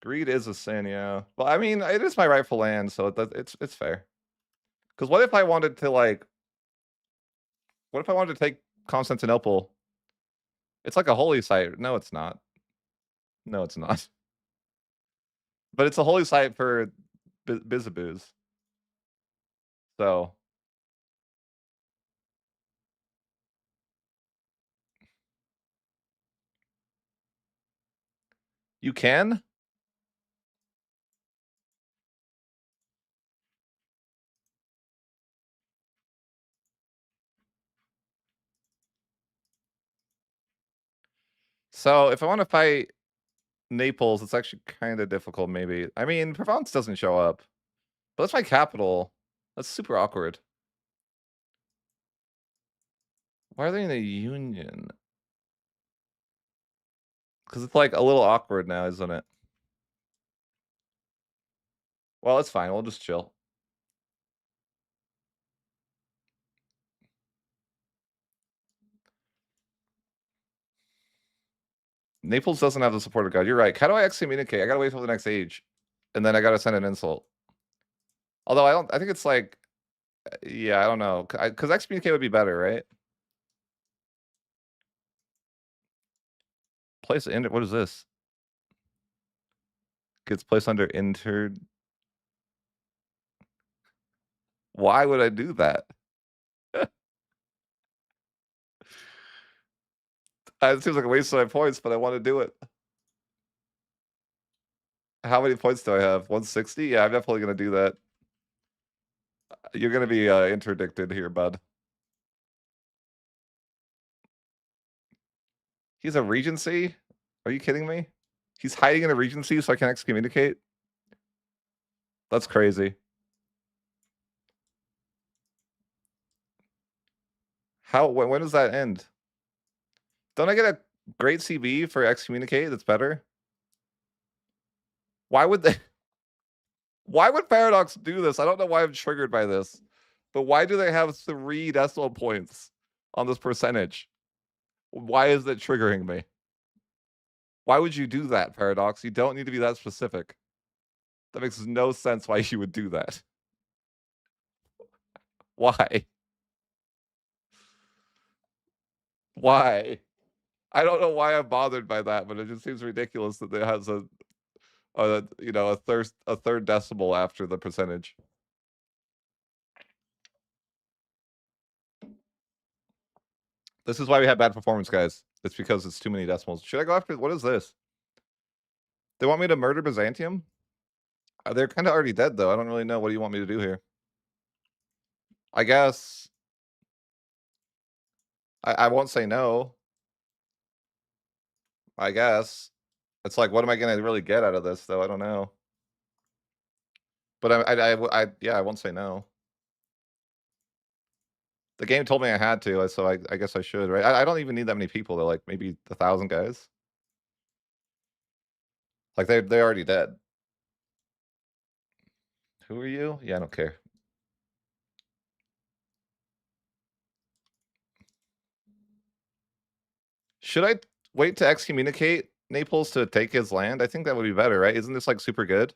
Greed is a sin, yeah. Well, I mean, it is my rightful land, so it's fair. Because what if I wanted to, like... What if I wanted to take Constantinople? It's like a holy site. No, it's not. No, it's not. But it's a holy site for Bizaboos. So... You can? So, if I want to fight Naples, it's actually kind of difficult, maybe. I mean, Provence doesn't show up. But that's my capital. That's super awkward. Why are they in a union? Because it's, like, a little awkward now, isn't it? Well, it's fine. We'll just chill. Naples doesn't have the support of God. You're right. How do I excommunicate? I gotta wait till the next age. And then I gotta send an insult. Although I think it's like... Yeah, I don't know. Because excommunicate would be better, right? Place in... What is this? Gets placed under entered... Why would I do that? It seems like a waste of my points, but I want to do it. How many points do I have? 160? Yeah, I'm definitely going to do that. You're gonna be interdicted here, bud. He's a regency? Are you kidding me? He's hiding in a regency so I can excommunicate? That's crazy. How when does that end? Don't I get a great CB for excommunicate that's better? Why would they why would Paradox do this? I don't know why I'm triggered by this. But why do they have 3 decimal points on this percentage? Why is it triggering me? Why would you do that, Paradox? You don't need to be that specific. That makes no sense why you would do that. Why? Why? I don't know why I'm bothered by that, but it just seems ridiculous that it has you know, a third decimal after the percentage. This is why we have bad performance, guys. It's because it's too many decimals. Should I go after what is this? They want me to murder Byzantium? They're kind of already dead, though. I don't really know. What do you want me to do here? I guess I won't say no. I guess it's like, what am I going to really get out of this, though? I don't know. But yeah, I won't say no. The game told me I had to, so I guess I should, right? I don't even need that many people. They're like maybe 1,000 guys. Like they're already dead. Who are you? Yeah, I don't care. Should I wait to excommunicate Naples to take his land? I think that would be better, right? Isn't this like super good?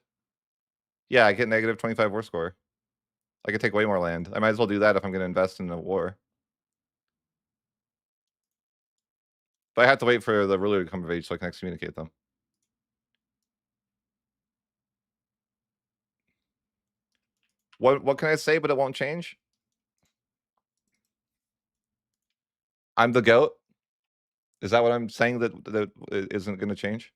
Yeah, I get negative 25 war score. I could take way more land. I might as well do that if I'm going to invest in a war. But I have to wait for the ruler to come of age so I can excommunicate them. What can I say, but it won't change? I'm the goat. Is that what I'm saying that isn't going to change?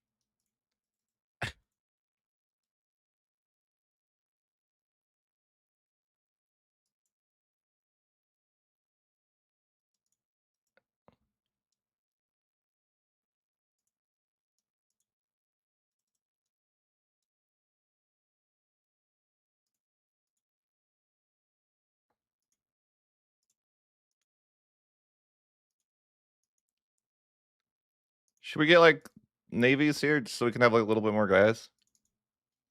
Should we get like navies here so we can have like a little bit more guys?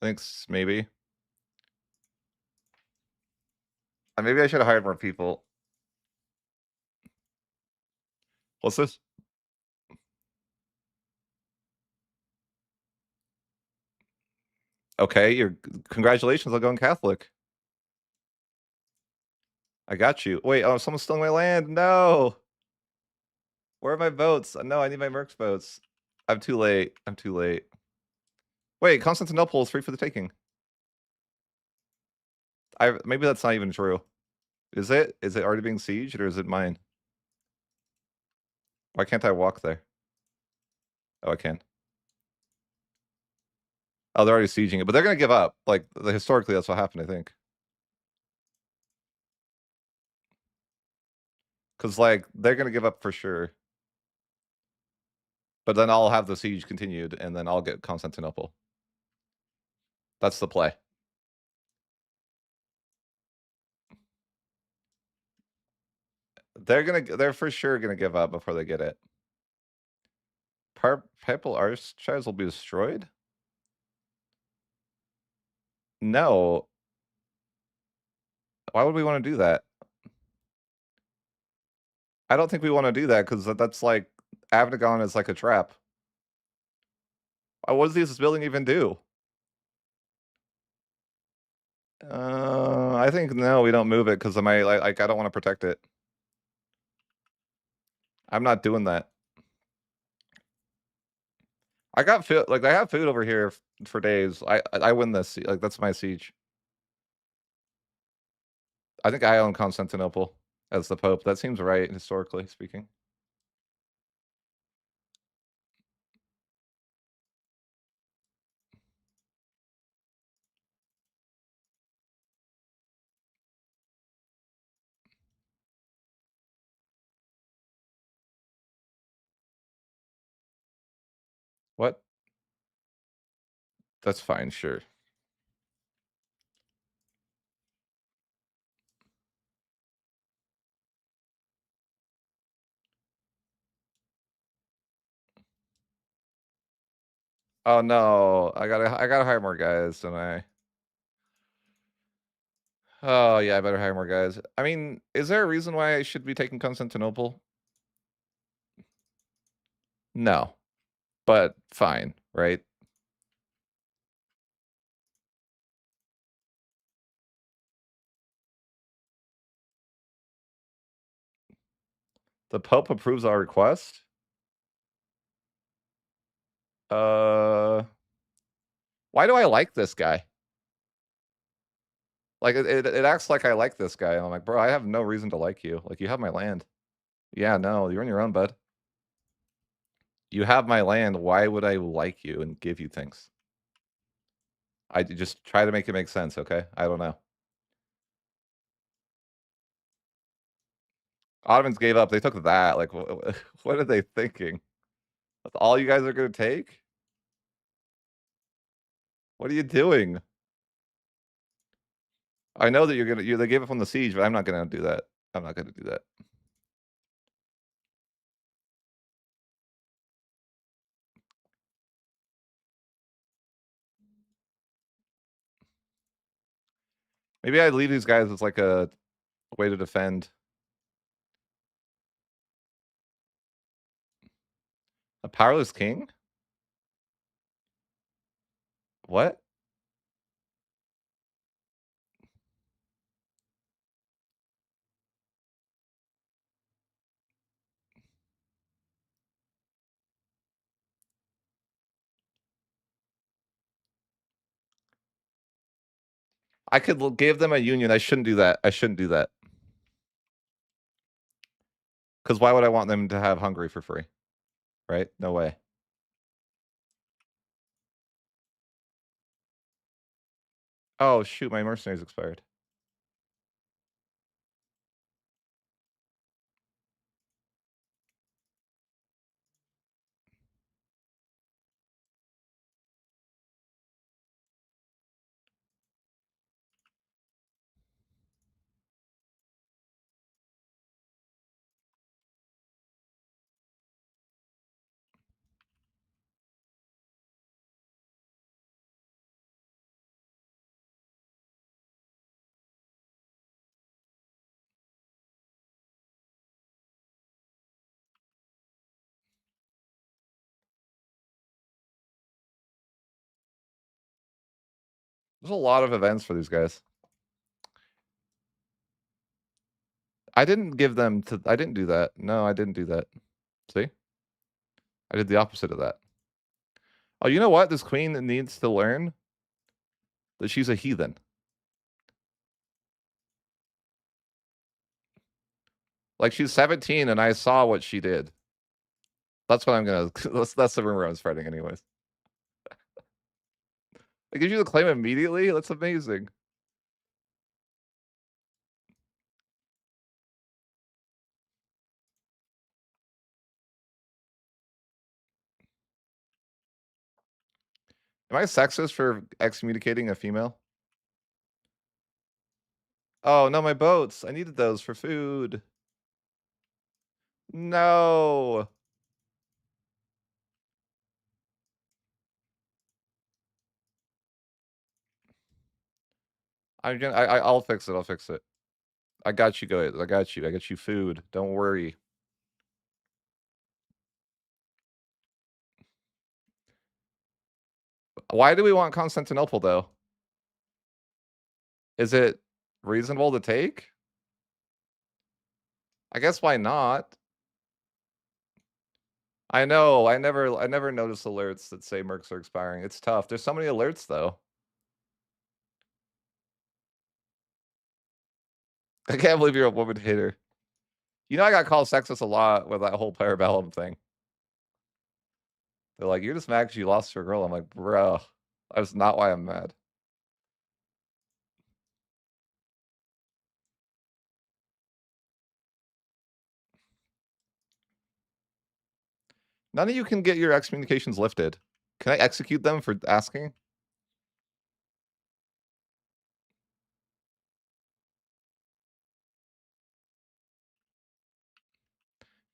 Thanks, maybe. Maybe I should have hired more people. What's this? Okay, you're congratulations on going Catholic. I got you. Wait, oh, someone's stealing my land. No. Where are my votes? No, I need my Mercs votes. I'm too late. I'm too late. Wait, Constantinople is free for the taking. Maybe that's not even true. Is it? Is it already being sieged or is it mine? Why can't I walk there? Oh, I can. Oh, they're already sieging it, but they're gonna give up. Like historically, that's what happened, I think. Because like they're gonna give up for sure. But then I'll have the siege continued, and then I'll get Constantinople. That's the play. They're for sure gonna give up before they get it. Papal archives will be destroyed? No. Why would we want to do that? I don't think we want to do that because that's like Avnagon is like a trap. What does this building even do? I think no, we don't move it because I don't want to protect it. I'm not doing that. I got food, like I have food over here for days. I win this. Like that's my siege. I think I own Constantinople as the Pope. That seems right historically speaking. What? That's fine, sure. Oh, no. I gotta hire more guys, don't I? Oh, yeah, I better hire more guys. I mean, is there a reason why I should be taking Constantinople? No, but fine, right? The Pope approves our request? Uh, why do I like this guy? Like, it acts like I like this guy, and I'm like, "Bro, I have no reason to like you. Like, you have my land." "Yeah, no, you're on your own, bud. You have my land, why would I like you and give you things?" I just try to make it make sense, okay? I don't know. Ottomans gave up, they took that, like, what are they thinking? That's all you guys are gonna take? What are you doing? I know that they gave up on the siege, but I'm not gonna do that. I'm not gonna do that. Maybe I'd leave these guys as, like, a way to defend. A powerless king? What? I could l give them a union, I shouldn't do that, I shouldn't do that. 'Cause why would I want them to have Hungary for free? Right? No way. Oh, shoot, my mercenaries expired. There's a lot of events for these guys. I didn't give them to I didn't do that. No, I didn't do that. See? I did the opposite of that. Oh, you know what? This queen needs to learn that she's a heathen. Like, she's 17, and I saw what she did. That's what I'm gonna that's the rumor I'm spreading anyways. It gives you the claim immediately? That's amazing. Am I sexist for excommunicating a female? Oh, no, my boats. I needed those for food. No. I'll fix it, I'll fix it. I got you guys, I got you. I got you food. Don't worry. Why do we want Constantinople, though? Is it reasonable to take? I guess why not? I know, I never notice alerts that say mercs are expiring. It's tough. There's so many alerts, though. I can't believe you're a woman hater. You know I got called sexist a lot with that whole Parabellum thing. They're like, "You're just mad 'cause you lost your girl." I'm like, "Bro, that's not why I'm mad." None of you can get your excommunications lifted. Can I execute them for asking?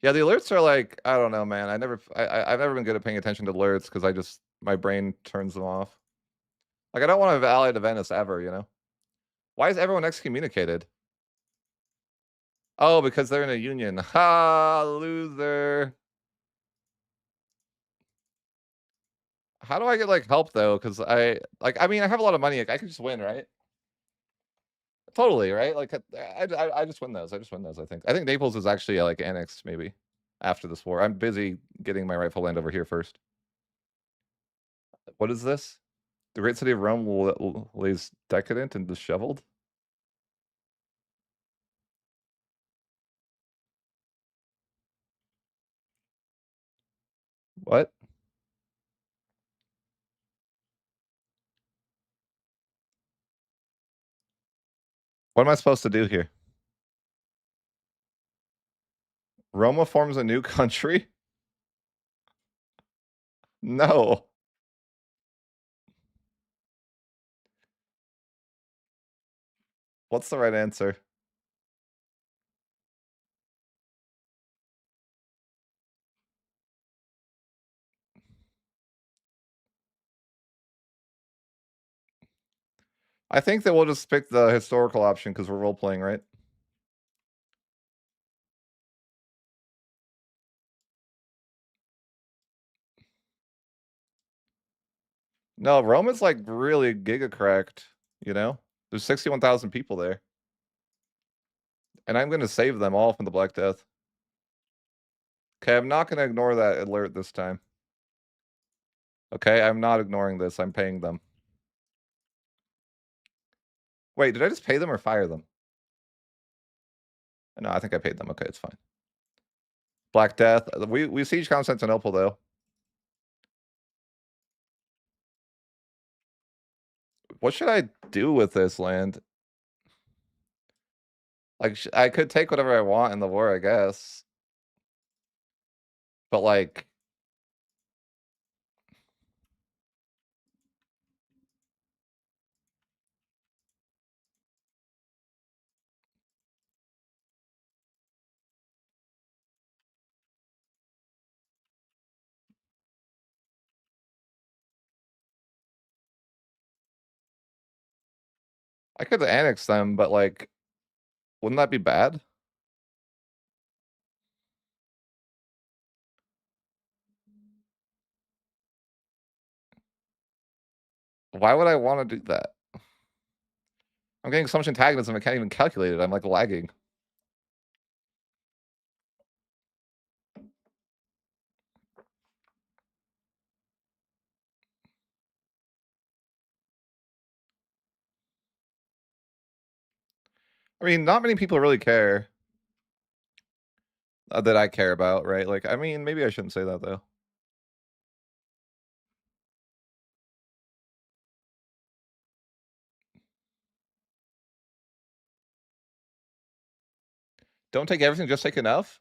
Yeah, the alerts are like, I don't know, man. I've never been good at paying attention to alerts because my brain turns them off. Like, I don't want to ally to Venice ever, you know? Why is everyone excommunicated? Oh, because they're in a union. Ha, loser. How do I get, like, help, though? Because I mean, I have a lot of money. Like, I could just win, right? Totally, right? Like, I just win those. I just win those, I think. I think Naples is actually, like, annexed, maybe, after this war. I'm busy getting my rightful land over here first. What is this? The great city of Rome lays decadent and disheveled? What? What am I supposed to do here? Roma forms a new country? No. What's the right answer? I think that we'll just pick the historical option because we're role-playing, right? No, Rome is, like, really giga-cracked, you know? There's 61,000 people there. And I'm gonna save them all from the Black Death. Okay, I'm not gonna ignore that alert this time. Okay, I'm not ignoring this, I'm paying them. Wait, did I just pay them or fire them? No, I think I paid them. Okay, it's fine. Black Death. We siege Constantinople, though. What should I do with this land? Like, I could take whatever I want in the war, I guess. But, like... I could annex them, but, like... Wouldn't that be bad? Why would I want to do that? I'm getting so much antagonism, I can't even calculate it. I'm, like, lagging. I mean, not many people really care. That I care about, right? Like, I mean, maybe I shouldn't say that, though. Don't take everything, just take enough?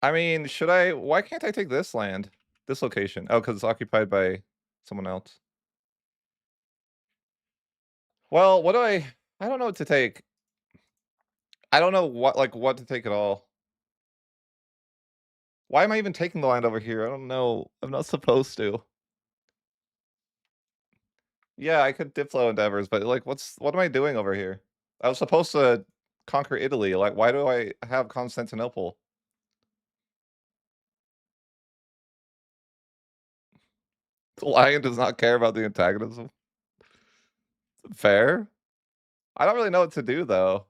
I mean, should I... Why can't I take this land? This location? Oh, because it's occupied by someone else. Well, what do I don't know what to take. I don't know what to take at all. Why am I even taking the land over here? I don't know. I'm not supposed to. Yeah, I could Diplo endeavors, but, like, what am I doing over here? I was supposed to conquer Italy. Like, why do I have Constantinople? The lion does not care about the antagonism. Fair. I don't really know what to do, though.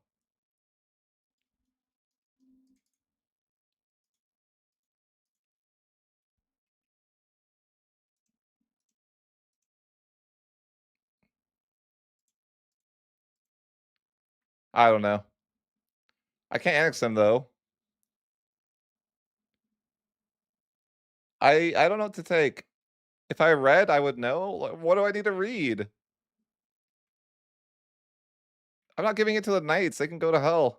I don't know. I can't annex them, though. I don't know what to take. If I read, I would know. What do I need to read? I'm not giving it to the knights. They can go to hell.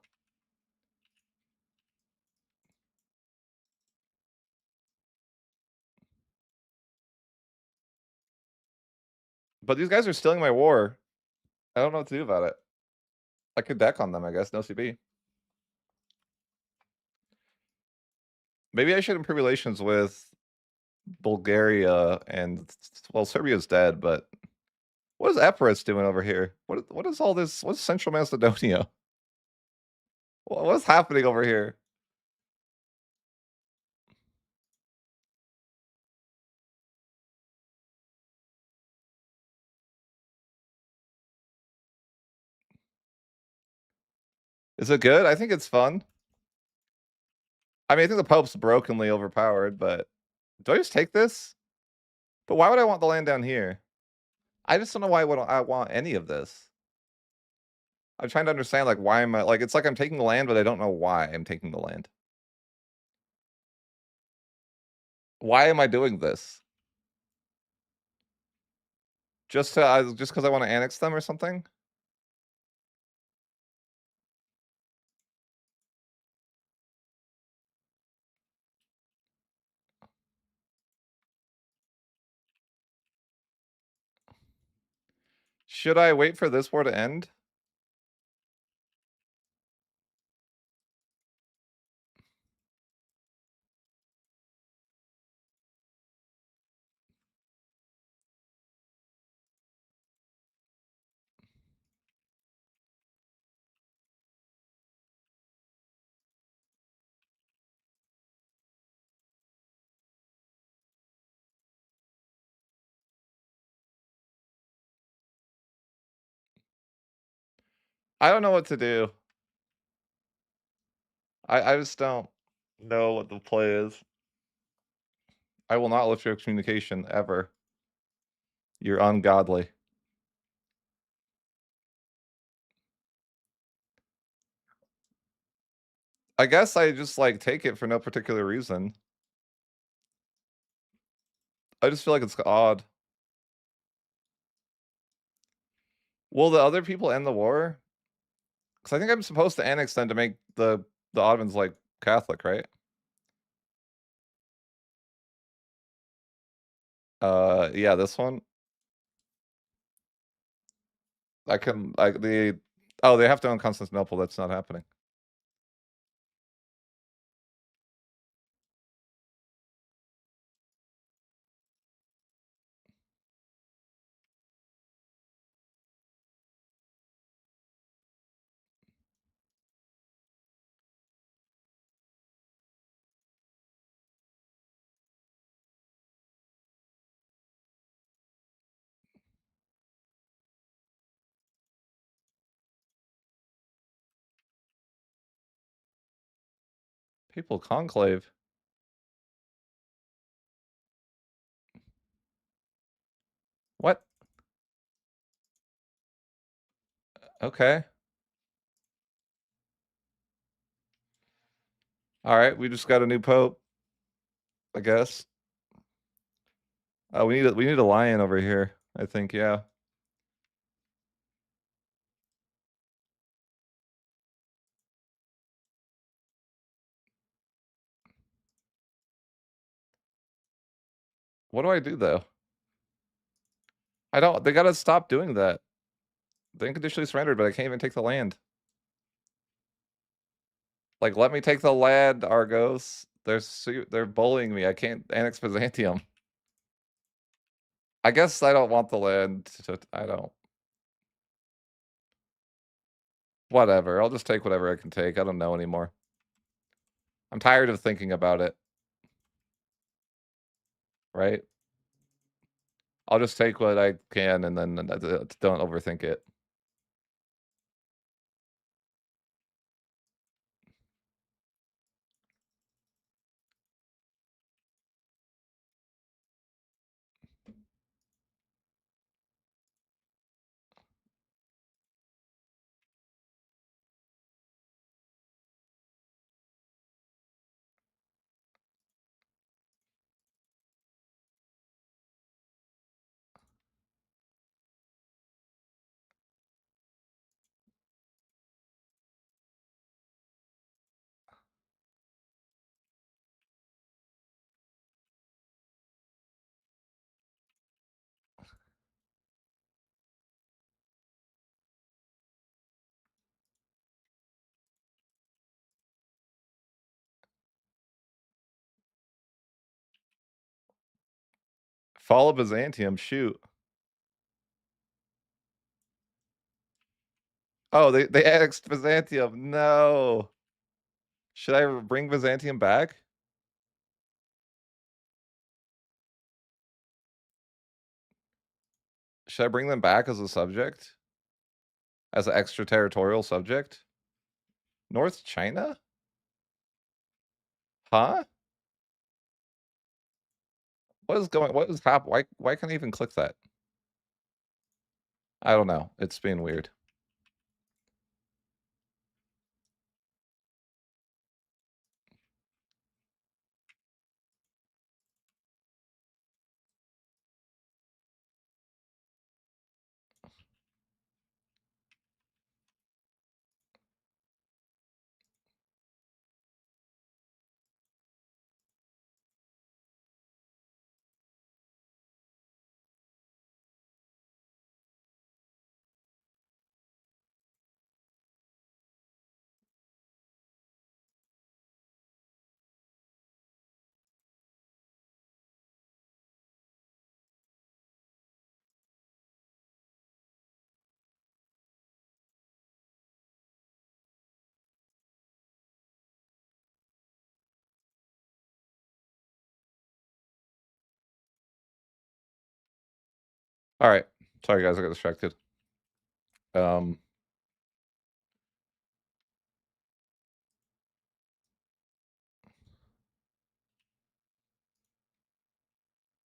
But these guys are stealing my war. I don't know what to do about it. I could deck on them, I guess, no CB. Maybe I should improve relations with Bulgaria and, well, Serbia's dead, but what is Epirus doing over here? What is all this? What's Central Macedonia? What's happening over here? Is it good? I think it's fun. I mean, I think the Pope's brokenly overpowered, but do I just take this? But why would I want the land down here? I just don't know why I want any of this. I'm trying to understand, like, why am I like, it's like I'm taking the land, but I don't know why I'm taking the land. Why am I doing this? Just because I wanna annex them or something? Should I wait for this war to end? I don't know what to do. I just don't know what the play is. I will not lift your communication ever. You're ungodly. I guess I just, like, take it for no particular reason. I just feel like it's odd. Will the other people end the war? Because I think I'm supposed to annex them to make the Ottomans, like, Catholic, right? Yeah, this one? I can like, oh, they have to own Constantinople, that's not happening. Papal conclave? What? Okay. Alright, we just got a new pope, I guess. We need a lion over here, I think, yeah. What do I do, though? I don't they gotta stop doing that. They unconditionally surrendered, but I can't even take the land. Like, let me take the land, Argos. They're bullying me. I can't annex Byzantium. I guess I don't want the land I don't. Whatever. I'll just take whatever I can take. I don't know anymore. I'm tired of thinking about it. Right? I'll just take what I can and then don't overthink it. Fall of Byzantium, shoot. Oh, they annexed Byzantium. No. Should I bring Byzantium back? Should I bring them back as a subject? As an extraterritorial subject? North China? Huh? What is happening? Why can't I even click that? I don't know. It's being weird. All right. Sorry, guys. I got distracted.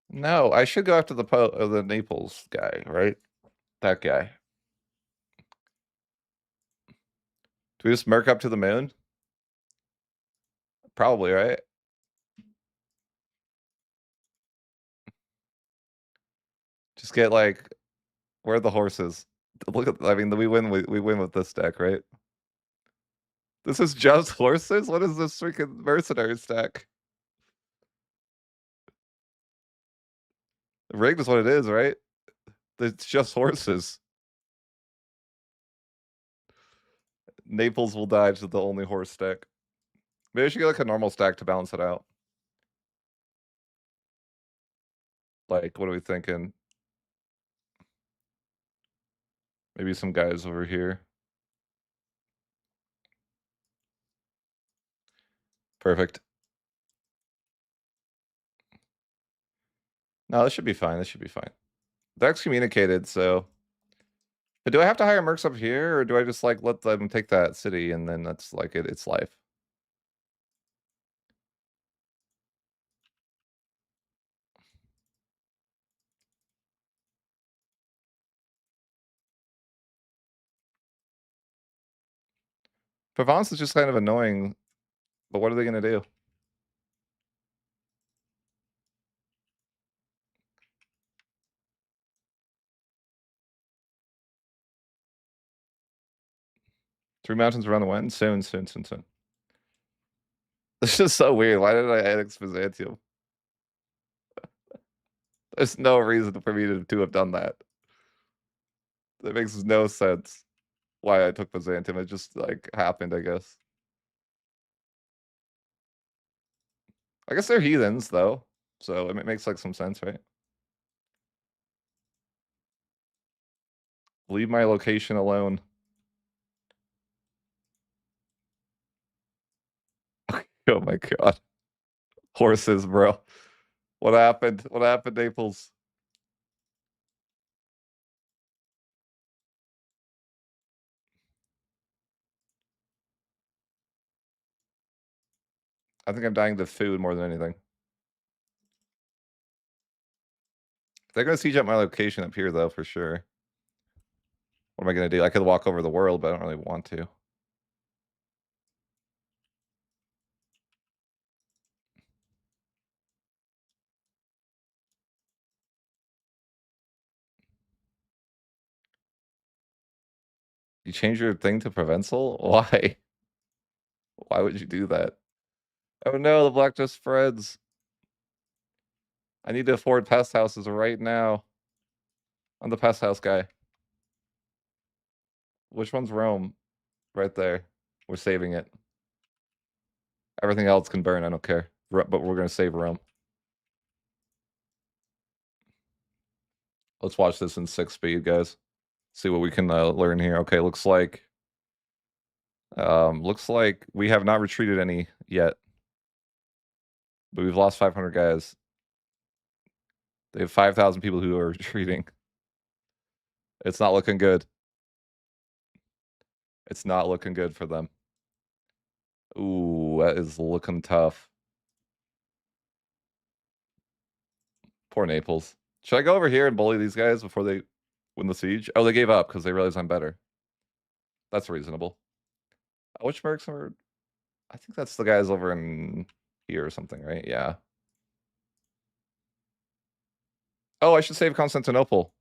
No, I should go after the Naples guy, right? That guy. Do we just merc up to the moon? Probably, right? Just get like, where are the horses? Look at, I mean, we win with this deck, right? This is just horses? What is this freaking mercenary stack? Rigged is what it is, right? It's just horses. Naples will die to the only horse stack. Maybe I should get like a normal stack to balance it out. Like, what are we thinking? Maybe some guys over here. Perfect. No, this should be fine. This should be fine. They're excommunicated, so. But do I have to hire mercs up here, or do I just like let them take that city and then that's like it's life? Provence is just kind of annoying, but what are they gonna do? Three mountains around the wind? Soon. This is so weird. Why did I annex Byzantium? There's no reason for me to have done that. That makes no sense why I took Byzantium. It just like happened, I guess. I guess they're heathens though, so it makes like some sense, right? Leave my location alone. Oh my god. Horses, bro. What happened? What happened, Naples? I think I'm dying to food more than anything. They're gonna siege up my location up here though, for sure. What am I gonna do? I could walk over the world, but I don't really want to. You change your thing to Provençal? Why? Why would you do that? Oh no, the black just spreads. I need to afford pest houses right now. I'm the pest house guy. Which one's Rome? Right there. We're saving it. Everything else can burn, I don't care. But we're gonna save Rome. Let's watch this in 6 speed, guys. See what we can learn here. Okay, looks like we have not retreated any yet. But we've lost 500 guys. They have 5,000 people who are retreating. It's not looking good. It's not looking good for them. Ooh, that is looking tough. Poor Naples. Should I go over here and bully these guys before they win the siege? Oh, they gave up because they realize I'm better. That's reasonable. Which barracks are... I think that's the guys over in here or something, right? Yeah. Oh, I should save Constantinople.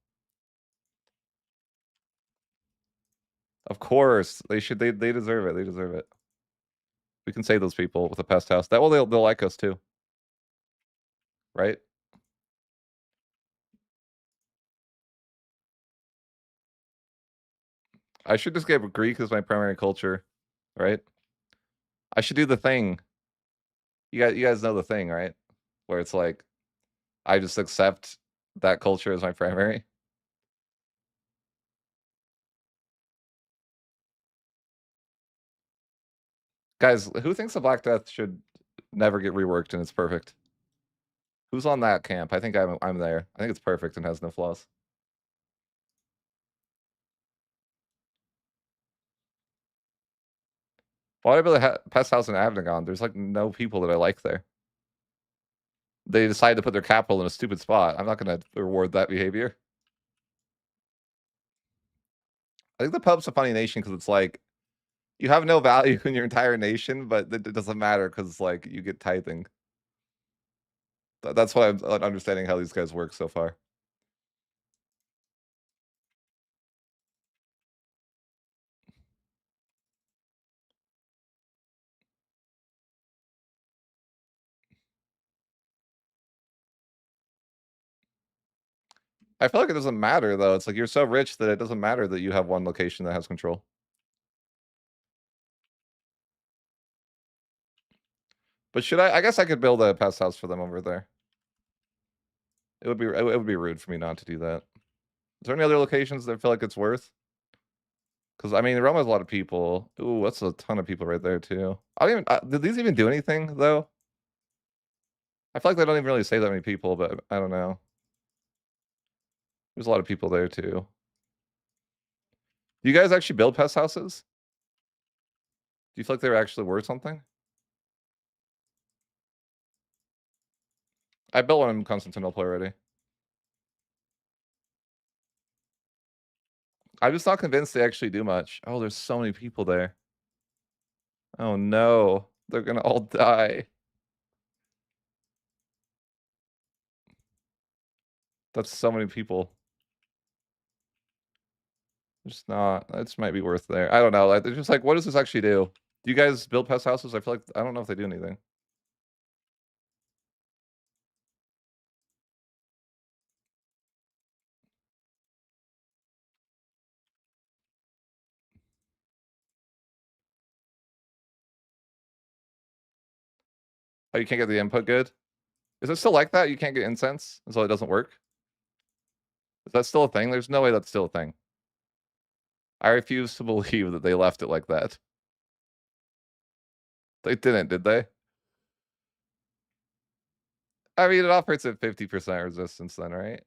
Of course. They should. They deserve it. They deserve it. We can save those people with a pest house. That will they'll like us too. Right? I should just get Greek as my primary culture, right? I should do the thing. You guys know the thing, right? Where it's like I just accept that culture as my primary. Guys, who thinks the Black Death should never get reworked and it's perfect? Who's on that camp? I think I'm there. I think it's perfect and has no flaws. Why would I build a pest house in Avignon? There's like no people that I like there. They decide to put their capital in a stupid spot. I'm not going to reward that behavior. I think the Pope's a funny nation because it's like you have no value in your entire nation, but it doesn't matter because it's like you get tithing. That's why I'm understanding how these guys work so far. I feel like it doesn't matter though. It's like you're so rich that it doesn't matter that you have one location that has control. But should I guess I could build a pest house for them over there. It would be rude for me not to do that. Is there any other locations that I feel like it's worth? Because I mean, Rome has a lot of people. Ooh, that's a ton of people right there too. I don't even. Did these even do anything though? I feel like they don't even really say that many people, but I don't know. There's a lot of people there too. Do you guys actually build pest houses? Do you feel like they're actually worth something? I built one in Constantinople already. I'm just not convinced they actually do much. Oh, there's so many people there. Oh no, they're gonna all die. That's so many people. Just not. This might be worth there. I don't know. Like, they're just like, what does this actually do? Do you guys build pest houses? I feel like I don't know if they do anything. Oh, you can't get the input good? Is it still like that? You can't get incense, so it doesn't work? Is that still a thing? There's no way that's still a thing. I refuse to believe that they left it like that. They didn't, did they? I mean, it operates at 50% resistance then, right?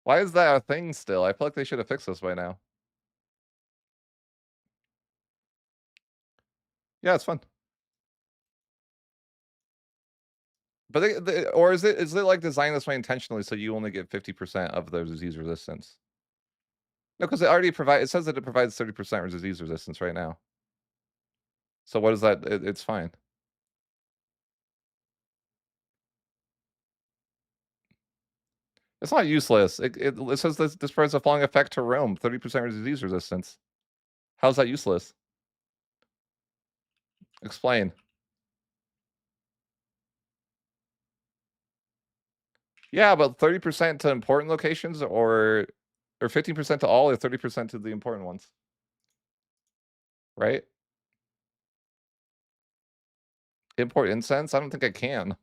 Why is that a thing still? I feel like they should have fixed this by now. Yeah, it's fun. But or is it like designed this way intentionally so you only get 50% of the disease resistance? No, because it says that it provides 30% disease resistance right now. So what is that? It's fine. It's not useless. It says this provides a falling effect to Rome, 30% disease resistance. How's that useless? Explain. Yeah, but 30% to important locations or 15% to all or 30% to the important ones. Right? Import incense? I don't think I can.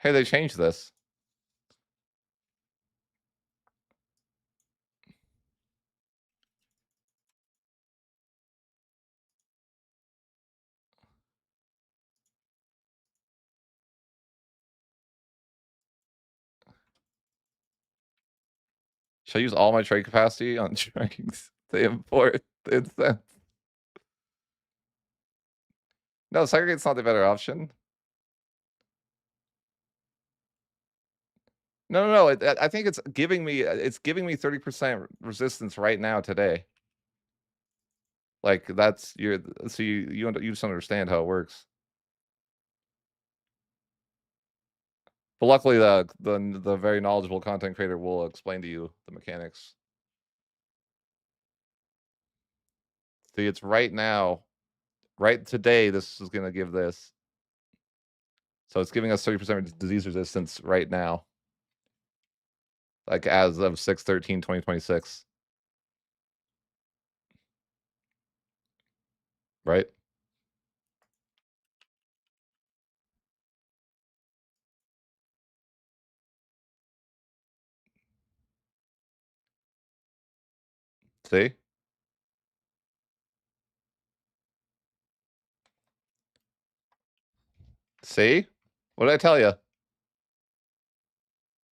Hey, they changed this. Should I use all my trade capacity on trains to import the incense? No, segregate's not the better option. No. I think it's giving me 30% resistance right now today. Like that's you just don't understand how it works. But luckily, the very knowledgeable content creator will explain to you the mechanics. See, it's right now, right today. This is gonna give this. So it's giving us 30% disease resistance right now, like as of 6/13/2026. Right? See? See? What did I tell you?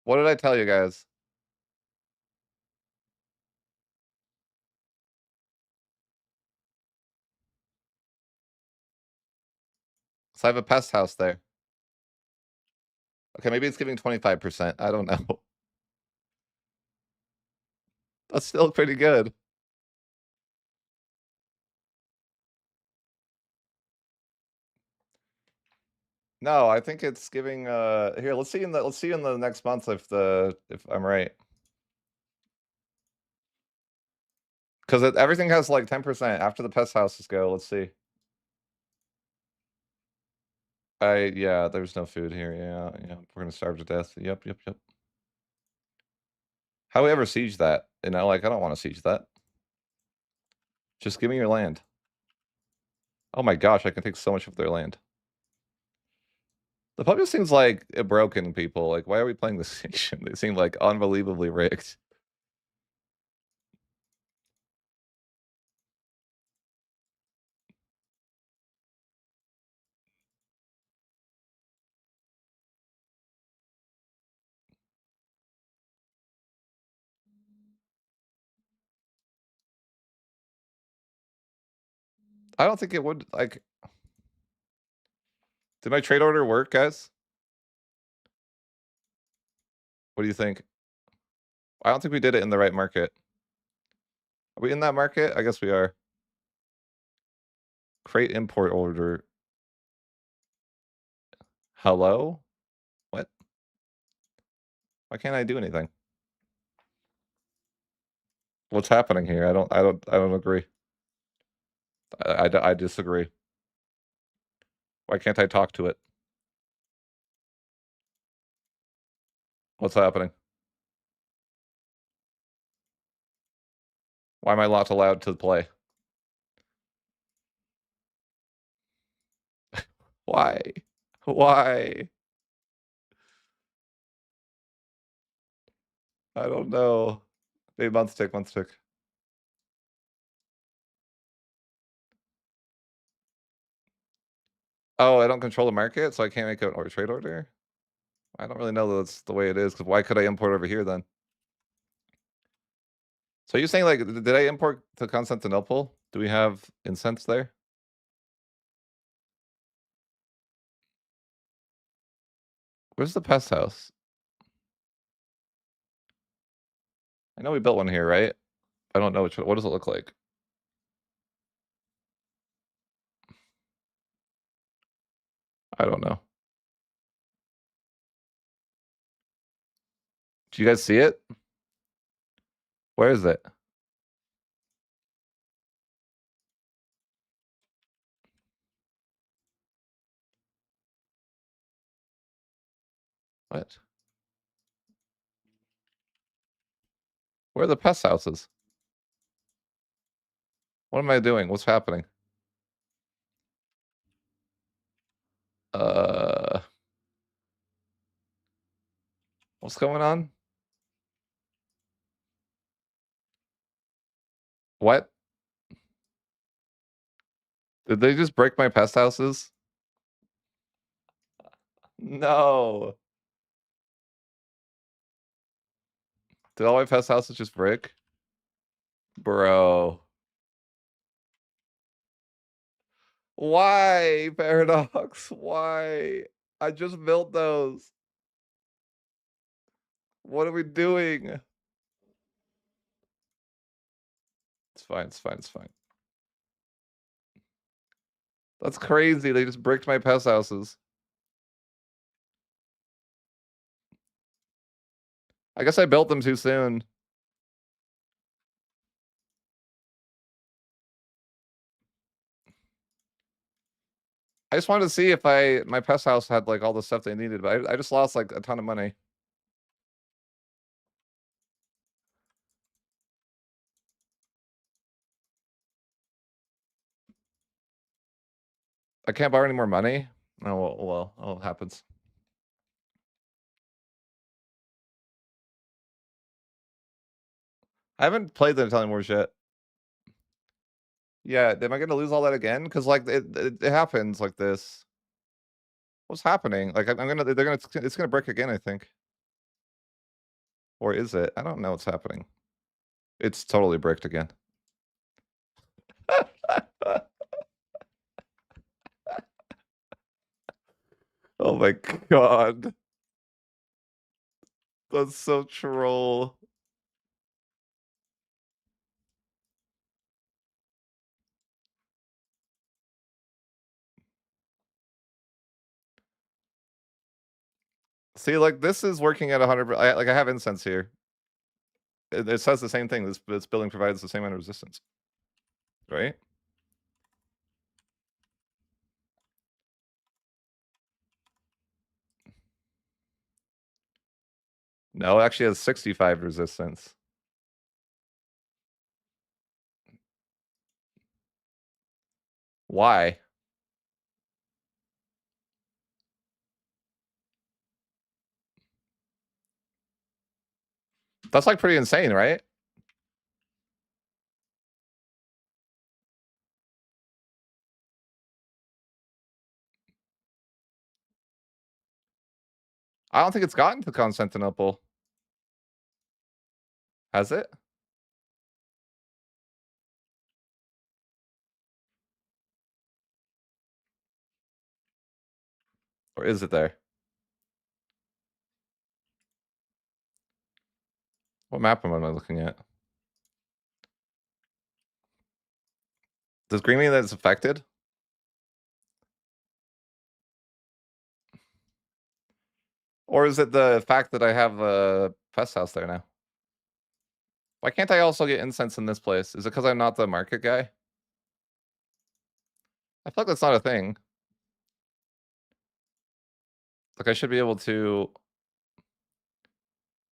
What did I tell you guys? So I have a pest house there. Okay, maybe it's giving 25%. I don't know. That's still pretty good. No, I think it's giving here, let's see in the next month if I'm right. Because everything has like 10% after the pest houses go. Let's see. Yeah, there's no food here. Yeah. We're gonna starve to death. Yep. How do we ever siege that? Like I don't want to siege that. Just give me your land. Oh my gosh, I can take so much of their land. The public seems like broken people. Like, why are we playing this nation? They seem like unbelievably rigged. I don't think it would, like... Did my trade order work, guys? What do you think? I don't think we did it in the right market. Are we in that market? I guess we are. Create import order. Hello? What? Why can't I do anything? What's happening here? I don't agree. I disagree. Why can't I talk to it? What's happening? Why am I not allowed to play? Why? Why? I don't know. Maybe months tick. Oh, I don't control the market, so I can't make a trade order? I don't really know that that's the way it is, because why could I import over here then? So you're saying, like, did I import to Constantinople? Do we have incense there? Where's the pest house? I know we built one here, right? I don't know what does it look like? I don't know. Do you guys see it? Where is it? What? Where are the pest houses? What am I doing? What's happening? Uh, What's going on? What? Did they just break my pest houses? No. Did all my pest houses just break? Bro. Why, Paradox? Why? I just built those. What are we doing? It's fine, it's fine, it's fine. That's crazy. They just bricked my pest houses. I guess I built them too soon. I just wanted to see if my pest house had like all the stuff they needed, but I just lost like a ton of money. I can't borrow any more money? Oh, well, it happens. I haven't played the Italian Wars yet. Yeah, am I gonna lose all that again? Because like it happens like this. What's happening? Like it's gonna break again, I think. Or is it? I don't know what's happening. It's totally bricked again. Oh my god. That's so troll. See, like this is working at 100. Like I have incense here. It says the same thing. This building provides the same amount of resistance, right? No, it actually has 65 resistance. Why? That's like pretty insane, right? I don't think it's gotten to Constantinople. Has it? Or is it there? What map am I looking at? Does green mean that it's affected? Or is it the fact that I have a pest house there now? Why can't I also get incense in this place? Is it because I'm not the market guy? I feel like that's not a thing. Like I should be able to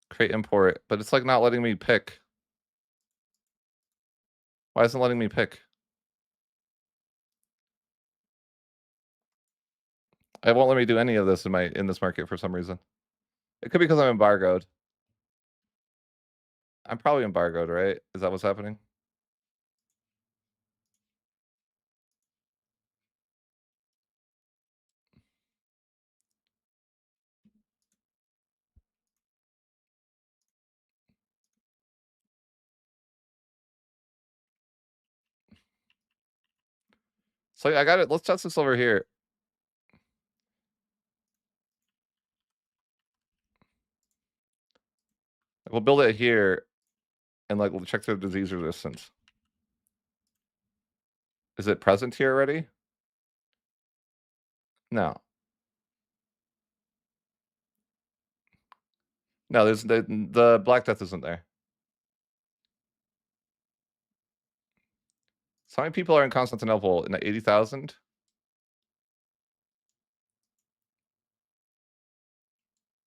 create import, but it's like not letting me pick. Why isn't it letting me pick? It won't let me do any of this in this market for some reason. It could be because I'm embargoed. I'm probably embargoed, right? Is that what's happening? So I got it. Let's test this over here. We'll build it here and like we'll check the disease resistance. Is it present here already? No. No, there's the Black Death isn't there. So how many people are in Constantinople? In 80,000?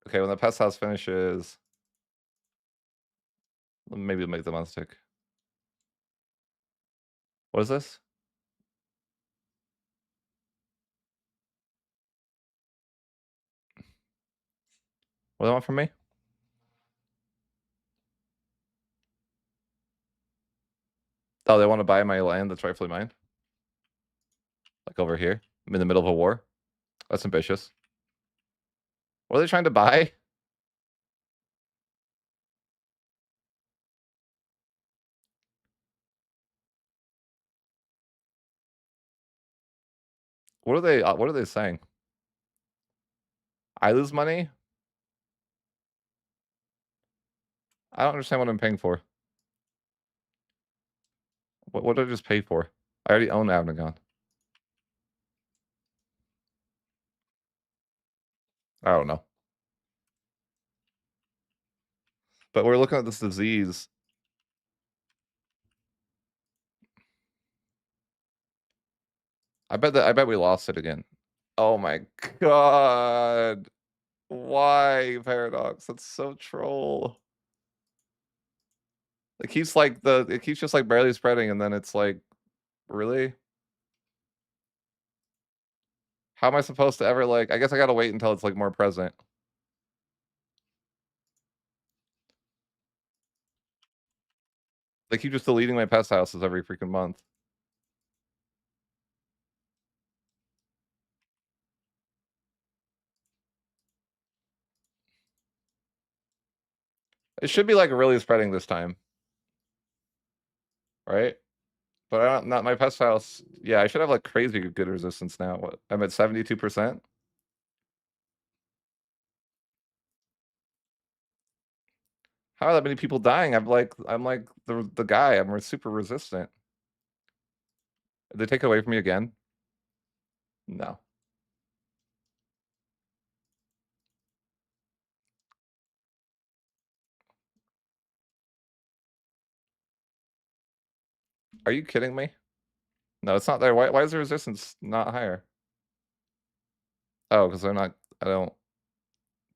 Okay, when the pest house finishes, maybe we'll make the month tick. What is this? What do they want from me? Oh, they want to buy my land that's rightfully mine? Like over here? I'm in the middle of a war? That's ambitious. What are they trying to buy? What are they saying? I lose money? I don't understand what I'm paying for. What did I just pay for? I already own Abnagon. I don't know. But we're looking at this disease. I bet we lost it again. Oh my god. Why, Paradox? That's so troll. It keeps just like barely spreading and then it's like, really? How am I supposed to ever like, I guess I gotta wait until it's like more present. They keep just deleting my pest houses every freaking month. It should be like really spreading this time. Right? But I don't, not my pest house. Yeah, I should have like crazy good resistance now. What? I'm at 72%. How are that many people dying? I'm like the guy. I'm super resistant. Did they take it away from me again? No. Are you kidding me? No, it's not there. Why is the resistance not higher? Oh, because they're not. I don't.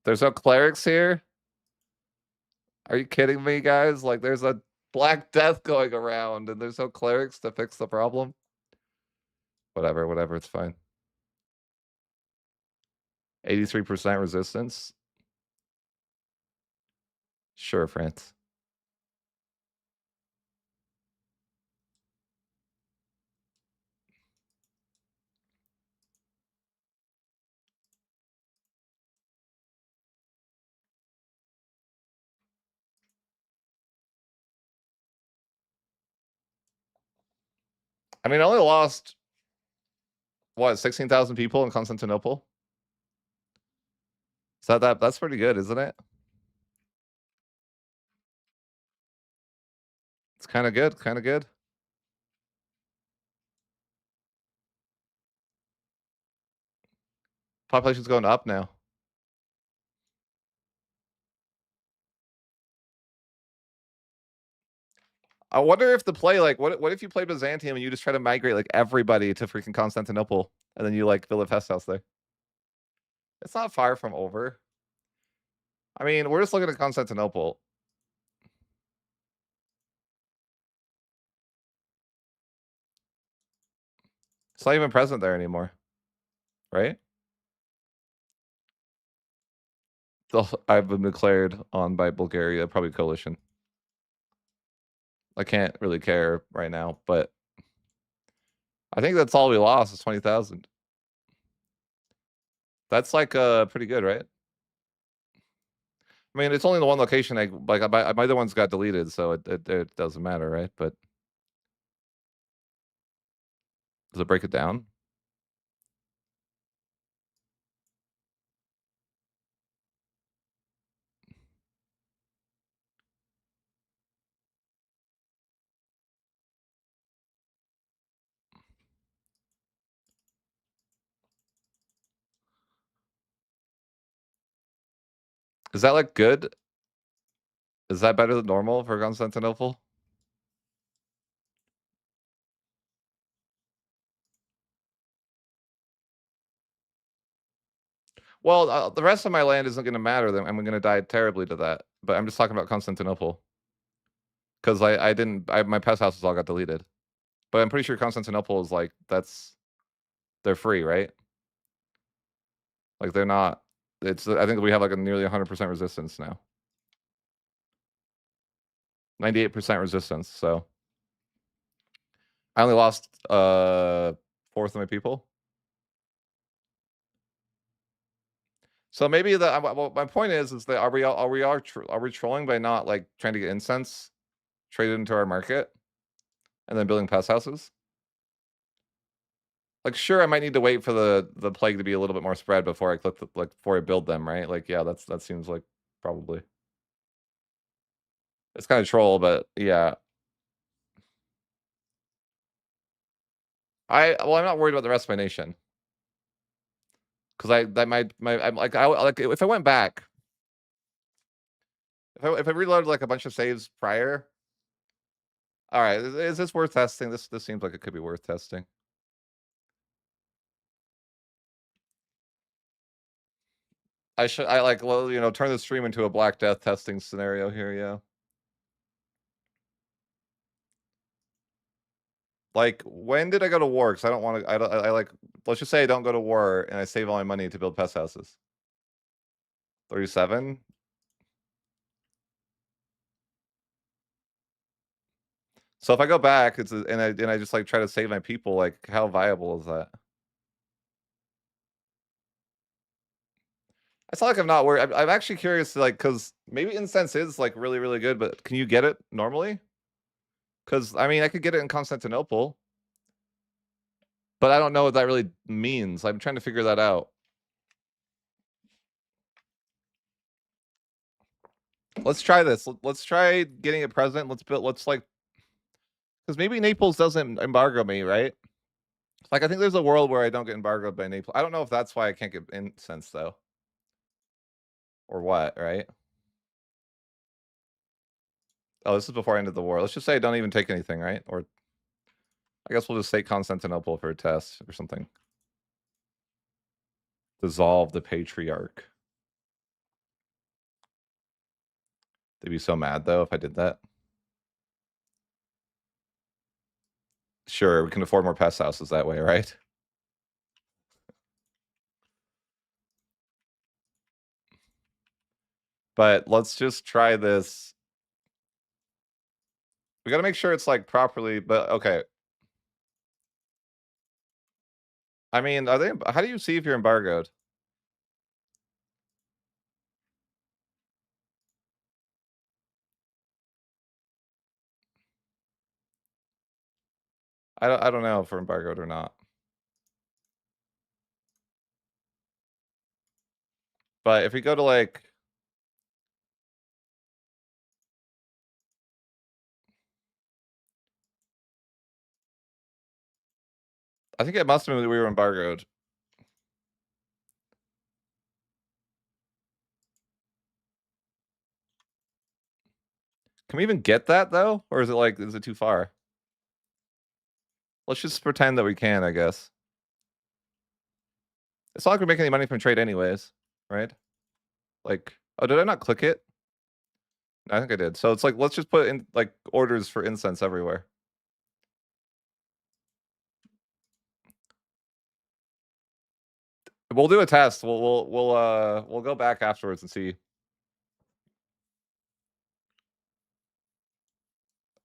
There's no clerics here. Are you kidding me, guys? Like, there's a Black Death going around, and there's no clerics to fix the problem. Whatever. It's fine. 83% resistance. Sure, France. I mean, I only lost what 16,000 people in Constantinople. So that's pretty good, isn't it? It's kind of good. Kind of good. Population's going up now. I wonder if the play, like, what if you play Byzantium and you just try to migrate like everybody to freaking Constantinople, and then you like build a pest house there? It's not far from over. I mean, we're just looking at Constantinople. It's not even present there anymore, right? I've been declared on by Bulgaria, probably coalition. I can't really care right now, but I think that's all we lost is 20,000. That's like pretty good, right? I mean, it's only the one location. My other ones got deleted, so it doesn't matter, right? But does it break it down? Is that like good? Is that better than normal for Constantinople? Well, the rest of my land isn't going to matter. Then I'm going to die terribly to that. But I'm just talking about Constantinople because my pest houses all got deleted. But I'm pretty sure Constantinople is like they're free, right? Like they're not. I think we have like a nearly 100% resistance now. 98% resistance. So I only lost fourth of my people. So maybe well, my point is that are we trolling by not like trying to get incense traded into our market and then building pest houses? Like, sure, I might need to wait for the plague to be a little bit more spread before I click like before I build them, right? Like, yeah, that seems like probably. It's kind of troll, but yeah. Well, I'm not worried about the rest of my nation. Because I'm like if I went back, if I reloaded like a bunch of saves prior. All right, is this worth testing? This seems like it could be worth testing. I like, well, you know, turn the stream into a Black Death testing scenario here, yeah. Like, when did I go to war? Because I don't want to. I like. Let's just say I don't go to war and I save all my money to build pest houses. 37. So if I go back, and I just like try to save my people. Like, how viable is that? It's not like I'm not worried. I'm actually curious, like, because maybe incense is like really really good, but can you get it normally? Because I mean, I could get it in Constantinople, but I don't know what that really means. I'm trying to figure that out. Let's try this. Let's try getting a president. Let's like, because maybe Naples doesn't embargo me, right? Like, I think there's a world where I don't get embargoed by Naples. I don't know if that's why I can't get incense though, or what, right? Oh, this is before I ended the war. Let's just say I don't even take anything, right? Or I guess we'll just say Constantinople for a test or something. Dissolve the patriarch. They'd be so mad though if I did that. Sure, we can afford more pest houses that way, right? But let's just try this. We got to make sure it's like properly, but okay. I mean, how do you see if you're embargoed? I don't know if we're embargoed or not. But if we go to like, I think it must have been we were embargoed. Can we even get that though? Or is it too far? Let's just pretend that we can, I guess. It's not like we're making any money from trade anyways, right? Like, oh, did I not click it? I think I did. So it's like, let's just put in like orders for incense everywhere. We'll do a test. We'll go back afterwards and see.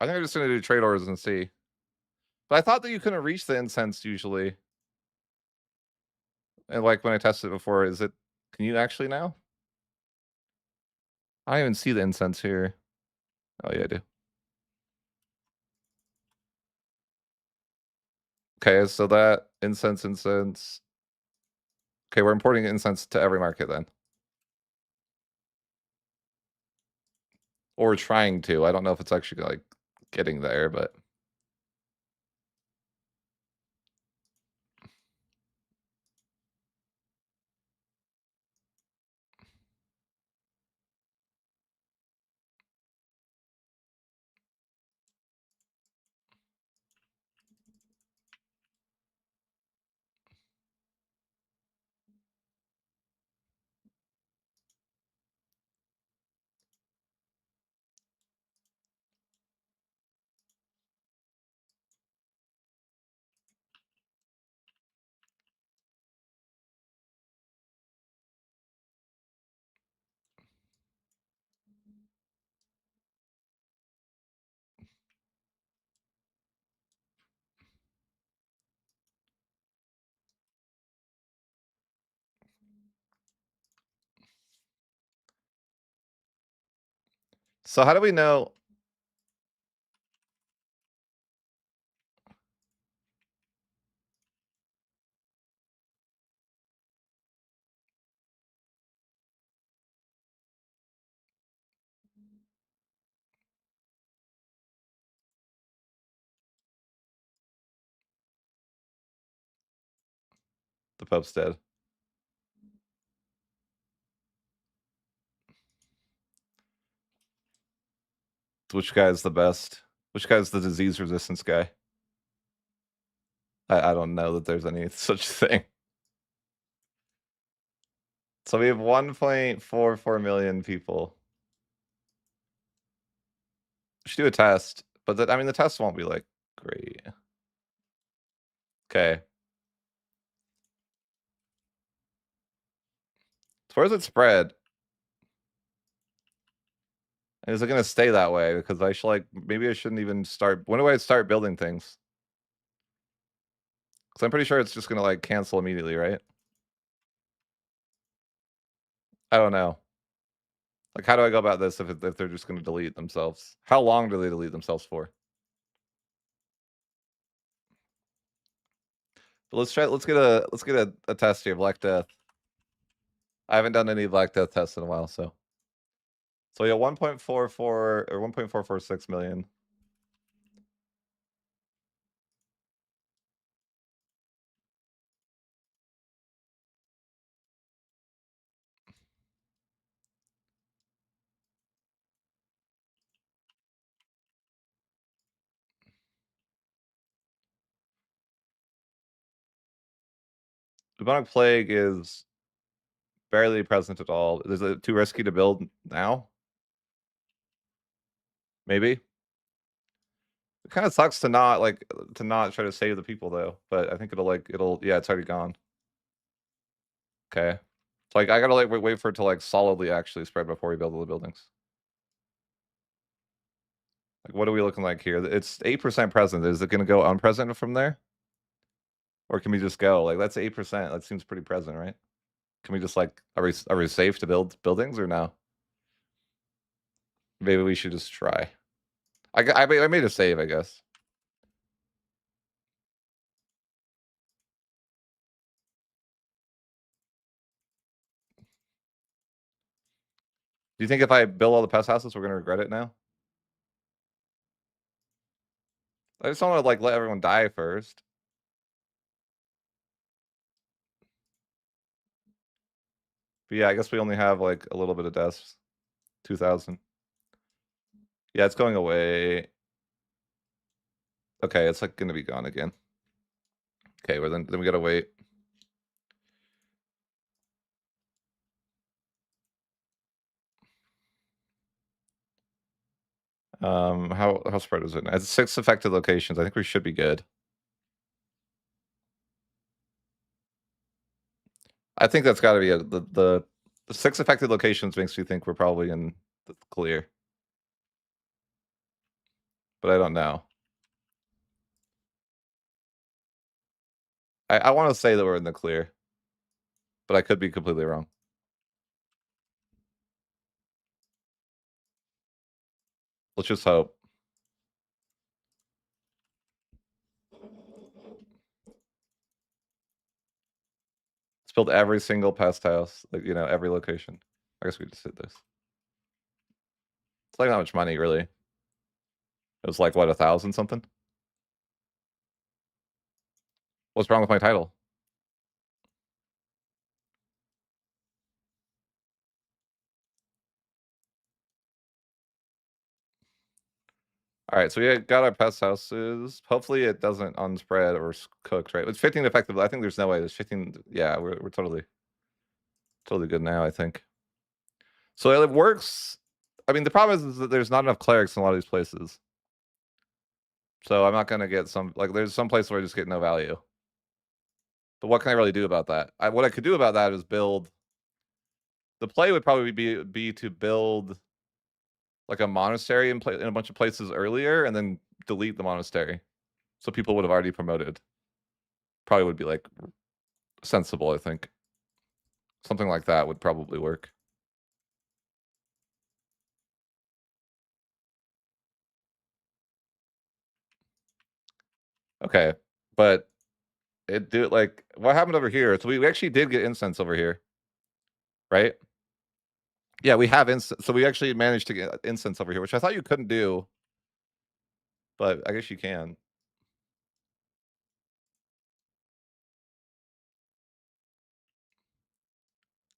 I think I'm just gonna do trade orders and see. But I thought that you couldn't reach the incense usually. And like when I tested it before, can you actually now? I don't even see the incense here. Oh yeah, I do. Okay, so that incense. Okay, we're importing incense to every market then. Or we're trying to. I don't know if it's actually like getting there, but So how do we know? The Pope's dead. Which guy is the best? Which guy is the disease resistance guy? I don't know that there's any such thing. So we have 1.44 million people. We should do a test, but I mean, the test won't be like great. Okay. So where's it spread? And is it gonna stay that way? Because I should like maybe I shouldn't even start. When do I start building things? Because I'm pretty sure it's just gonna like cancel immediately, right? I don't know. Like, how do I go about this if they're just gonna delete themselves? How long do they delete themselves for? But let's get a test here. Black Death. I haven't done any Black Death tests in a while, so. So yeah, 1.44 or 1.446 million. Bubonic plague is barely present at all. Is it too risky to build now? Maybe. It kind of sucks to not try to save the people though. But I think yeah, it's already gone. Okay. So like I gotta like wait for it to like solidly actually spread before we build all the buildings. Like what are we looking like here? It's 8% present. Is it gonna go unpresent from there? Or can we just go? Like that's 8%. That seems pretty present, right? Can we just like are we safe to build buildings or no? Maybe we should just try. I made a save, I guess. Do you think if I build all the pest houses, we're gonna regret it now? I just don't want to like let everyone die first. But yeah, I guess we only have like a little bit of deaths. 2,000. Yeah, it's going away. Okay, it's like gonna be gone again. Okay, well then we gotta wait. How spread is it? It's 6 affected locations. I think we should be good. I think that's got to be the 6 affected locations makes me think we're probably in the clear. But I don't know. I want to say that we're in the clear, but I could be completely wrong. Let's just hope. Let's build every single pest house, like every location. I guess we just did this. It's like not much money, really. It was like what 1,000 something. What's wrong with my title? All right, so we got our pest houses. Hopefully, it doesn't unspread or cook. Right? It's 15 effective. I think there's no way. There's 15. Yeah, we're totally good now. I think. So it works. I mean, the problem is that there's not enough clerics in a lot of these places. So I'm not gonna get some like there's some places where I just get no value. But what can I really do about that? What I could do about that is build. The play would probably be to build like a monastery in a bunch of places earlier, and then delete the monastery, so people would have already promoted. Probably would be like sensible, I think. Something like that would probably work. Okay, but it did like what happened over here? So we actually did get incense over here, right? Yeah, we have incense. So we actually managed to get incense over here, which I thought you couldn't do, but I guess you can.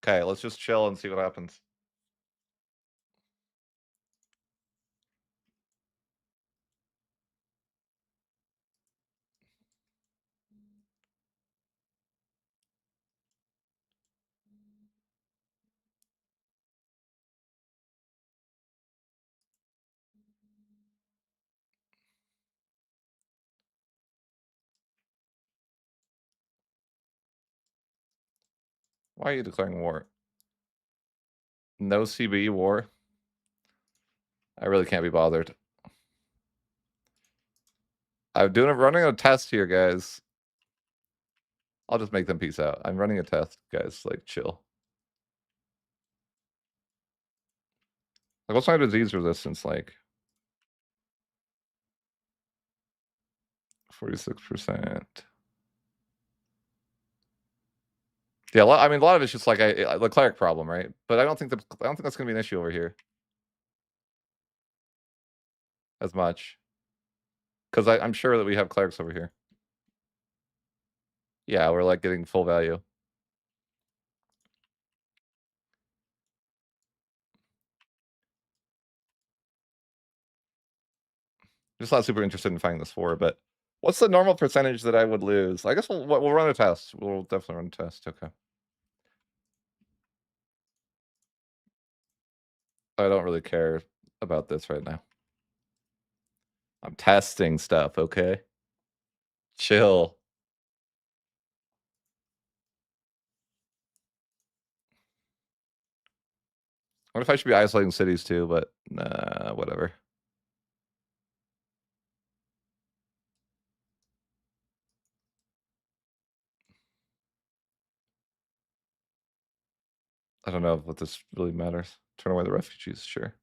Okay, let's just chill and see what happens. Why are you declaring war? No CBE war? I really can't be bothered. Running a test here, guys. I'll just make them peace out. I'm running a test, guys. Like, chill. Like, what's my disease resistance like? 46%. Yeah, I mean, a lot of it's just like the cleric problem, right? But I don't think that's gonna be an issue over here as much, because I'm sure that we have clerics over here. Yeah, we're like getting full value. Just not super interested in finding this war, but what's the normal percentage that I would lose? I guess we'll run a test. We'll definitely run a test. Okay. I don't really care about this right now. I'm testing stuff, okay? Chill. What if I should be isolating cities too, but nah, whatever. I don't know what this really matters. Turn away the refugees, sure.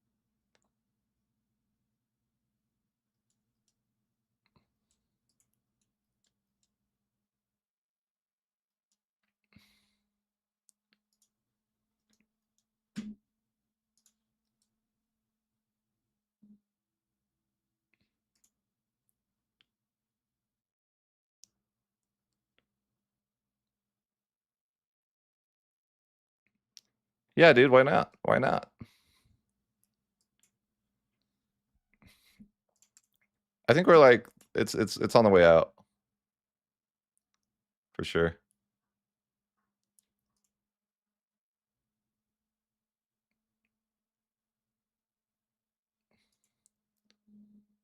Yeah, dude, why not? Why not? I think we're like it's on the way out. For sure.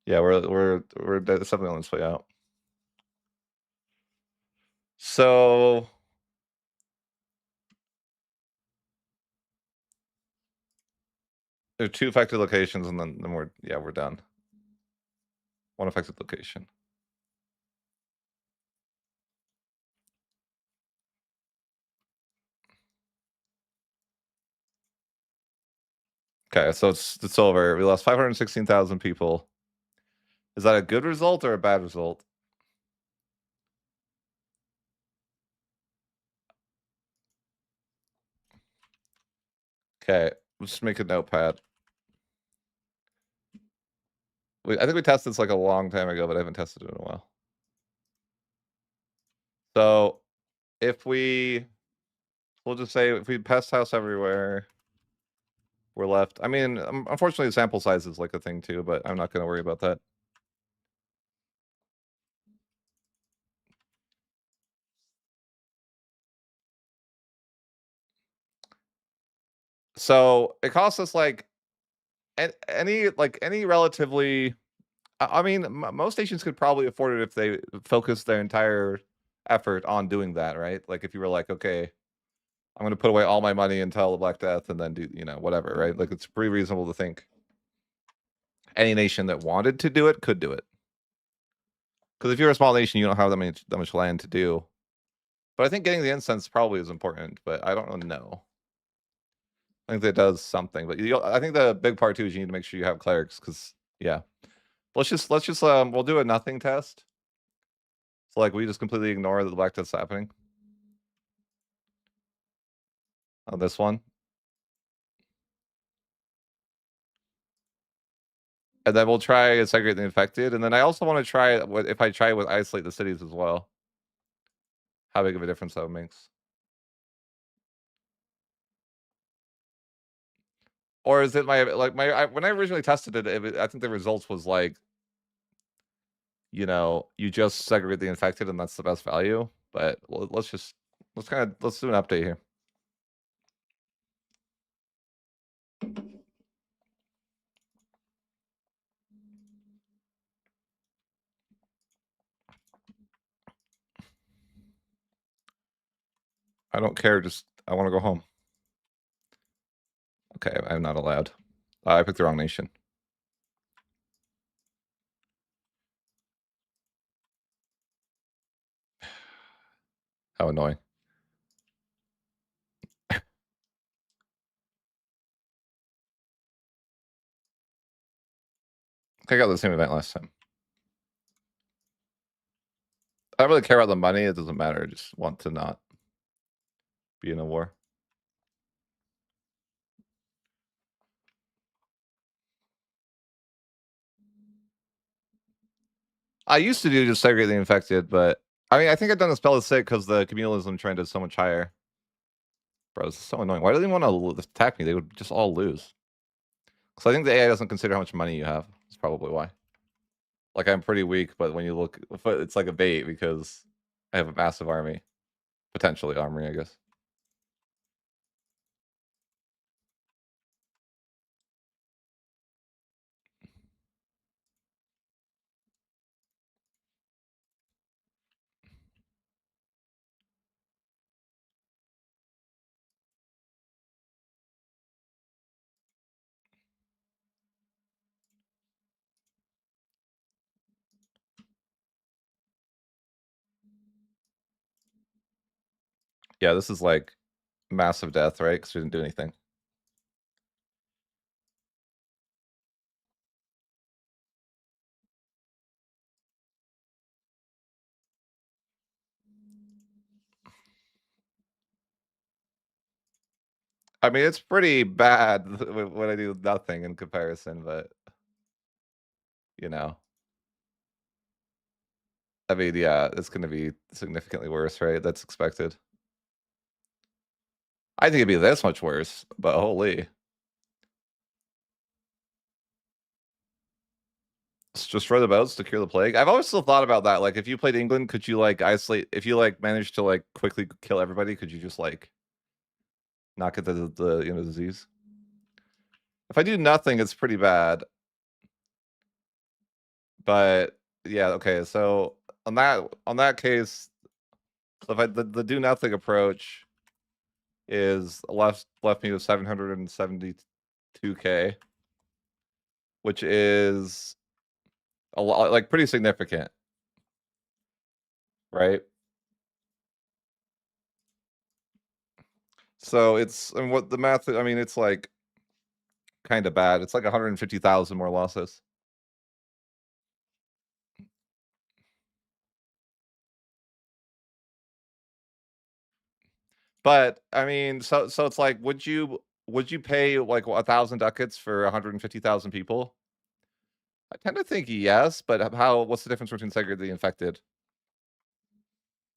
Yeah, we're definitely on this way out. So there are 2 affected locations, and then we're done. 1 affected location. Okay, so it's over. We lost 516,000 people. Is that a good result or a bad result? Okay, let's make a notepad. I think we tested this like a long time ago, but I haven't tested it in a while. So if we'll just say if we pest house everywhere, we're left. I mean, unfortunately, the sample size is like a thing too, but I'm not going to worry about that. So it costs us like any relatively. I mean, most nations could probably afford it if they focus their entire effort on doing that, right? Like if you were like, okay, I'm going to put away all my money until the Black Death, and then do whatever, right? Like it's pretty reasonable to think any nation that wanted to do it could do it. Because if you're a small nation, you don't have that much land to do. But I think getting the incense probably is important, but I don't really know. I think that does something, but I think the big part too is you need to make sure you have clerics, because yeah. Let's just we'll do a nothing test. So like we just completely ignore the black that's happening on this one. And then we'll try and segregate the infected. And then I also want to try what if I try with isolate the cities as well. How big of a difference that makes. Or is it when I originally tested it, I think the results was like, you know, you just segregate the infected and that's the best value. But let's do an update here. I don't care. Just I want to go home. Okay, I'm not allowed. I picked the wrong nation. How annoying. I got the same event last time. I don't really care about the money. It doesn't matter. I just want to not be in a war. I used to do just segregate the infected, but I mean, I think I've done a spell of sick because the communalism trend is so much higher. Bro, it's so annoying. Why do they want to attack me? They would just all lose. Because I think the AI doesn't consider how much money you have. That's probably why. Like, I'm pretty weak, but when you look, it's like a bait because I have a massive army. Potentially armory, I guess. Yeah, this is like massive death, right? Because we didn't do anything. I mean, it's pretty bad when I do nothing in comparison, but you know. I mean, yeah, it's going to be significantly worse, right? That's expected. I think it'd be this much worse, but holy. Destroy the boats to cure the plague. I've always still thought about that. Like, if you played England, could you like isolate? If you like managed to like quickly kill everybody, could you just like not get the disease? If I do nothing, it's pretty bad. But yeah, okay. So on that case, if I the do nothing approach is left me with 772K, which is a lot, like pretty significant, right? So and what the math, I mean, it's like kind of bad. It's like 150,000 more losses. But I mean, so it's like, would you pay like 1,000 ducats for 150,000 people? I tend to think yes, but what's the difference between segregate the infected?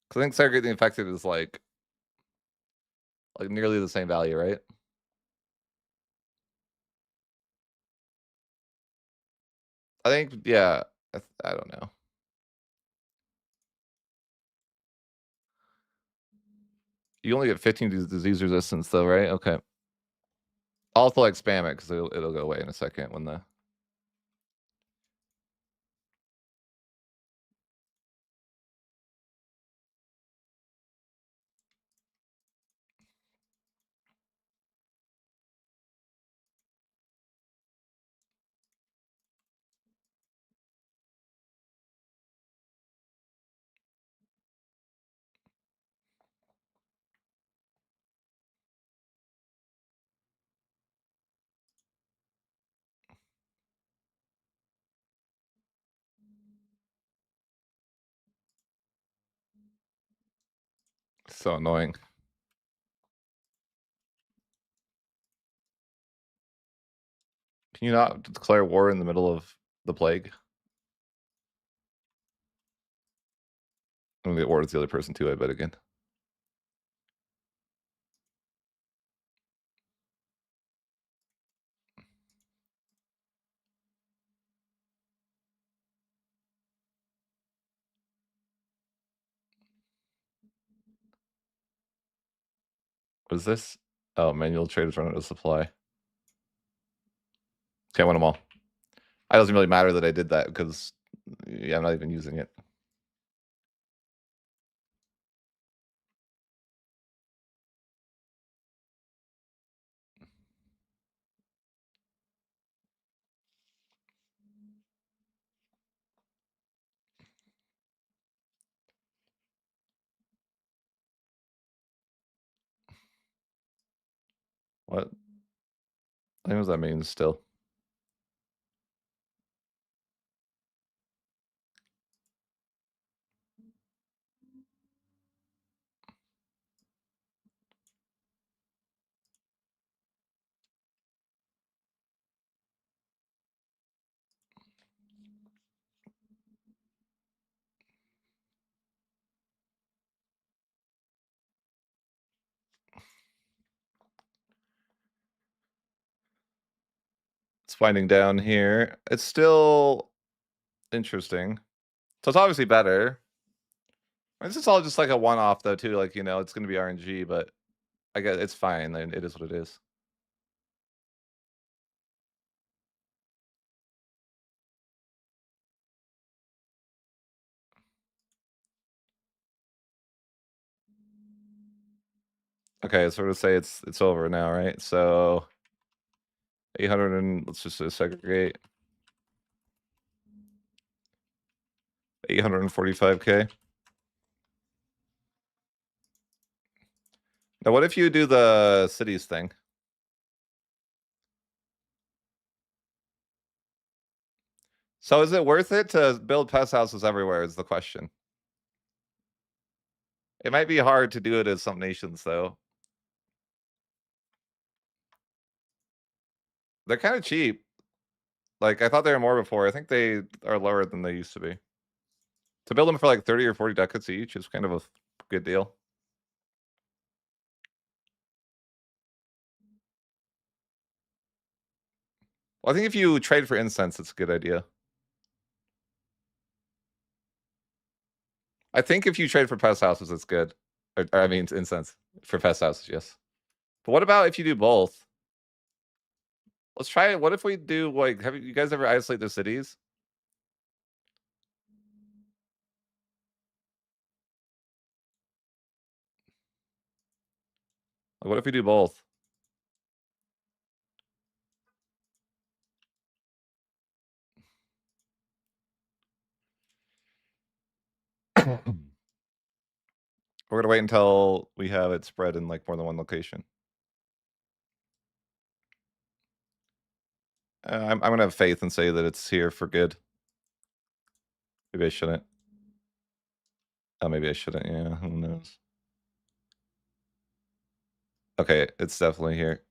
Because I think segregate the infected is like nearly the same value, right? I think, yeah, I don't know. You only get 15 disease resistance though, right? Okay. I'll also like spam it because it'll go away in a second when the So annoying. Can you not declare war in the middle of the plague? I'm gonna get war with the other person too, I bet again. What is this? Oh, manual traders run out of supply. Okay, I won them all. It doesn't really matter that I did that because yeah, I'm not even using it. What? I think what that means still. It's winding down here. It's still interesting. So it's obviously better. This is all just like a one-off though too. Like, you know, it's gonna be RNG, but I guess it's fine. And it is what it is. Okay, so we're gonna say it's over now, right? So 800 and let's just segregate 845K. Now, what if you do the cities thing? So is it worth it to build pest houses everywhere is the question. It might be hard to do it as some nations though. They're kind of cheap. Like I thought they were more before. I think they are lower than they used to be. To build them for like 30 or 40 ducats each is kind of a good deal. Well, I think if you trade for incense, it's a good idea. I think if you trade for pest houses, it's good. Or I mean, incense for pest houses, yes. But what about if you do both? Let's try it. What if we do like? Have you guys ever isolate the cities? Like, what if we do both? We're gonna wait until we have it spread in like more than one location. I'm gonna have faith and say that it's here for good. Maybe I shouldn't. Oh, maybe I shouldn't. Yeah, who knows? Okay, it's definitely here.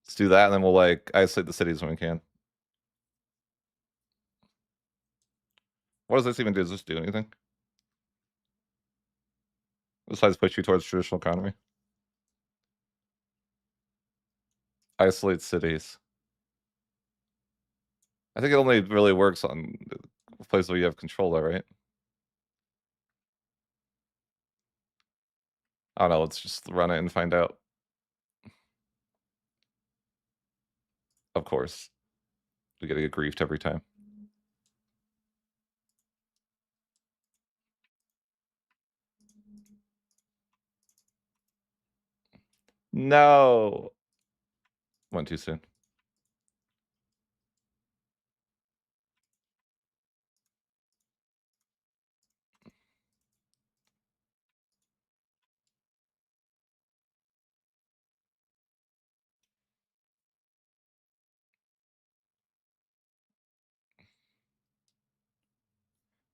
Let's do that, and then we'll like isolate the cities when we can. What does this even do? Does this do anything? Besides push you towards traditional economy? Isolate cities. I think it only really works on places where you have control there, right? I don't know, let's just run it and find out. Of course. We gotta get griefed every time. No. Went too soon.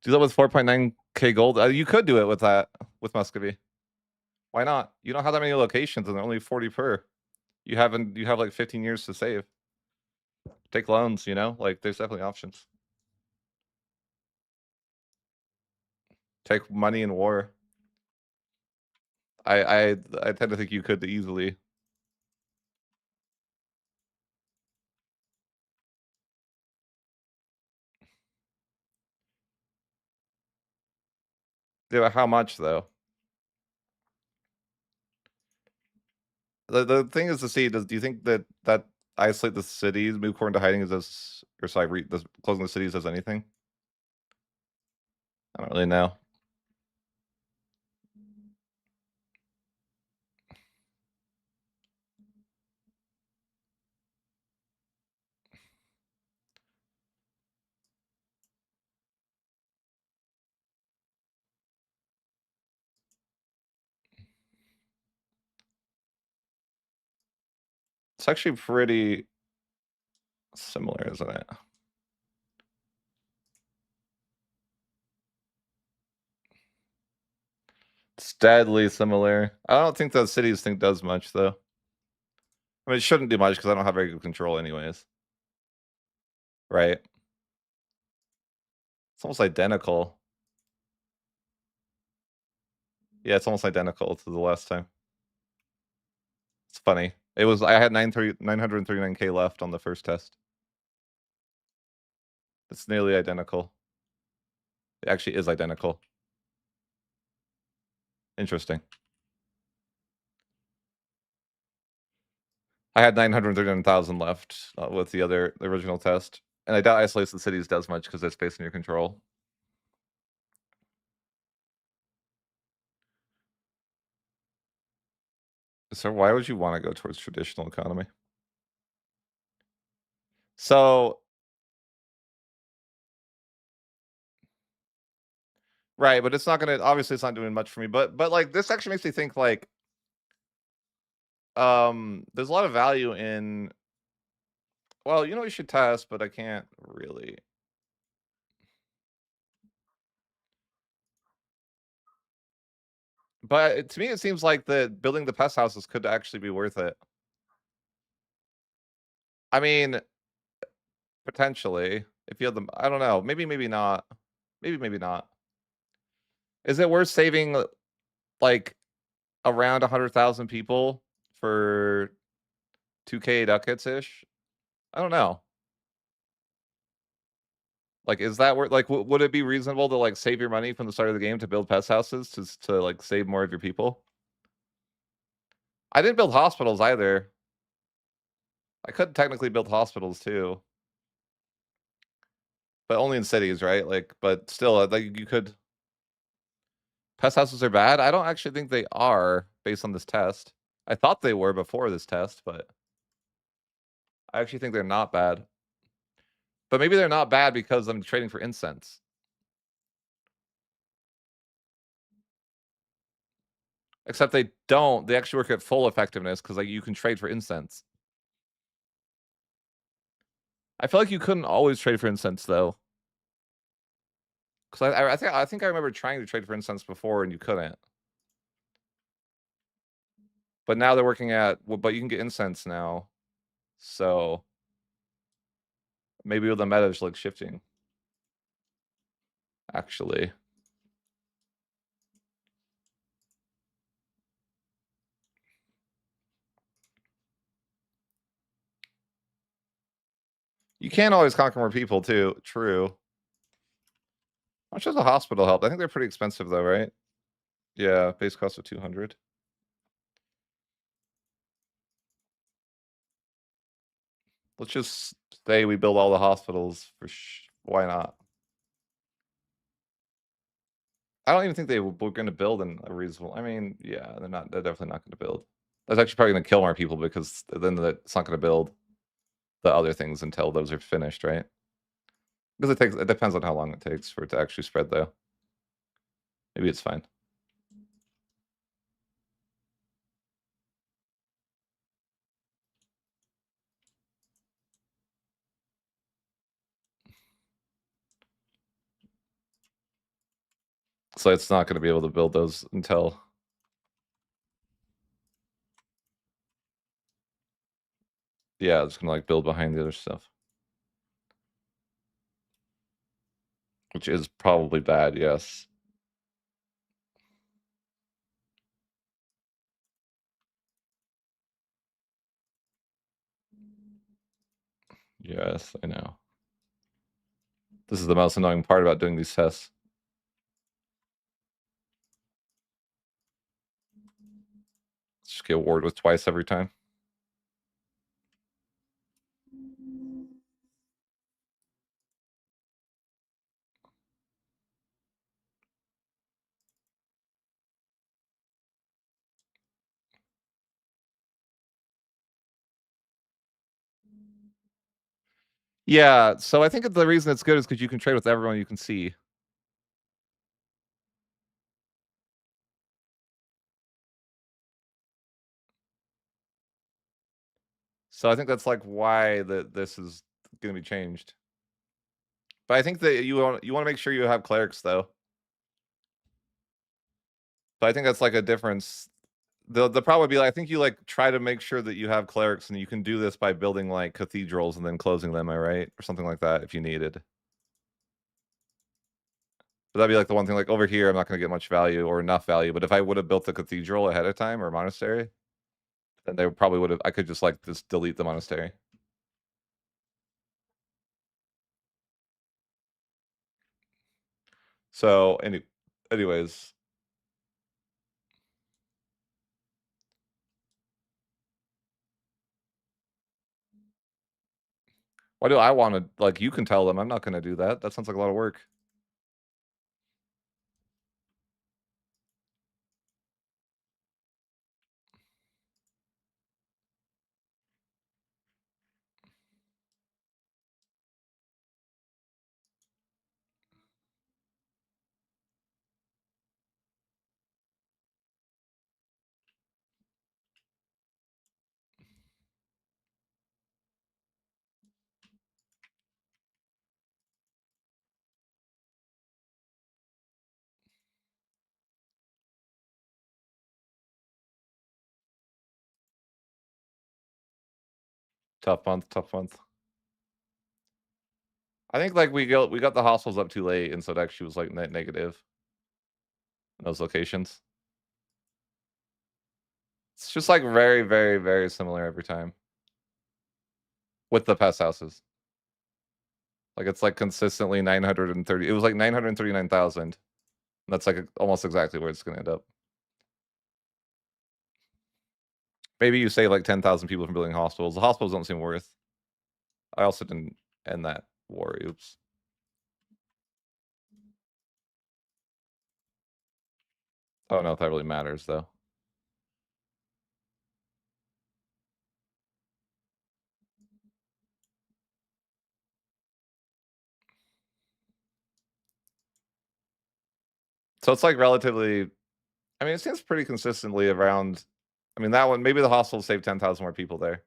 Do that with 4.9k gold. You could do it with that with Muscovy. Why not? You don't have that many locations, and they're only 40 per. You have like 15 years to save. Take loans, you know, like there's definitely options. Take money in war. I tend to think you could easily. Yeah, how much though? The thing is to see, do you think that isolate the cities, move core into hiding is as, or sorry, closing the cities as anything? I don't really know. It's actually pretty similar, isn't it? It's deadly similar. I don't think the cities thing does much though. I mean, it shouldn't do much because I don't have very good control anyways. Right? It's almost identical. Yeah, it's almost identical to the last time. It's funny. It was I had 939k left on the first test. It's nearly identical. It actually is identical. Interesting. I had 939,000 left with the original test. And I doubt Isolation Cities does much because it's based on your control. So why would you want to go towards traditional economy? So right, but it's not gonna obviously it's not doing much for me. But like this actually makes me think like there's a lot of value in well, you know, we should test, but I can't really. But to me, it seems like building the pest houses could actually be worth it. I mean, potentially, if you have them, I don't know. Maybe not. Maybe not. Is it worth saving like around 100,000 people for 2k ducats ish? I don't know. Like, is that worth? Like, would it be reasonable to like save your money from the start of the game to build pest houses to like save more of your people? I didn't build hospitals either. I could technically build hospitals too, but only in cities, right? Like, but still, like you could. Pest houses are bad. I don't actually think they are based on this test. I thought they were before this test, but I actually think they're not bad. But maybe they're not bad because I'm trading for incense. Except they don't. They actually work at full effectiveness because like you can trade for incense. I feel like you couldn't always trade for incense though. Because I think I remember trying to trade for incense before and you couldn't. But now they're working at well, but you can get incense now. So maybe the meta is like shifting. Actually. You can't always conquer more people too. True. How much does a hospital help? I think they're pretty expensive though, right? Yeah, base cost of 200. Let's just say we build all the hospitals for why not? I don't even think they were going to build in a reasonable. I mean, yeah, they're not. They're definitely not going to build. That's actually probably going to kill more people because then it's not going to build the other things until those are finished, right? Because it depends on how long it takes for it to actually spread, though. Maybe it's fine. So it's not going to be able to build those until... Yeah, it's going to like build behind the other stuff. Which is probably bad, yes. Yes, I know. This is the most annoying part about doing these tests. Just get warred with twice every time. Yeah, so I think the reason it's good is because you can trade with everyone you can see. So I think that's like why this is going to be changed. But I think that you want to make sure you have clerics though. But I think that's like a difference. The problem would be like, I think you like try to make sure that you have clerics, and you can do this by building like cathedrals and then closing them, am I right? Or something like that if you needed. But that'd be like the one thing, like over here, I'm not going to get much value or enough value. But if I would have built the cathedral ahead of time or monastery, then they probably would have, I could just like just delete the monastery. So anyways. Why do I want to, like, you can tell them I'm not going to do that. That sounds like a lot of work. Tough month, tough month. I think like we got the hospitals up too late, and so it actually was like net negative in those locations. It's just like very, very, very similar every time with the pest houses. Like it's like consistently 930. It was like 939,000. That's like almost exactly where it's going to end up. Maybe you save like 10,000 people from building hospitals. The hospitals don't seem worth. I also didn't end that war. Oops. I don't know if that really matters though. So it's like relatively, I mean, it seems pretty consistently around, I mean, that one, maybe the hospital saved 10,000 more people there.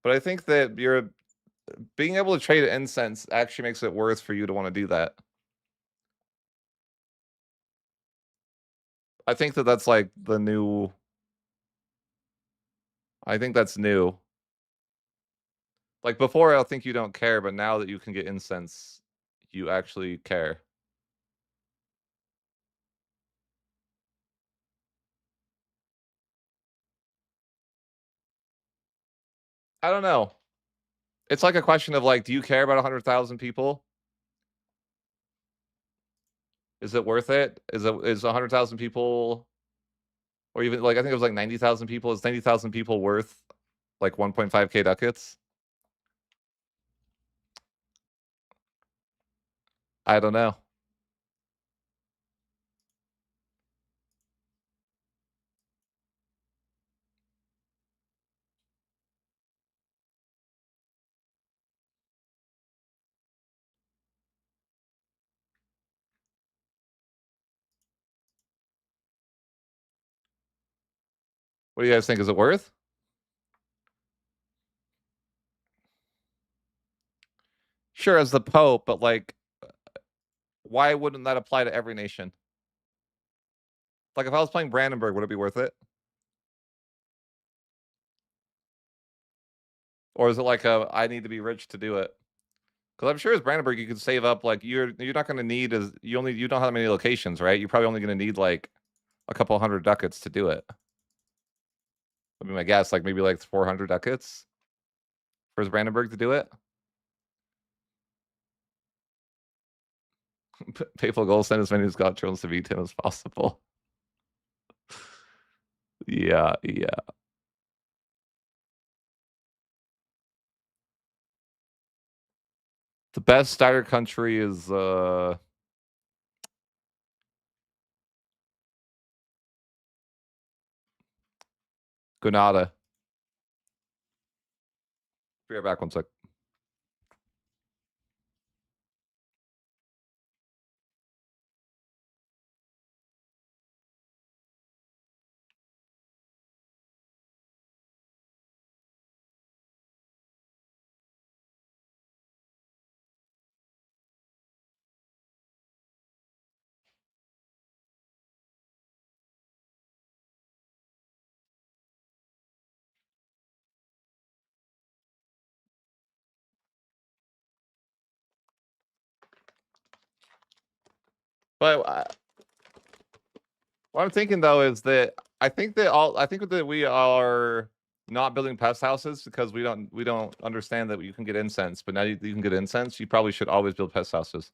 But I think that you're being able to trade incense actually makes it worth for you to want to do that. I think that that's like the new, I think that's new. Like before, I think you don't care, but now that you can get incense, you actually care. I don't know. It's like a question of like, do you care about 100,000 people? Is it worth it? Is 100,000 people, or even like I think it was like 90,000 people? Is 90,000 people worth like 1.5k ducats? I don't know. What do you guys think? Is it worth? Sure, as the Pope, but like why wouldn't that apply to every nation? Like, if I was playing Brandenburg, would it be worth it? Or is it like I need to be rich to do it? Because I'm sure as Brandenburg, you could save up, like, you're not gonna need you don't have many locations, right? You're probably only gonna need, like, a couple 100 ducats to do it. I mean, my guess, like, maybe, like, 400 ducats for Brandenburg to do it? Papal goal, send as many Scott drones to beat him as possible. Yeah, yeah. The best starter country is, Grenada. Be right back, 1 sec. But, what I'm thinking though is that I think that we are not building pest houses because we don't understand that you can get incense, but now you can get incense. You probably should always build pest houses.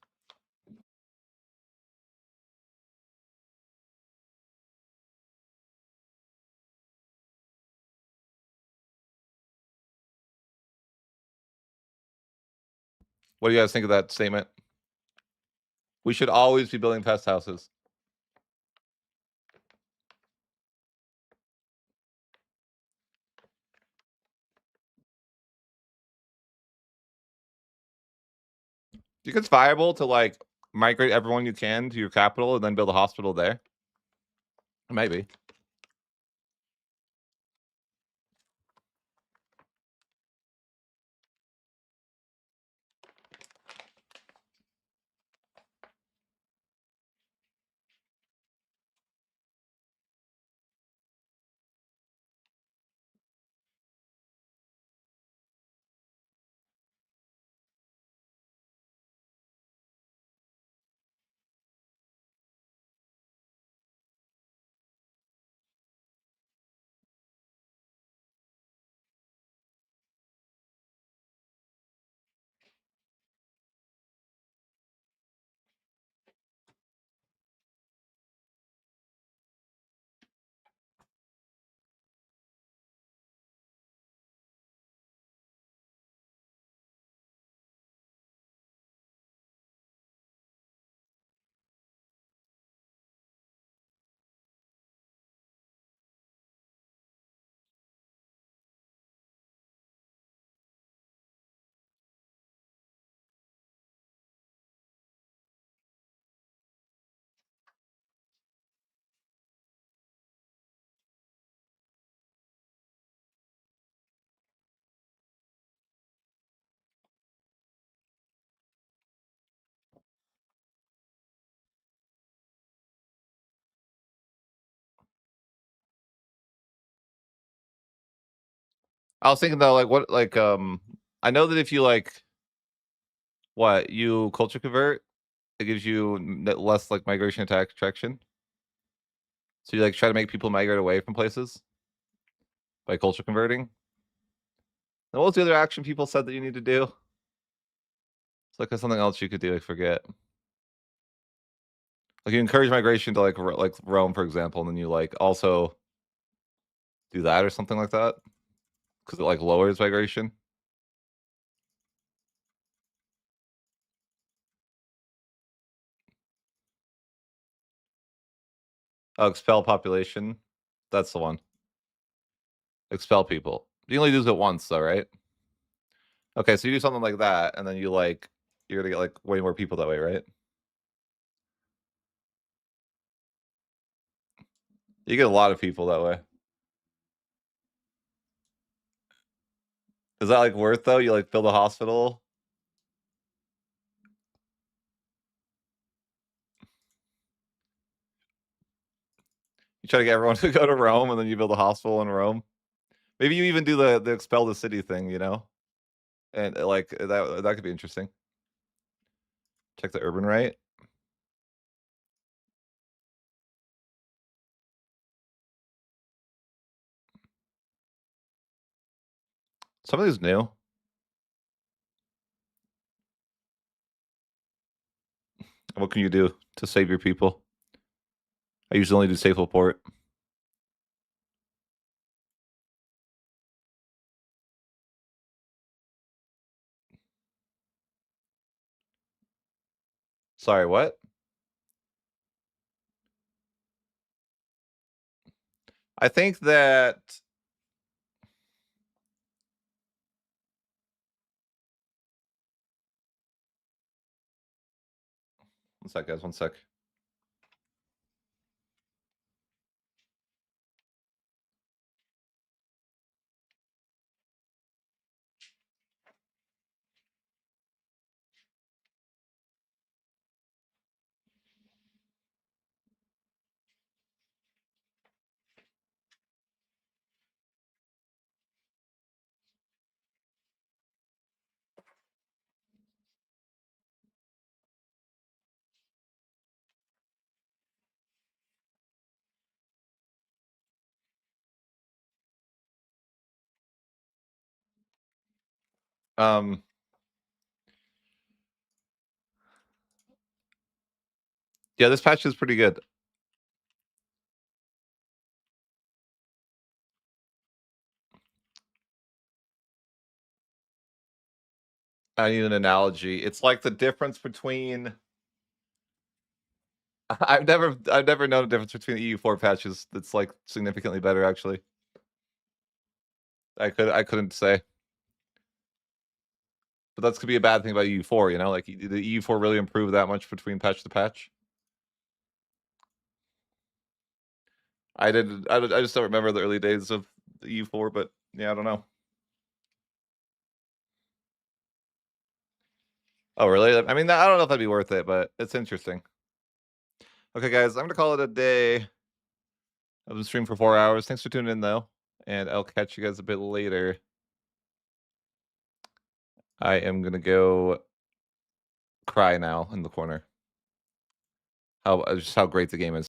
What do you guys think of that statement? We should always be building pest houses. Do you think it's viable to like migrate everyone you can to your capital and then build a hospital there? Maybe. I was thinking though, like what I know that if you like you culture convert, it gives you less like migration attack attraction. So you like try to make people migrate away from places by culture converting. And what was the other action people said that you need to do? It's like there's something else you could do. I forget. Like you encourage migration to like Rome, for example, and then you like also do that or something like that because it like lowers migration. Oh, expel population. That's the one. Expel people. You only do it once, though, right? Okay, so you do something like that, and then you're gonna get like way more people that way, right? You get a lot of people that way. Is that like worth though? You like build a hospital. You try to get everyone to go to Rome, and then you build a hospital in Rome. Maybe you even do the expel the city thing, you know? And, like, that could be interesting. Check the urban rate. Some of these new. What can you do to save your people? I usually only do safe port. Sorry, what? I think that one sec, guys, one sec. Um Yeah, this patch is pretty good. I need an analogy. It's like the difference between I've never known a difference between the EU4 patches that's, like, significantly better, actually. I couldn't say. But that's could be a bad thing about EU4, you know? Like, did the EU4 really improve that much between patch to patch? I just don't remember the early days of the EU4, but, yeah, I don't know. Oh, really? I mean, I don't know if that'd be worth it, but it's interesting. Okay, guys, I'm gonna call it a day. I've been streaming for 4 hours. Thanks for tuning in, though, and I'll catch you guys a bit later. I am gonna go cry now in the corner. Just how great the game is.